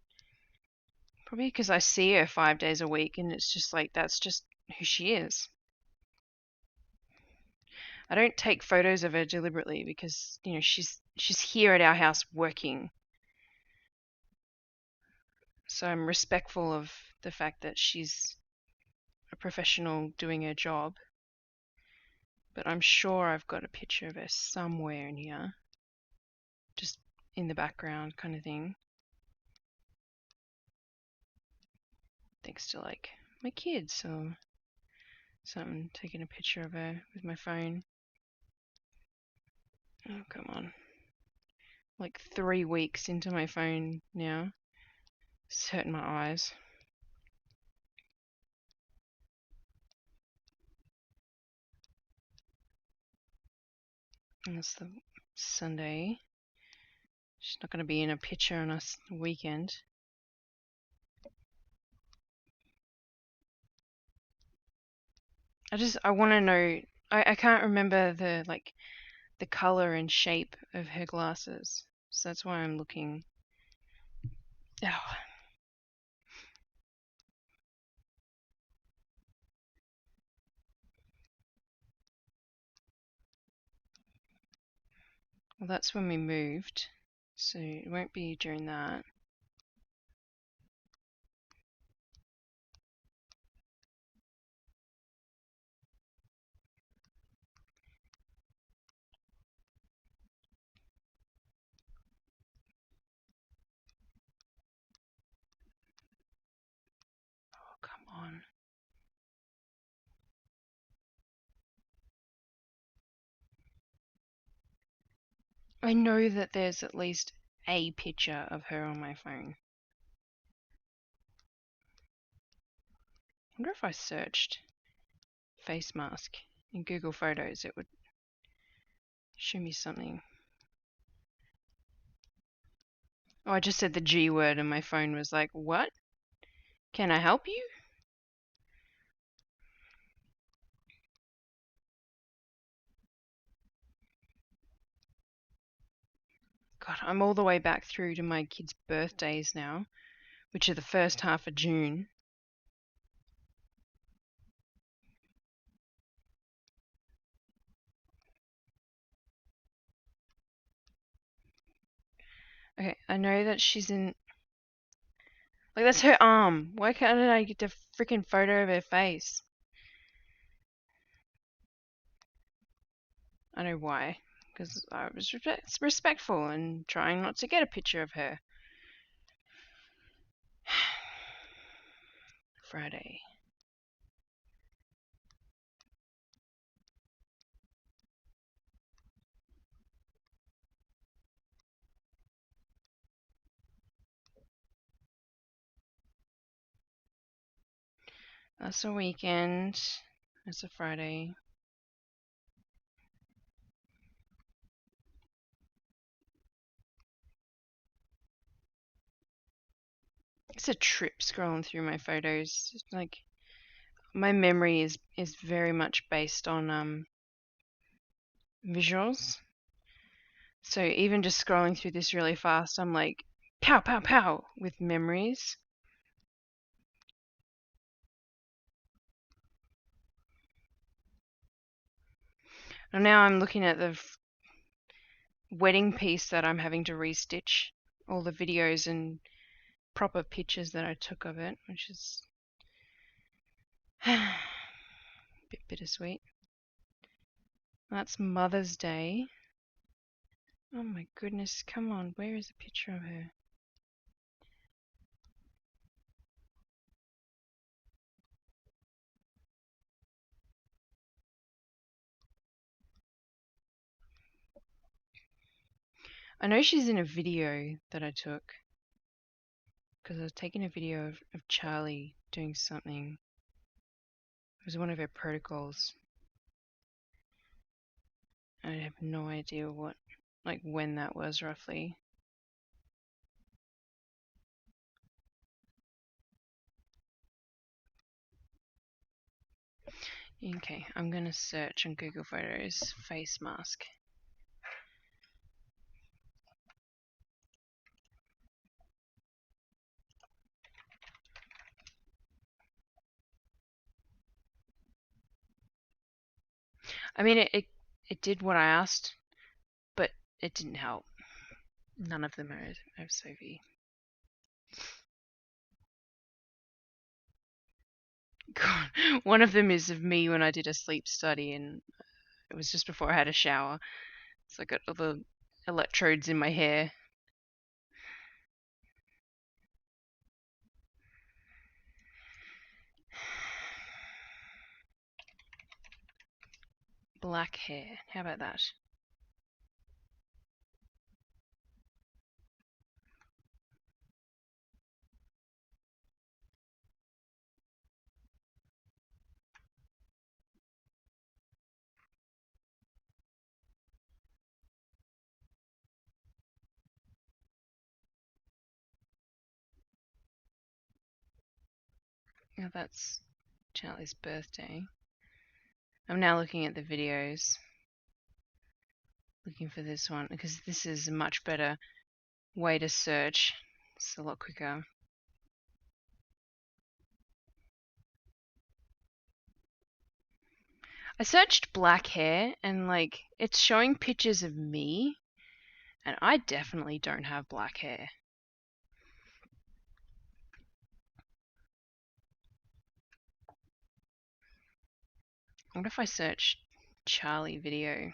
Probably because I see her 5 days a week and it's just like, that's just who she is. I don't take photos of her deliberately because, you know, she's here at our house working. So I'm respectful of the fact that she's a professional doing her job. But I'm sure I've got a picture of her somewhere in here. Just in the background kind of thing. Thanks to like my kids or something, taking a picture of her with my phone. Oh, come on. Like 3 weeks into my phone now. It's hurting my eyes. And it's the Sunday. She's not going to be in a picture on a weekend. I want to know. I can't remember the color and shape of her glasses, so that's why I'm looking. Oh. Well, that's when we moved, so it won't be during that. Oh, come on. I know that there's at least a picture of her on my phone. I wonder if I searched face mask in Google Photos, it would show me something. Oh, I just said the G word and my phone was like, what? Can I help you? God, I'm all the way back through to my kids' birthdays now, which are the first half of June. Okay, I know that she's in. Like, that's her arm. Why can't I get a freaking photo of her face? I know why. Because I was respectful and trying not to get a picture of her. Friday. That's a weekend. It's a Friday. It's a trip scrolling through my photos. It's like my memory is very much based on visuals. So even just scrolling through this really fast, I'm like pow pow pow with memories. And now I'm looking at the wedding piece that I'm having to restitch all the videos and proper pictures that I took of it, which is a bit bittersweet. That's Mother's Day. Oh my goodness, come on, where is a picture of her? I know she's in a video that I took because I was taking a video of Charlie doing something. It was one of her protocols. I have no idea like when that was roughly. Okay, I'm gonna search on Google Photos face mask. I mean, it did what I asked, but it didn't help. None of them are of Sophie. God, one of them is of me when I did a sleep study, and it was just before I had a shower. So I got all the electrodes in my hair. Black hair. How about that? Now that's Charlie's birthday. I'm now looking at the videos, looking for this one, because this is a much better way to search. It's a lot quicker. I searched black hair, and like it's showing pictures of me, and I definitely don't have black hair. What if I search Charlie video?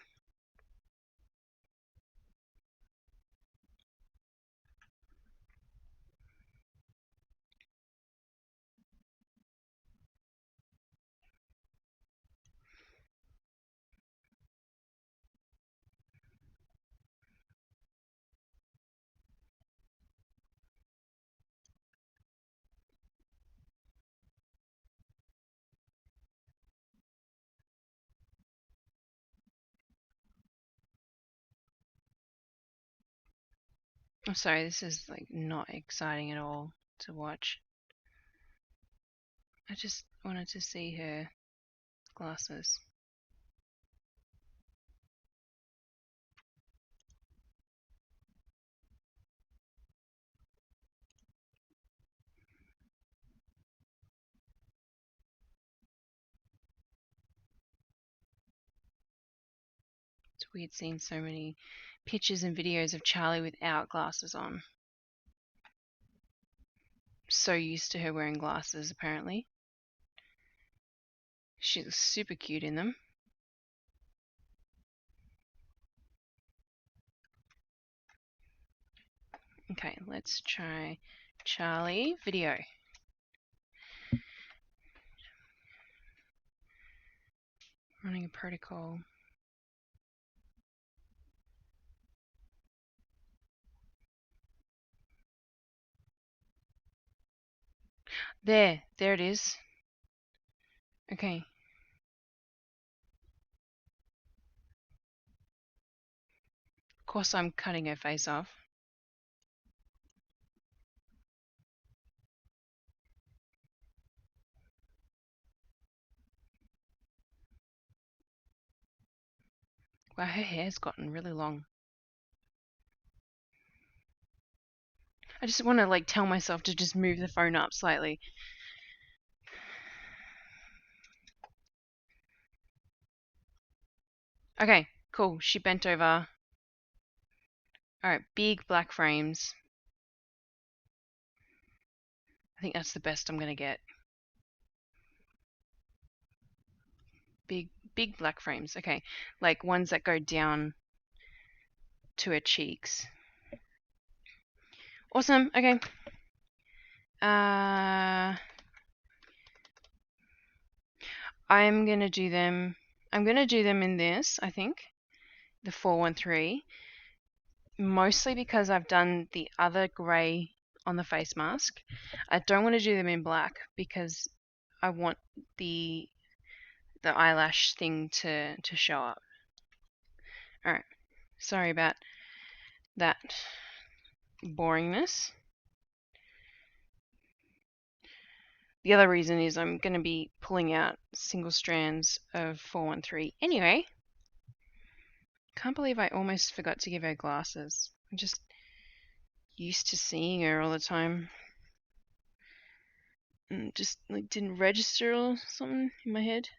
I'm sorry, this is like not exciting at all to watch. I just wanted to see her glasses. It's weird seeing so many pictures and videos of Charlie without glasses on. So used to her wearing glasses, apparently. She looks super cute in them. Okay, let's try Charlie video. Running a protocol. There it is. Okay. Of course I'm cutting her face off. Wow, her hair's gotten really long. I just want to like tell myself to just move the phone up slightly. Okay, cool. She bent over. Alright, big black frames. I think that's the best I'm gonna get. Big black frames. Okay, like ones that go down to her cheeks. Awesome. Okay. I'm gonna do them. I'm gonna do them in this. I think the 413. Mostly because I've done the other grey on the face mask. I don't want to do them in black because I want the eyelash thing to show up. All right. Sorry about that boringness. The other reason is I'm going to be pulling out single strands of 413 anyway. Can't believe I almost forgot to give her glasses. I'm just used to seeing her all the time. And just like didn't register or something in my head.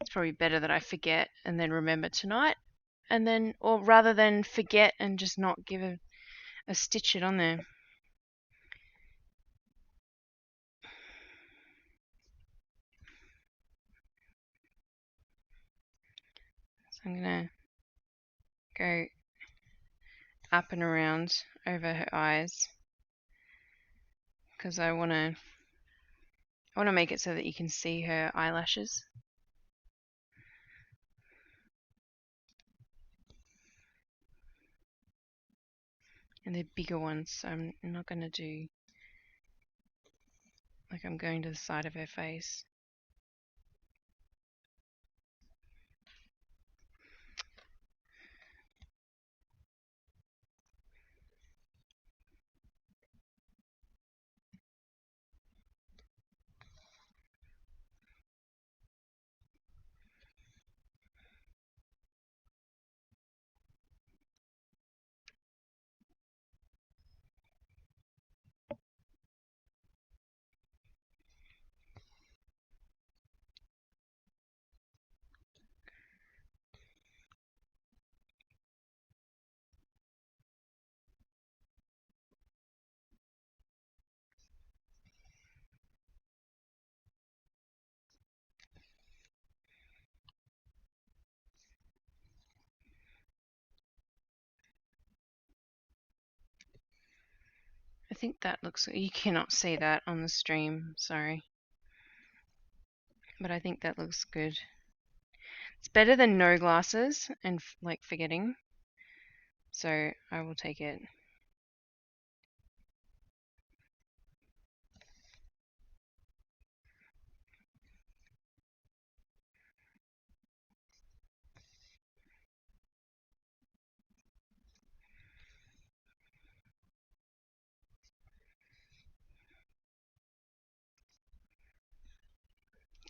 It's probably better that I forget and then remember tonight. And then, or rather than forget and just not give a stitch it on there. So I'm going to go up and around over her eyes because I want to make it so that you can see her eyelashes. And they're bigger ones, so I'm not going to do like I'm going to the side of her face. I think that looks, you cannot see that on the stream, sorry. But I think that looks good. It's better than no glasses and like forgetting. So I will take it.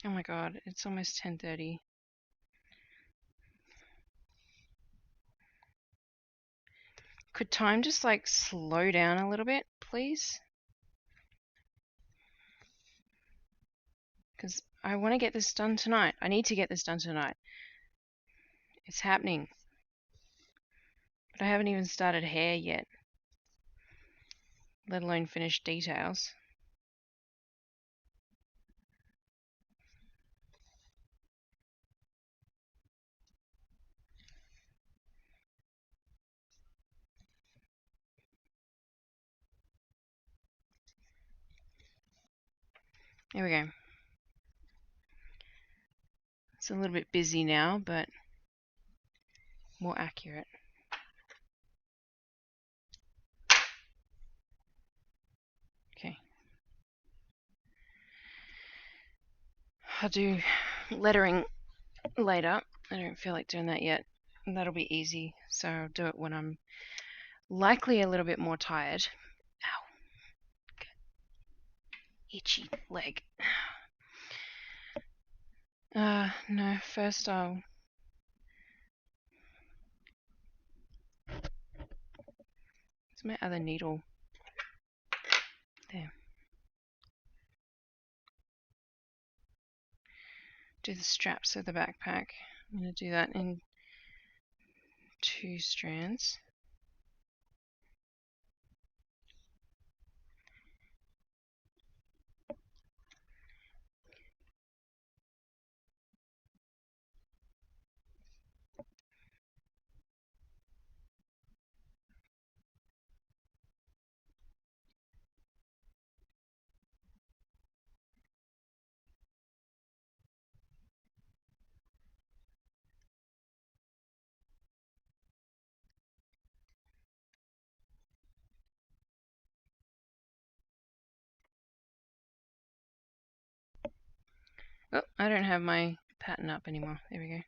Oh my god, it's almost 10:30. Could time just like slow down a little bit, please? Because I want to get this done tonight. I need to get this done tonight. It's happening. But I haven't even started hair yet, let alone finished details. There we go. It's a little bit busy now, but more accurate. Okay. I'll do lettering later. I don't feel like doing that yet. And that'll be easy, so I'll do it when I'm likely a little bit more tired. Ow. Itchy leg. No, first I'll... Where's my other needle? There. Do the straps of the backpack. I'm going to do that in 2 strands. Oh, I don't have my pattern up anymore. There we go.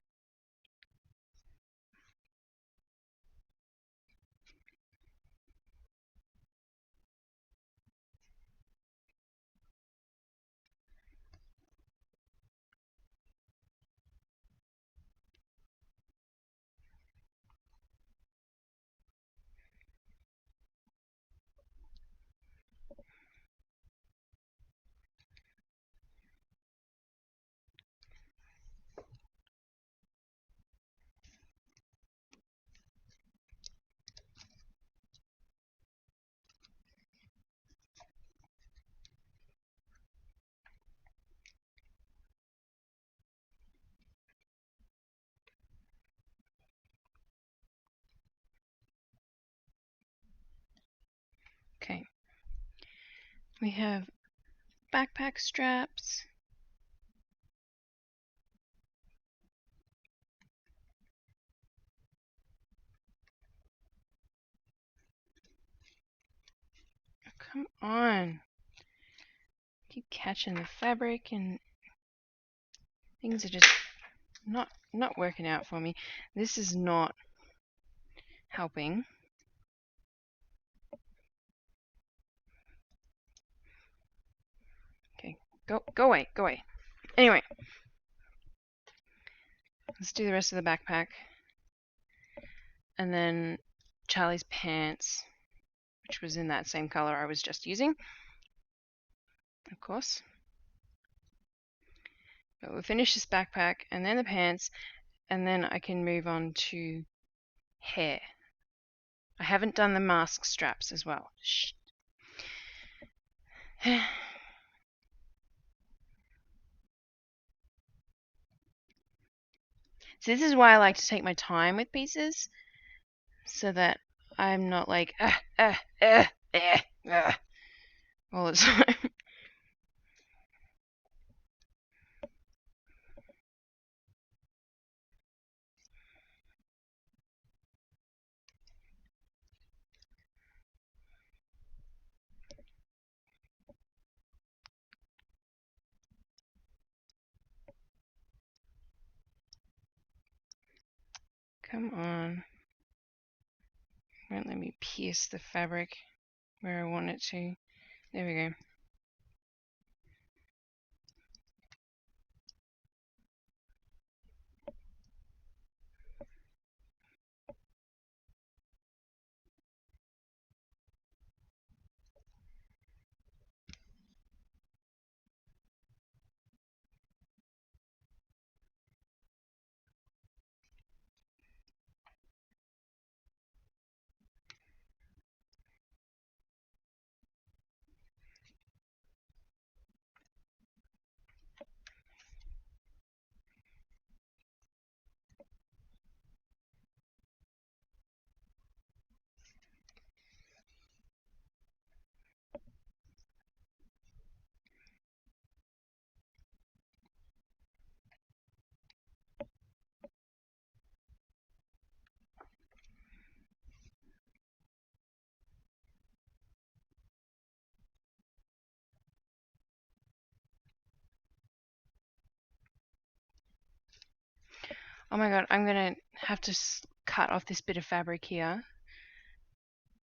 Okay. We have backpack straps. Come on. Keep catching the fabric and things are just not working out for me. This is not helping. Okay, go away, go away. Anyway, let's do the rest of the backpack. And then Charlie's pants, which was in that same color I was just using, of course. But we'll finish this backpack and then the pants, and then I can move on to hair. I haven't done the mask straps as well. Shh. So this is why I like to take my time with pieces, so that I'm not like all the time. Come on. Won't let me pierce the fabric where I want it to. There we go. Oh my god, I'm gonna have to cut off this bit of fabric here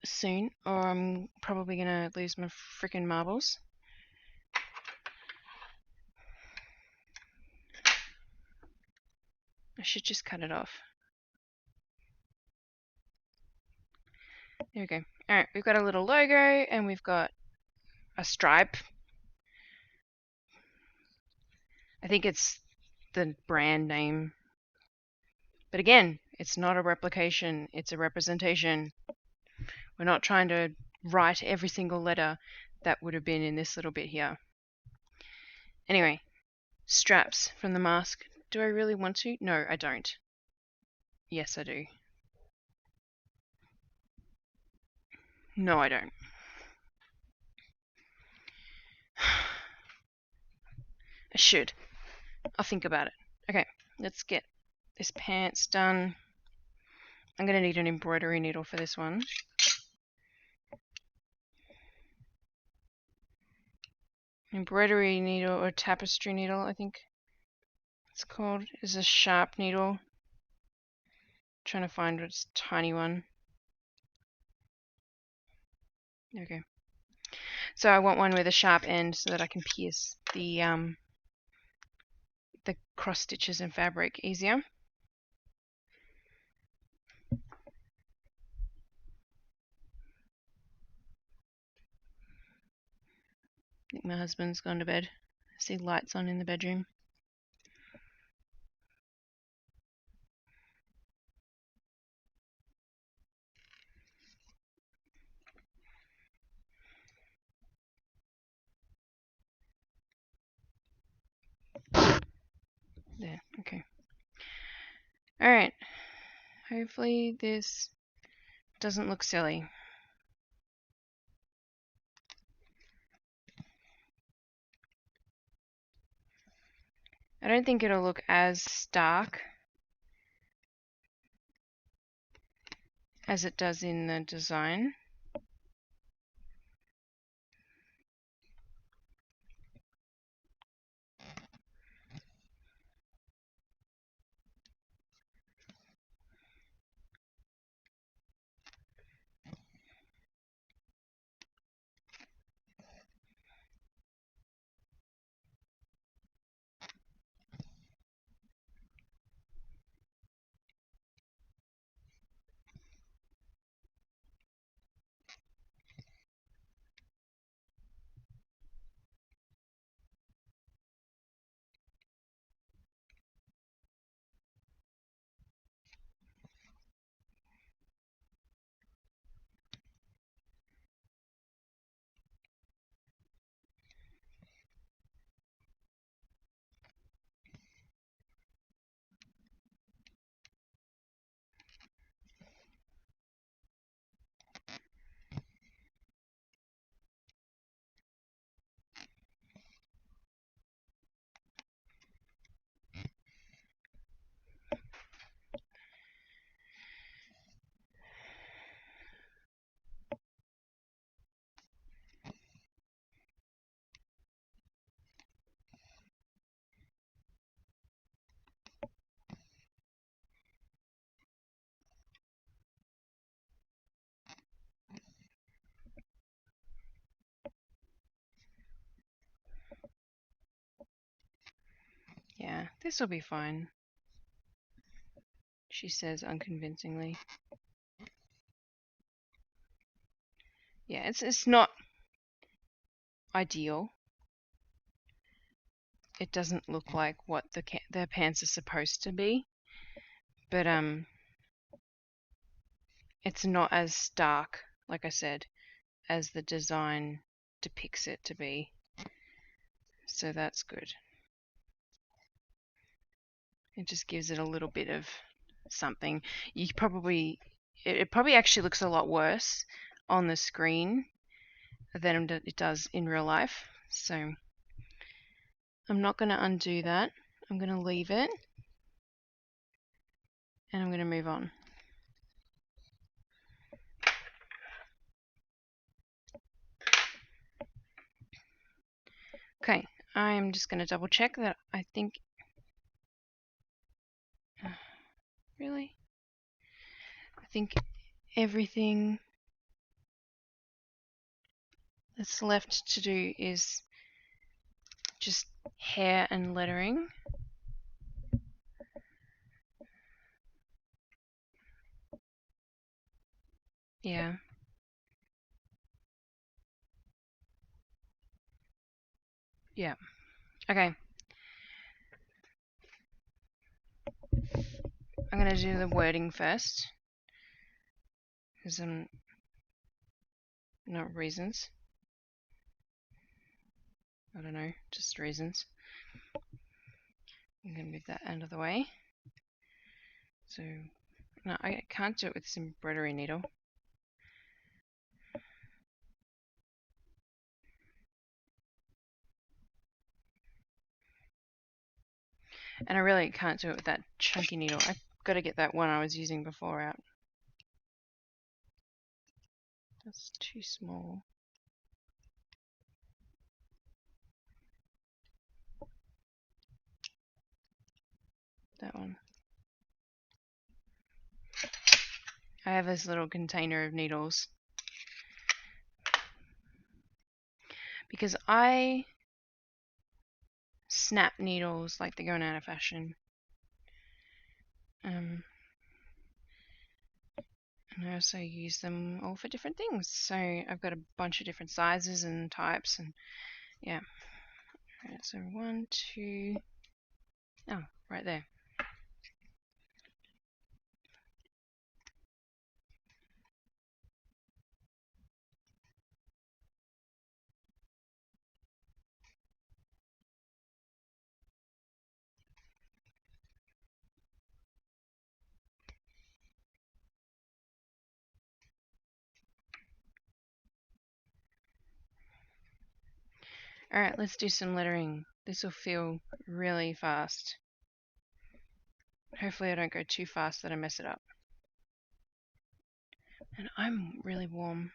soon, or I'm probably gonna lose my freaking marbles. I should just cut it off. There we go. Alright, we've got a little logo and we've got a stripe. I think it's the brand name. But again, it's not a replication, it's a representation. We're not trying to write every single letter that would have been in this little bit here. Anyway, straps from the mask. Do I really want to? No, I don't. Yes, I do. No, I don't. I should. I'll think about it. Okay, let's get this pants done. I'm going to need an embroidery needle for this one. Embroidery needle or tapestry needle, I think it's called, is a sharp needle. Trying to find its tiny one. There we go. So I want one with a sharp end so that I can pierce the cross stitches in fabric easier. I think my husband's gone to bed. I see lights on in the bedroom. There, okay. Alright. Hopefully this doesn't look silly. I don't think it'll look as stark as it does in the design. Yeah, this will be fine, she says unconvincingly. Yeah, it's not ideal. It doesn't look like what the pants are supposed to be, but it's not as stark, like I said, as the design depicts it to be. So that's good. It just gives it a little bit of something. It probably actually looks a lot worse on the screen than it does in real life. So I'm not going to undo that. I'm going to leave it and I'm going to move on. Okay, I'm just going to double check that I think think everything that's left to do is just hair and lettering. Yeah. Yeah. Okay. I'm going to do the wording first. Because I'm not reasons. I don't know, just reasons. I'm going to move that out of the way. So, no, I can't do it with this embroidery needle. And I really can't do it with that chunky needle. I've got to get that one I was using before out. That's too small. That one. I have this little container of needles. Because I snap needles like they're going out of fashion. And I also use them all for different things. So I've got a bunch of different sizes and types, and yeah. Alright, so 1, 2, oh, right there. Alright, let's do some lettering. This will feel really fast. Hopefully I don't go too fast that I mess it up. And I'm really warm.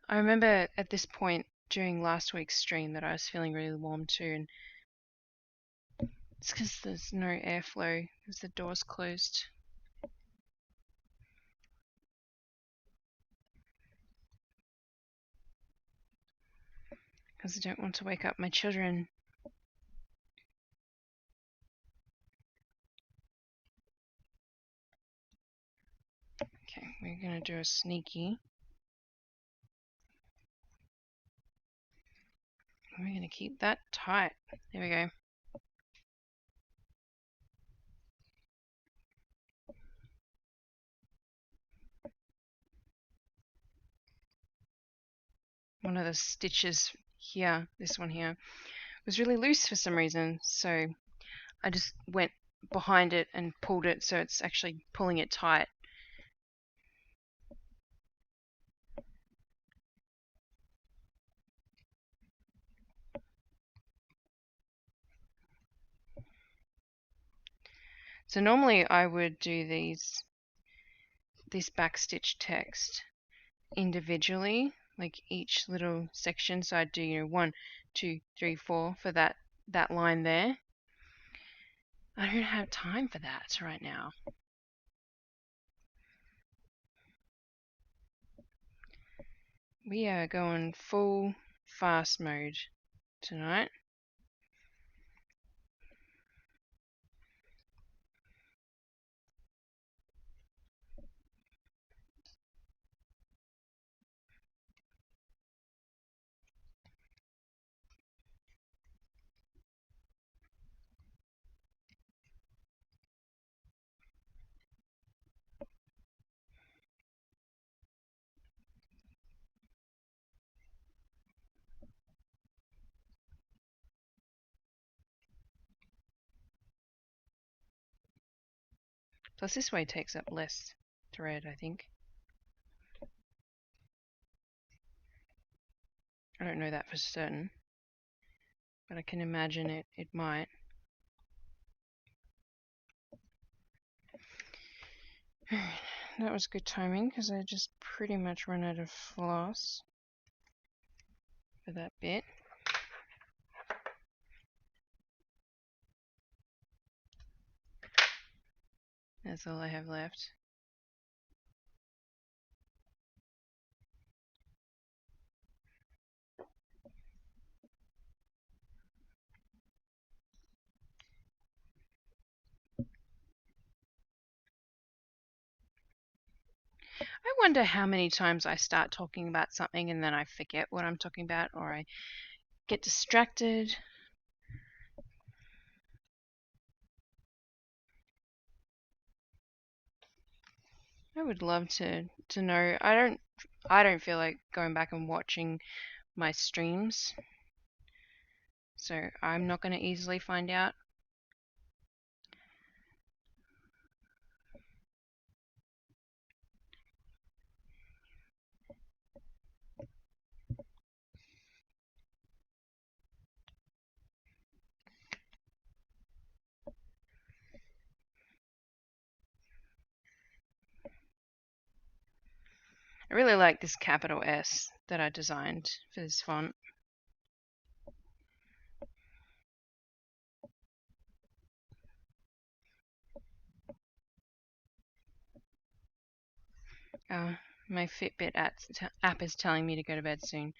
I remember at this point during last week's stream that I was feeling really warm too, and it's because there's no airflow because the door's closed. Because I don't want to wake up my children. Okay, we're going to do a sneaky. We're going to keep that tight. There we go. One of the stitches here, this one here, was really loose for some reason. So I just went behind it and pulled it so it's actually pulling it tight. So normally I would do this backstitch text individually, like each little section. So I'd do 1, 2, 3, 4 for that line there. I don't have time for that right now. We are going full fast mode tonight. Plus this way takes up less thread, I think. I don't know that for certain, but I can imagine it might. That was good timing because I just pretty much run out of floss for that bit. That's all I have left. I wonder how many times I start talking about something and then I forget what I'm talking about, or I get distracted. I would love to know. I don't feel like going back and watching my streams, so I'm not going to easily find out. I really like this capital S that I designed for this font. My Fitbit app is telling me to go to bed soon.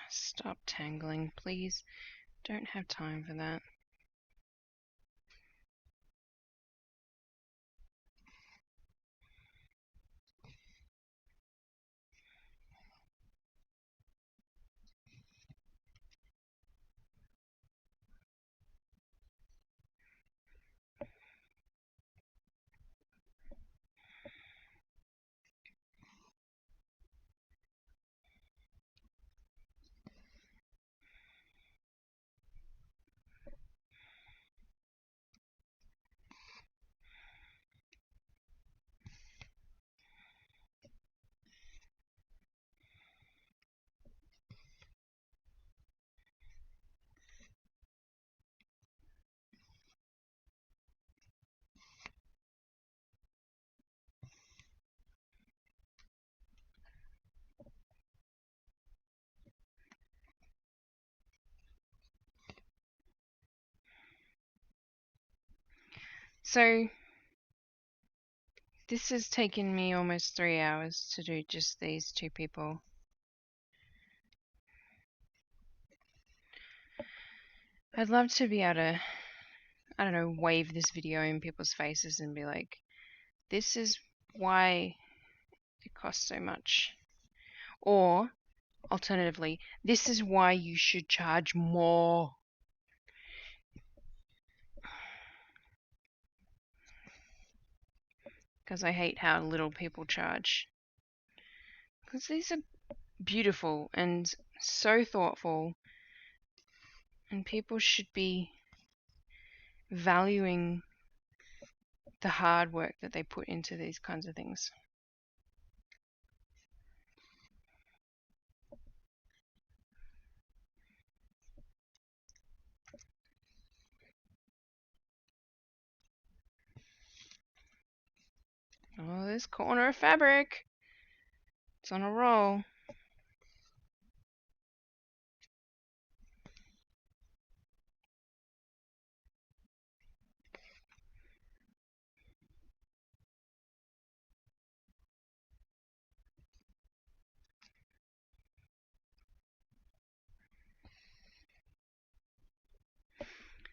Stop tangling, please. Don't have time for that. So this has taken me almost 3 hours to do just these two people. I'd love to be able to, I don't know, wave this video in people's faces and be like, this is why it costs so much. Or, alternatively, this is why you should charge more. Because I hate how little people charge. Because these are beautiful and so thoughtful, and people should be valuing the hard work that they put into these kinds of things. Oh, this corner of fabric. It's on a roll.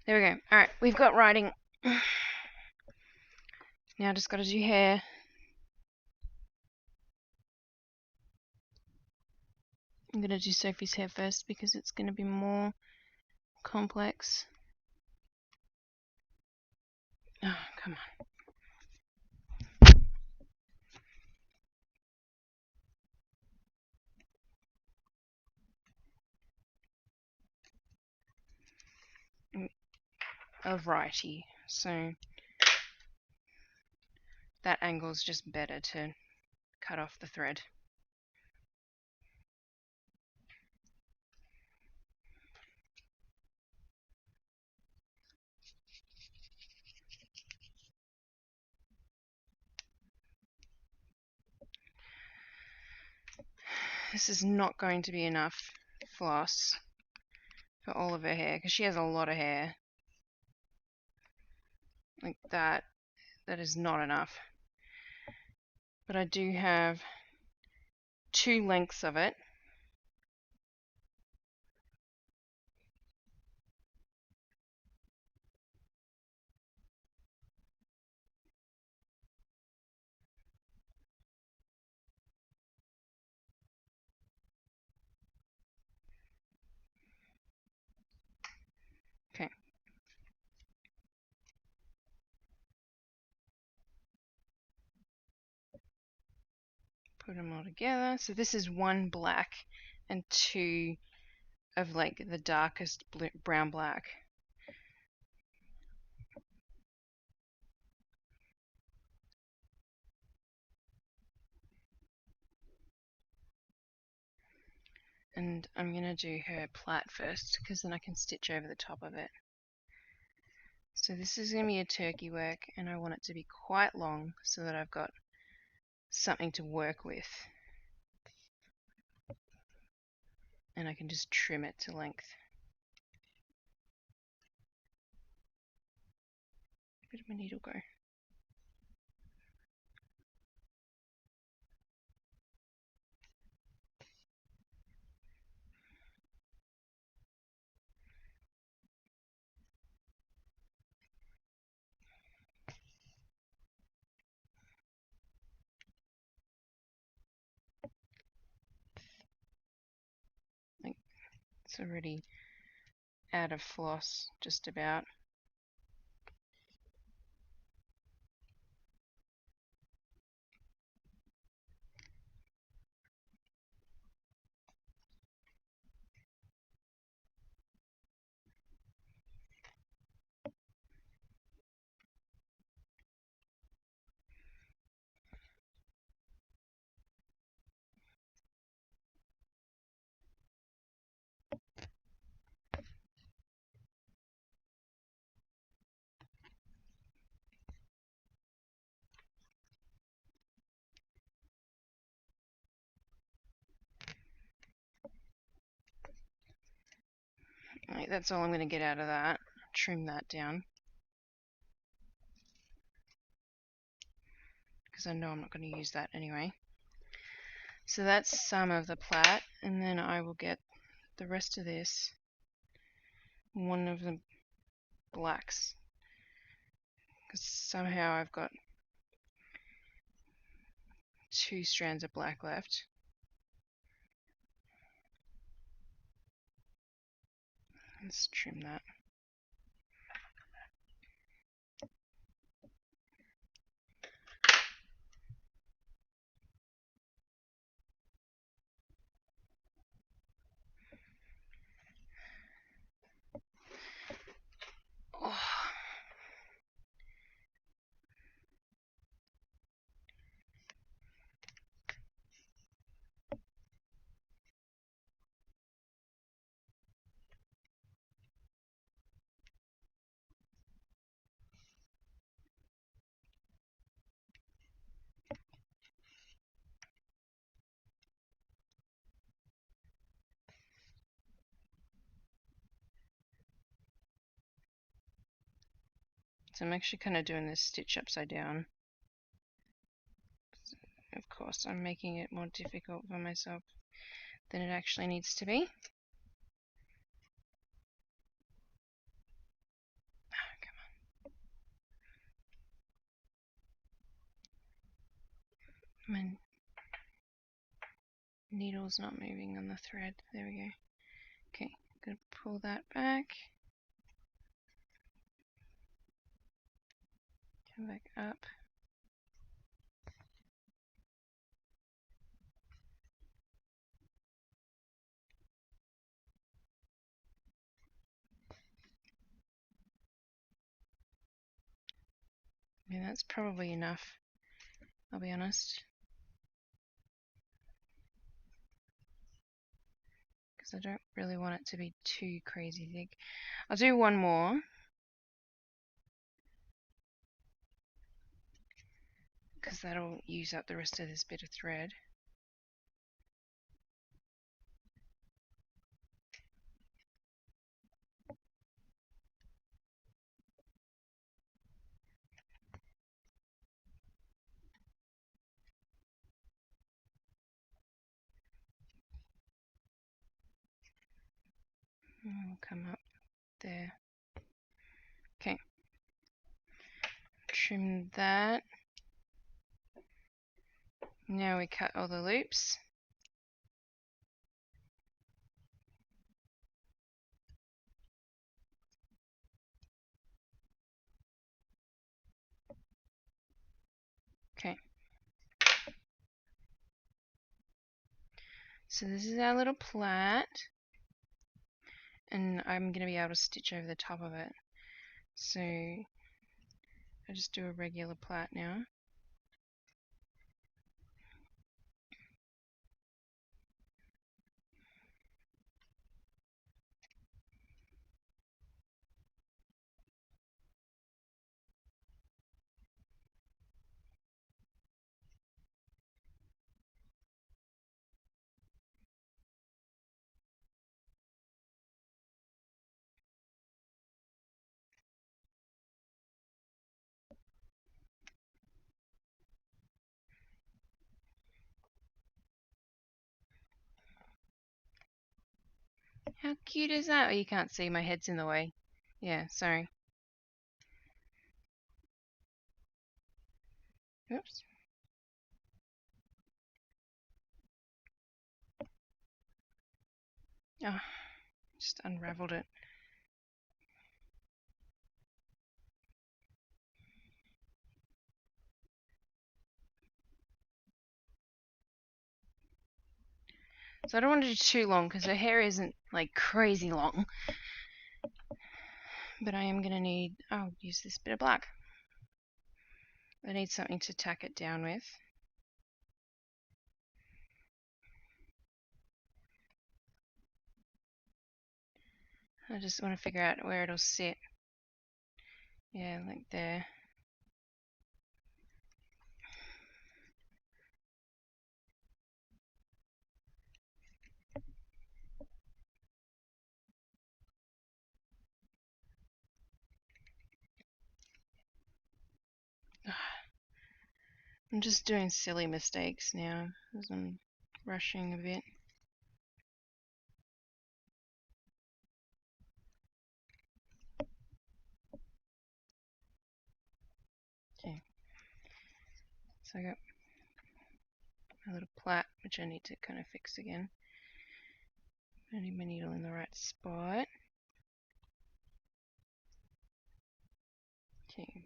There we go. Alright, we've got writing. Now just got to do hair. I'm going to do Sophie's hair first because it's going to be more complex. Oh, come on. Alrighty, so that angle is just better to cut off the thread. This is not going to be enough floss for all of her hair because she has a lot of hair. Like that is not enough. But I do have 2 lengths of it. Okay. Put them all together. So this is 1 black and 2 of like the darkest blue, brown black. And I'm going to do her plait first because then I can stitch over the top of it. So this is going to be a turkey work and I want it to be quite long so that I've got something to work with. And I can just trim it to length. Where did my needle go? It's already out of floss, just about. Right, that's all I'm going to get out of that. Trim that down. Because I know I'm not going to use that anyway. So that's some of the plait, and then I will get the rest of this, 1 of the blacks. Because somehow I've got 2 strands of black left. Let's trim that. Oh. So I'm actually kind of doing this stitch upside down. Of course, I'm making it more difficult for myself than it actually needs to be. Oh, come on. needle's not moving on the thread. There we go. Okay, I'm going to pull that back. Come back up. Yeah, that's probably enough, I'll be honest. Because I don't really want it to be too crazy thick. I'll do one more. Because that'll use up the rest of this bit of thread. And we'll come up there. Okay. Trim that. Now we cut all the loops. Okay. So this is our little plait, and I'm going to be able to stitch over the top of it. So I just do a regular plait now. How cute is that? Oh, you can't see, my head's in the way. Yeah, sorry. Oops. Oh, just unraveled it. So I don't want to do too long because her hair isn't like crazy long. But I am going to need, I'll use this bit of black. I need something to tack it down with. I just want to figure out where it'll sit. Yeah, like there. I'm just doing silly mistakes now as I'm rushing a bit. Okay. So I got my little plait, which I need to kind of fix again. I need my needle in the right spot. Okay.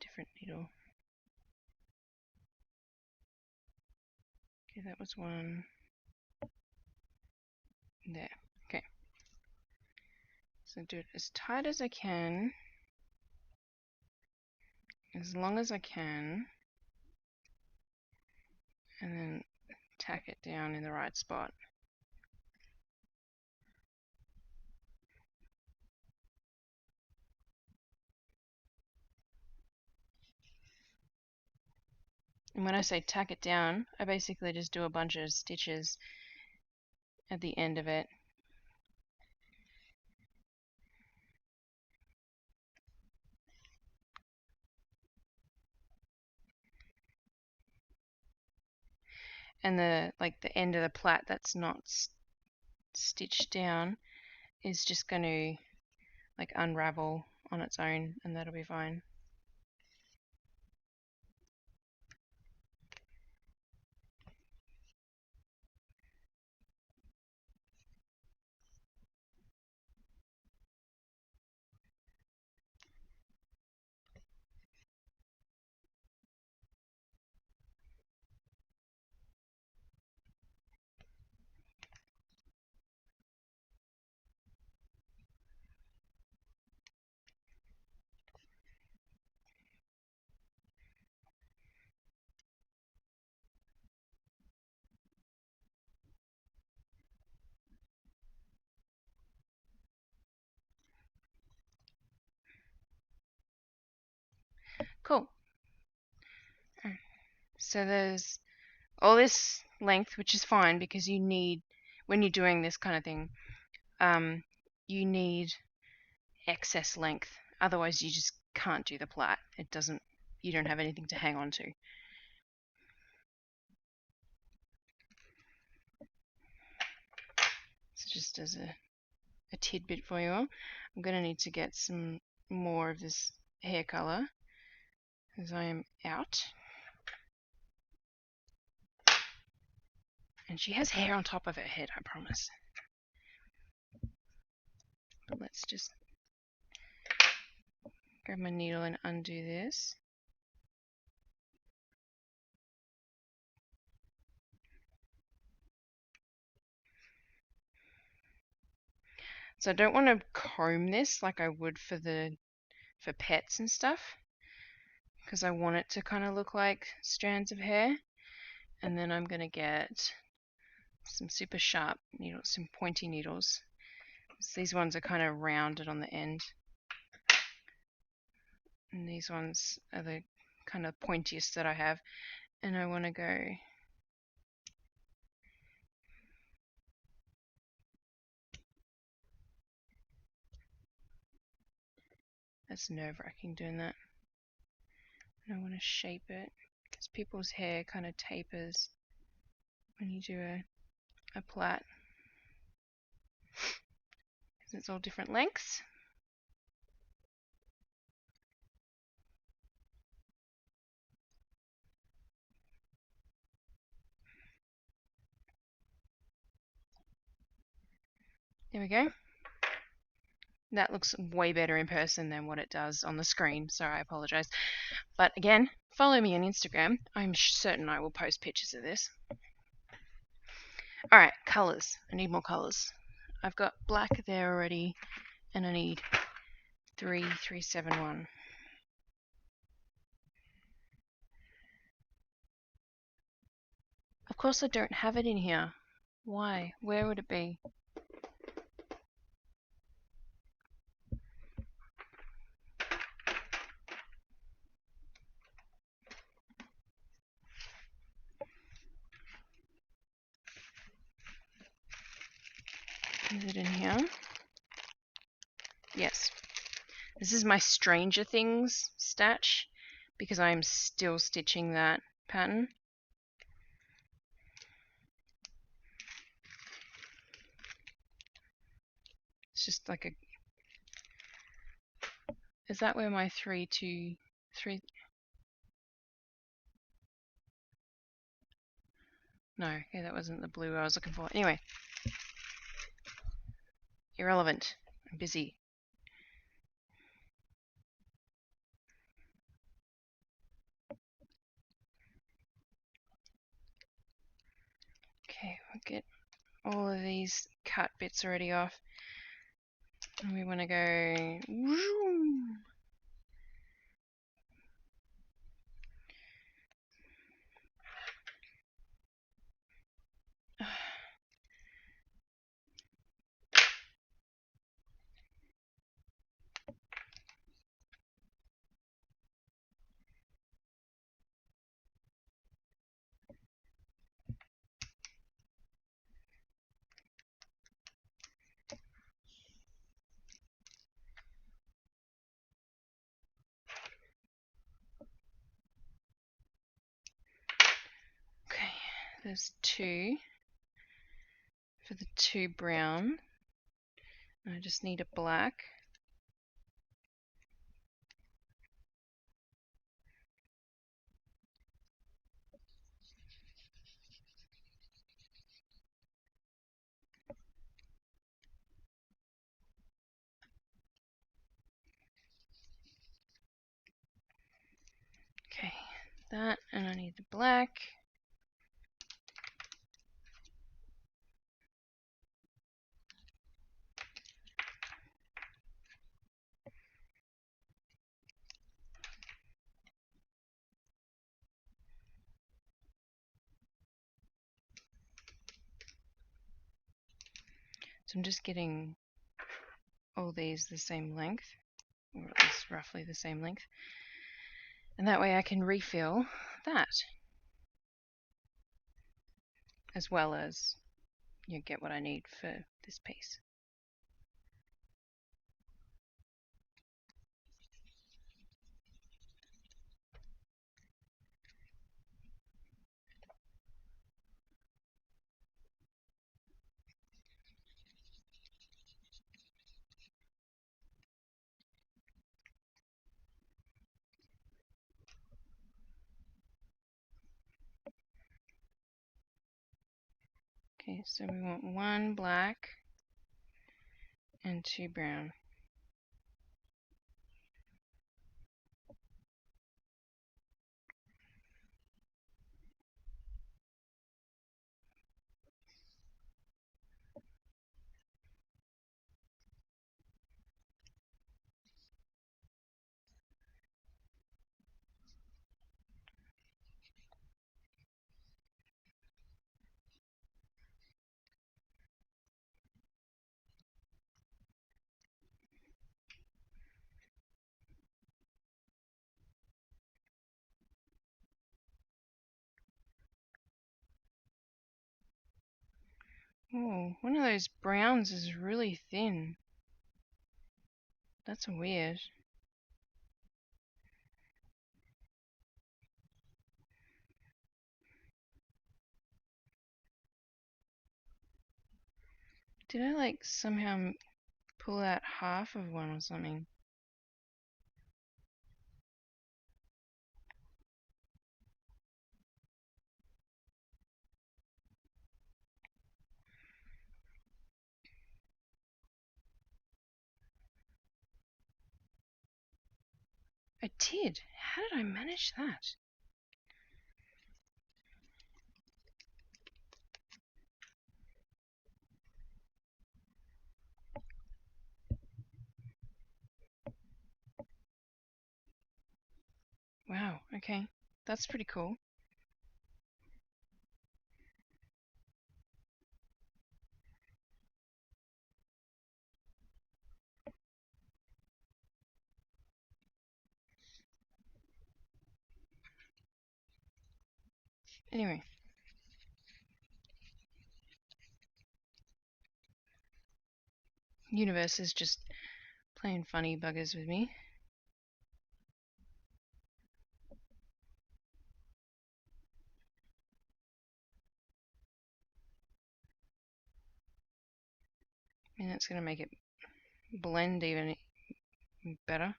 Different needle. Okay, that was one. There. Okay. So do it as tight as I can, as long as I can, and then tack it down in the right spot. And when I say tack it down, I basically just do a bunch of stitches at the end of it. And the end of the plait that's not stitched down is just going to like unravel on its own, and that'll be fine. Cool. So there's all this length, which is fine because you need, when you're doing this kind of thing, you need excess length. Otherwise, you just can't do the plait. It doesn't, you don't have anything to hang on to. So just as a tidbit for you all, I'm going to need to get some more of this hair color as I am out. And she has hair on top of her head, I promise. But let's just grab my needle and undo this. So I don't want to comb this like I would for pets and stuff, because I want it to kind of look like strands of hair. And then I'm going to get some super sharp needles, some pointy needles. So these ones are kind of rounded on the end. And these ones are the kind of pointiest that I have. And I want to go that's nerve-wracking doing that. And I want to shape it because people's hair kind of tapers when you do a plait. Because it's all different lengths. There we go. That looks way better in person than what it does on the screen, so I apologize. But again, follow me on Instagram. I'm certain I will post pictures of this. Alright, colours. I need more colours. I've got black there already, and I need 3371. Of course I don't have it in here. Why? Where would it be? Is it in here? Yes. This is my Stranger Things stitch because I'm still stitching that pattern. It's just like a... Is that where my 3, 2, 3... No, okay, that wasn't the blue I was looking for. Anyway. Irrelevant. I'm busy. Okay, we'll get all of these cut bits already off. And we want to go... Okay, there's 2 for the 2 brown. I just need a black. Okay, that, and I need the black. So I'm just getting all these the same length, or at least roughly the same length. And that way I can refill that, as well as get what I need for this piece. Okay, so we want 1 black and 2 brown. Oh, one of those browns is really thin. That's weird. Did I like somehow pull out half of one or something? I did. How did I manage that? Wow, okay. That's pretty cool. Anyway. Universe is just playing funny buggers with me. And it's going to make it blend even better.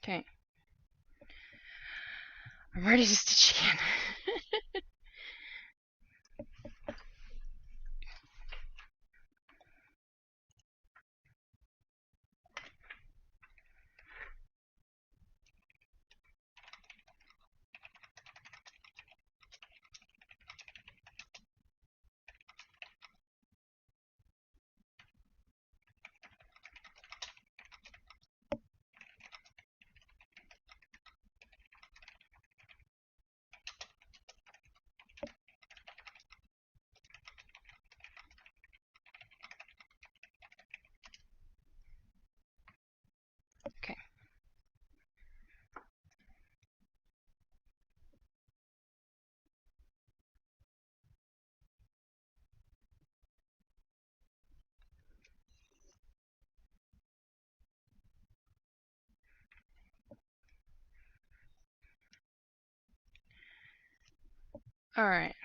Okay. I'm ready to stitch again. Okay. Alright.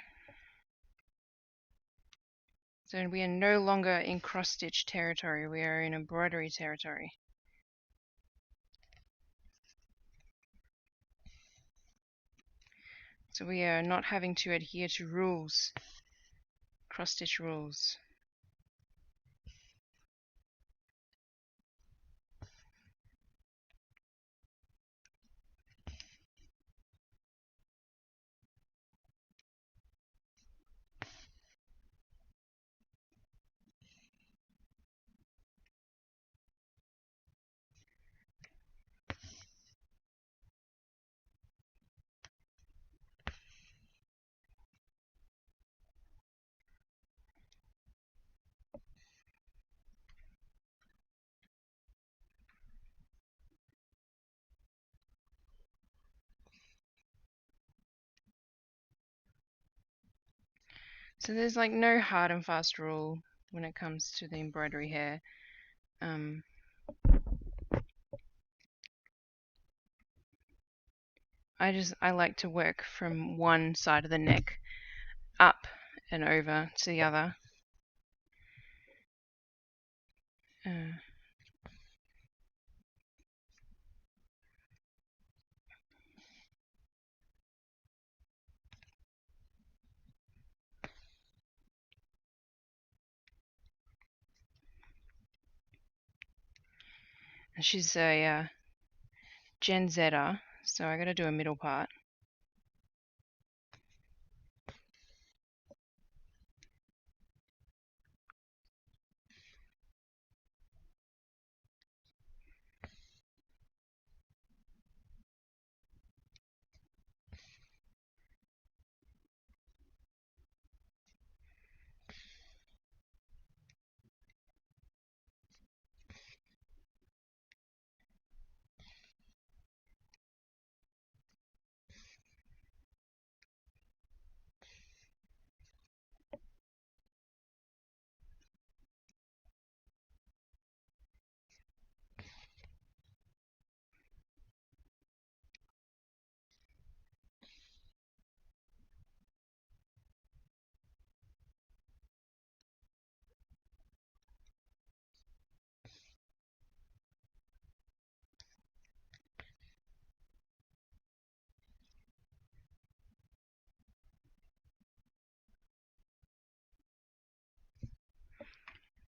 So we are no longer in cross-stitch territory, we are in embroidery territory. So we are not having to adhere to rules, cross-stitch rules. So there's like no hard and fast rule when it comes to the embroidery hair. I like to work from one side of the neck up and over to the other. And she's a Gen Zer, so I got to do a middle part.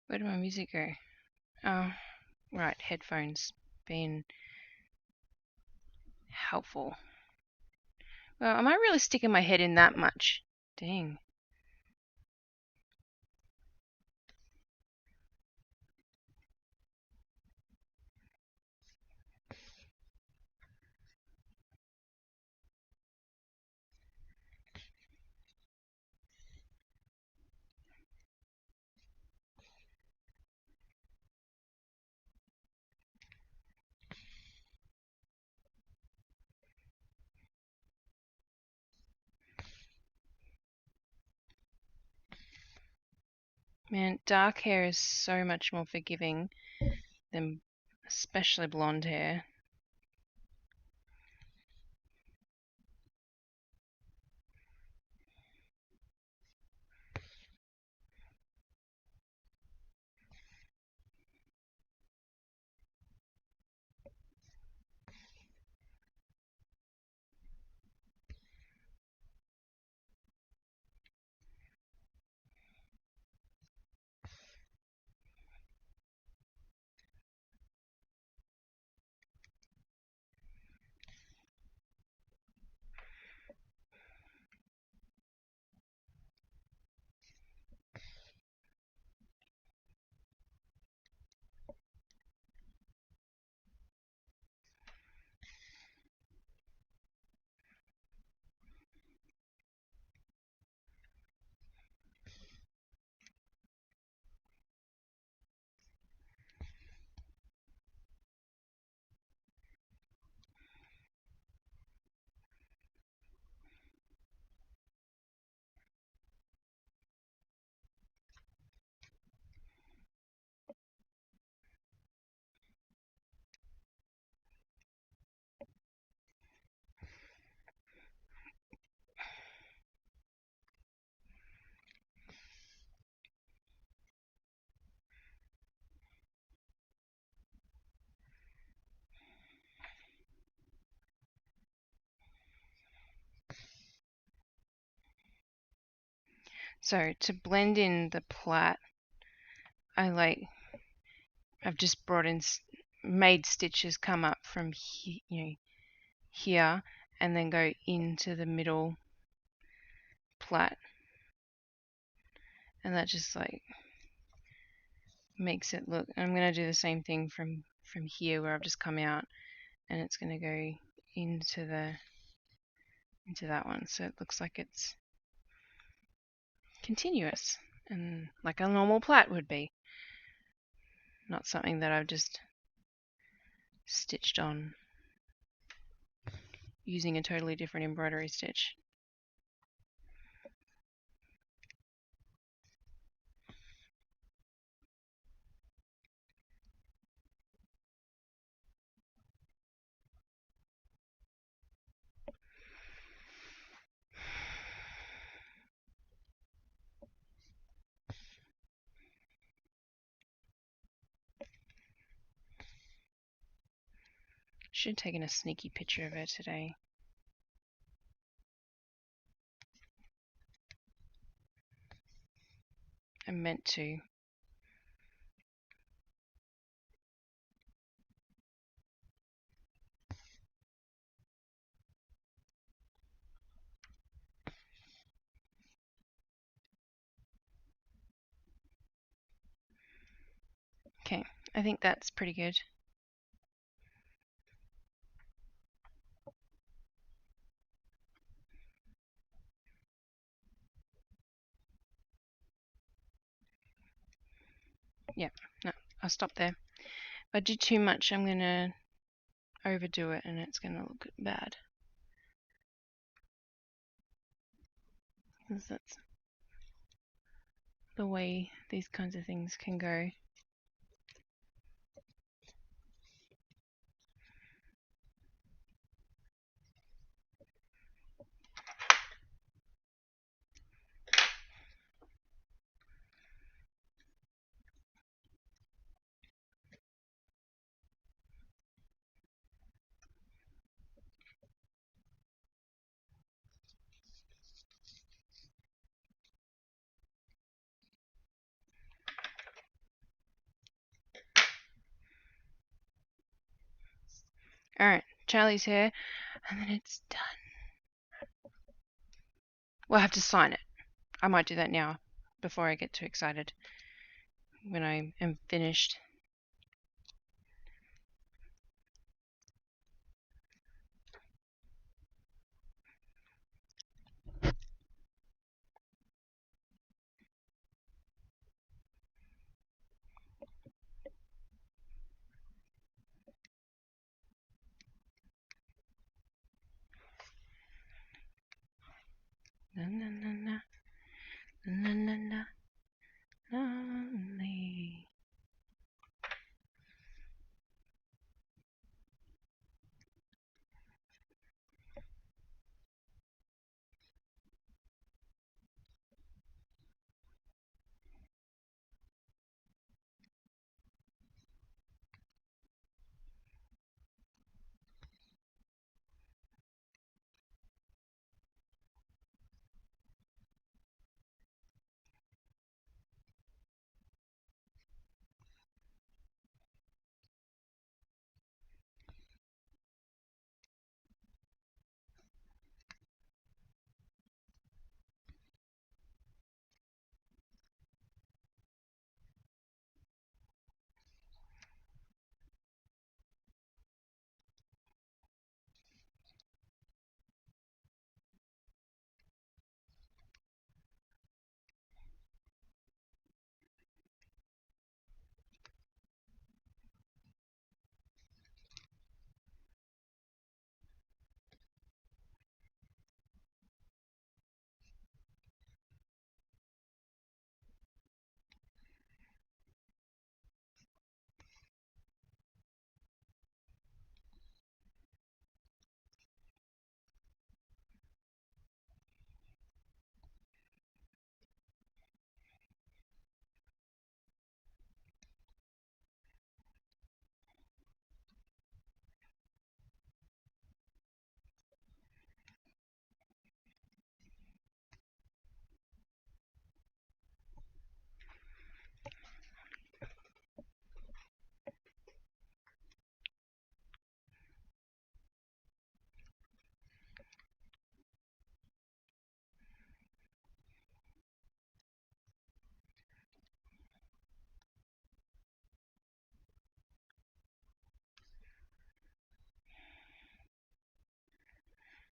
Where did my music go? Oh, right, headphones being helpful. Well, am I really sticking my head in that much? Dang. Man, dark hair is so much more forgiving than especially blonde hair. So to blend in the plait, I've just brought in, made stitches come up from here and then go into the middle plait. And that just like makes it look, I'm going to do the same thing from here where I've just come out, and it's going to go into that one, so it looks like it's continuous and like a normal plait would be, not something that I've just stitched on using a totally different embroidery stitch. Should have taken a sneaky picture of her today. I meant to. Okay, I think that's pretty good. Yeah, no, I'll stop there. If I do too much, I'm going to overdo it and it's going to look bad. Because that's the way these kinds of things can go. Alright, Charlie's hair, and then it's done. We'll have to sign it. I might do that now, before I get too excited. When I am finished. Na na na na. Na na na. Lonely.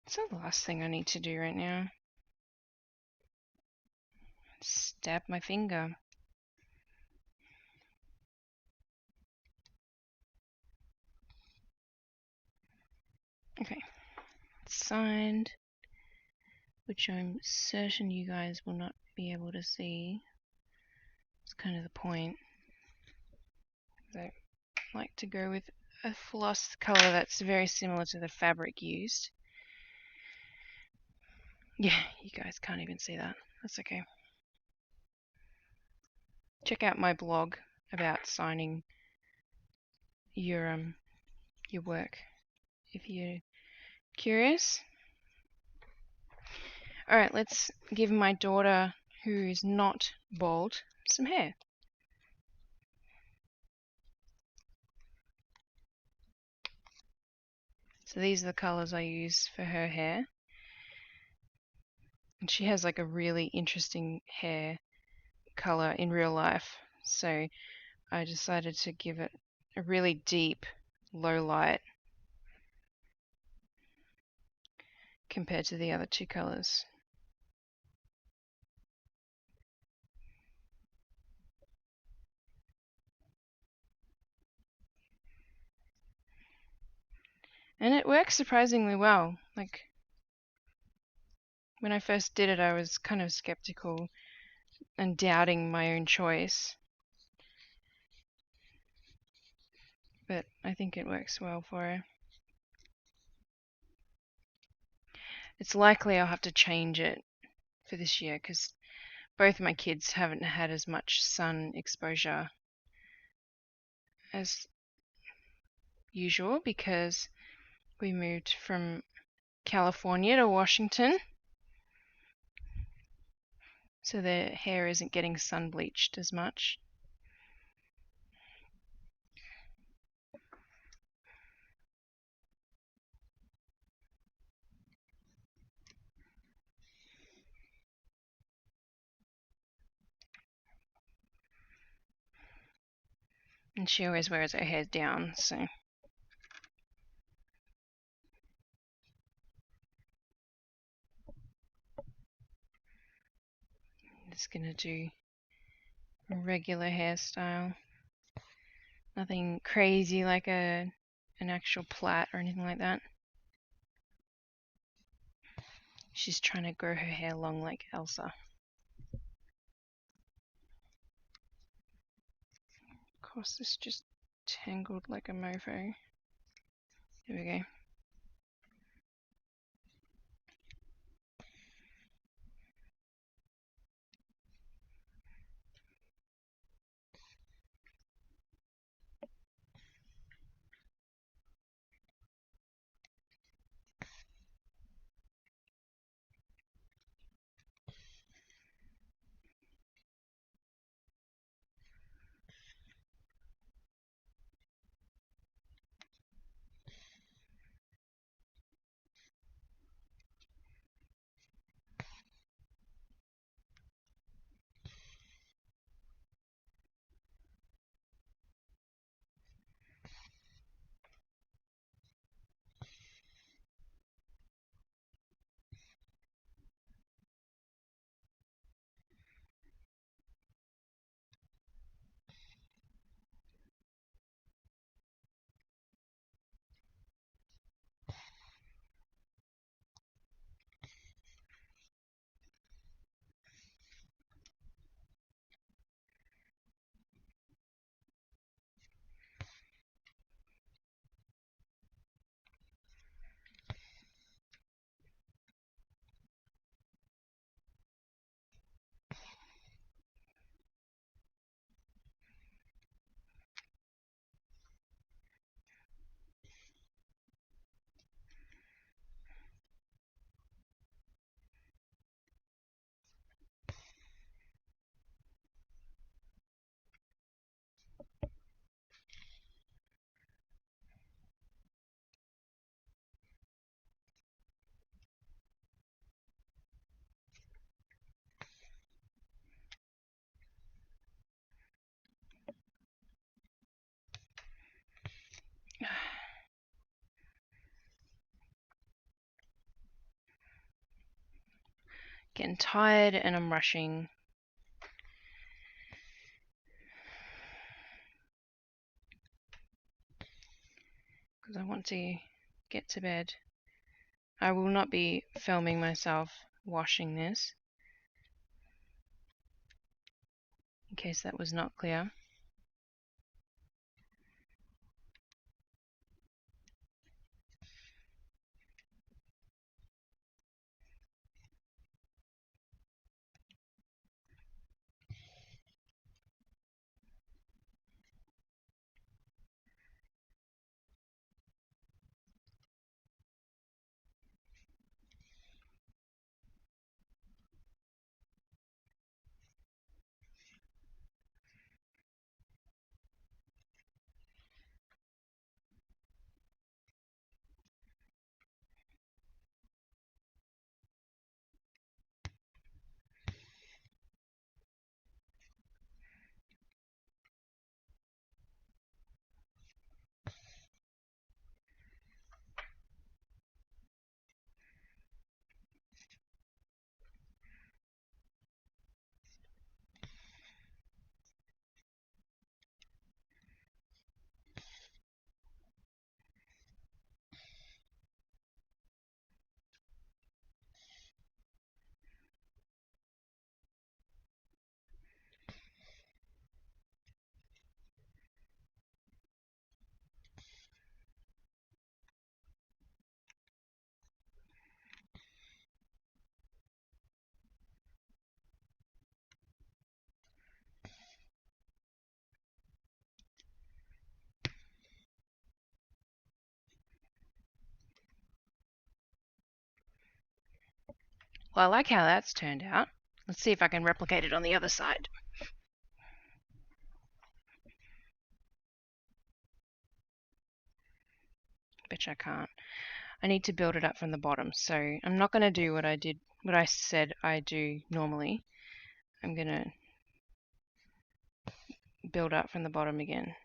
What's the last thing I need to do right now? Stab my finger. Okay, signed, which I'm certain you guys will not be able to see. It's kind of the point. I like to go with a floss color that's very similar to the fabric used. Yeah, you guys can't even see that. That's okay. Check out my blog about signing your work. if you're curious. Alright, let's give my daughter, who is not bald, some hair. So these are the colors I use for her hair. And she has like a really interesting hair color in real life. So I decided to give it a really deep low light compared to the other two colors. And it works surprisingly well. Like, when I first did it, I was kind of skeptical and doubting my own choice. But I think it works well for her. It's likely I'll have to change it for this year because both my kids haven't had as much sun exposure as usual because we moved from California to Washington. So their hair isn't getting sun bleached as much. And she always wears her hair down, so I'm just gonna do a regular hairstyle. Nothing crazy like an actual plait or anything like that. She's trying to grow her hair long like Elsa. Of course, this just tangled like a mofo. There we go. Getting tired and I'm rushing. Because I want to get to bed. I will not be filming myself washing this, in case that was not clear. Well, I like how that's turned out. Let's see if I can replicate it on the other side. Bet I can't. I need to build it up from the bottom. So I'm not going to do what I said I do normally. I'm going to build up from the bottom again.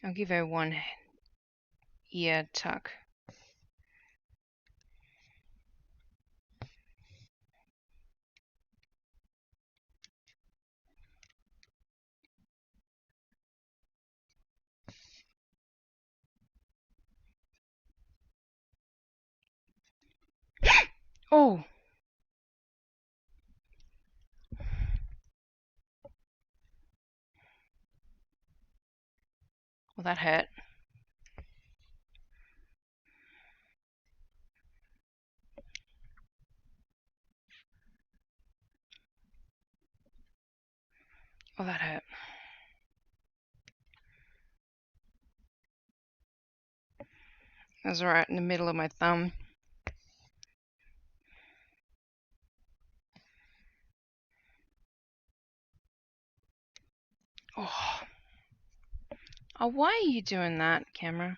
I'll give her one ear tuck. Oh! Well, that hurt. Oh, that hurt. That was right in the middle of my thumb. Oh. Oh, why are you doing that, camera?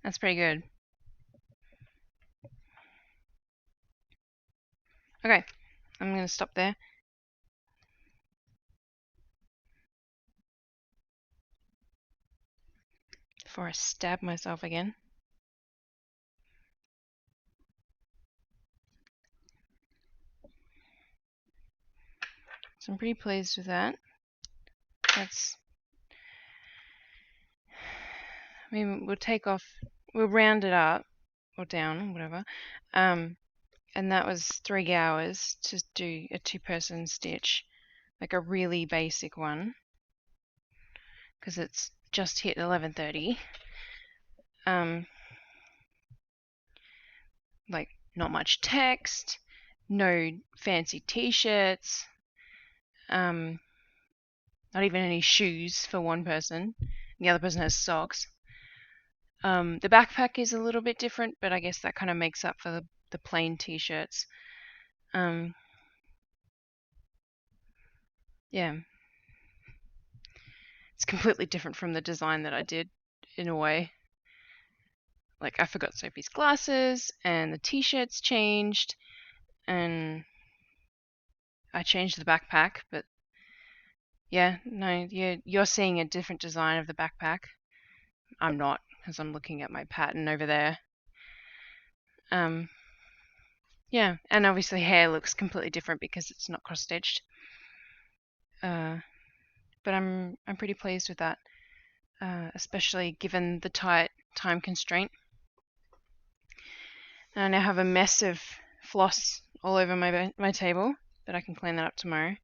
That's pretty good. Okay, I'm going to stop there. Before I stab myself again. So I'm pretty pleased with that. I mean, we'll take off we'll round it up or down, whatever. And that was 3 hours to do a 2-person stitch, like a really basic one, because it's just hit 11:30. Like not much text, no fancy t-shirts, not even any shoes for one person. The other person has socks. The backpack is a little bit different, but I guess that kind of makes up for the plain t-shirts. Yeah. It's completely different from the design that I did in a way. Like I forgot Sophie's glasses and the t-shirts changed and I changed the backpack, but yeah, no, you're seeing a different design of the backpack. I'm not, because I'm looking at my pattern over there. Yeah, and obviously hair looks completely different because it's not cross-stitched. But I'm pretty pleased with that, especially given the tight time constraint. And I now have a mess of floss all over my table, but I can clean that up tomorrow.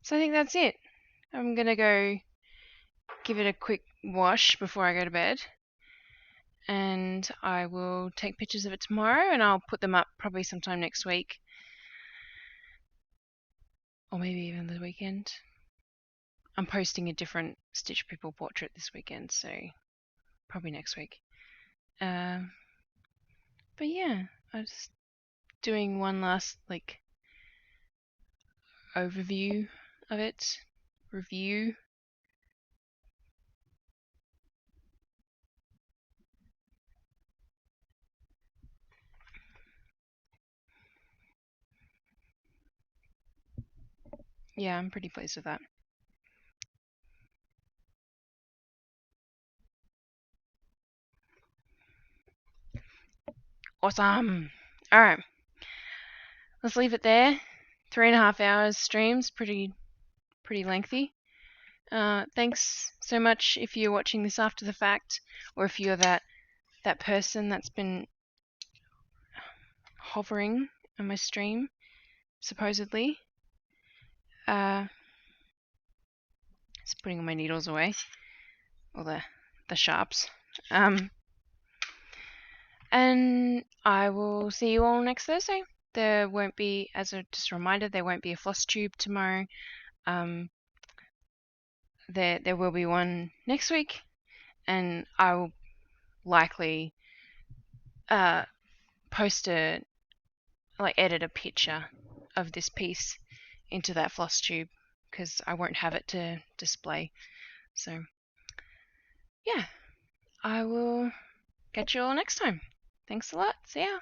So I think that's it. I'm gonna go give it a quick wash before I go to bed, and I will take pictures of it tomorrow, and I'll put them up probably sometime next week, or maybe even the weekend. I'm posting a different Stitch People portrait this weekend, so probably next week. But yeah, I was doing one last overview of it, review. Yeah, I'm pretty pleased with that. Awesome. All right, let's leave it there. 3.5 hours streams, pretty lengthy. Thanks so much if you're watching this after the fact, or if you're that person that's been hovering on my stream, supposedly. Just putting all my needles away, or the sharps. And I will see you all next Thursday. There won't be, just a reminder, there won't be a floss tube tomorrow. There will be one next week, and I will likely edit a picture of this piece into that floss tube, because I won't have it to display. So yeah, I will catch you all next time. Thanks a lot. See ya.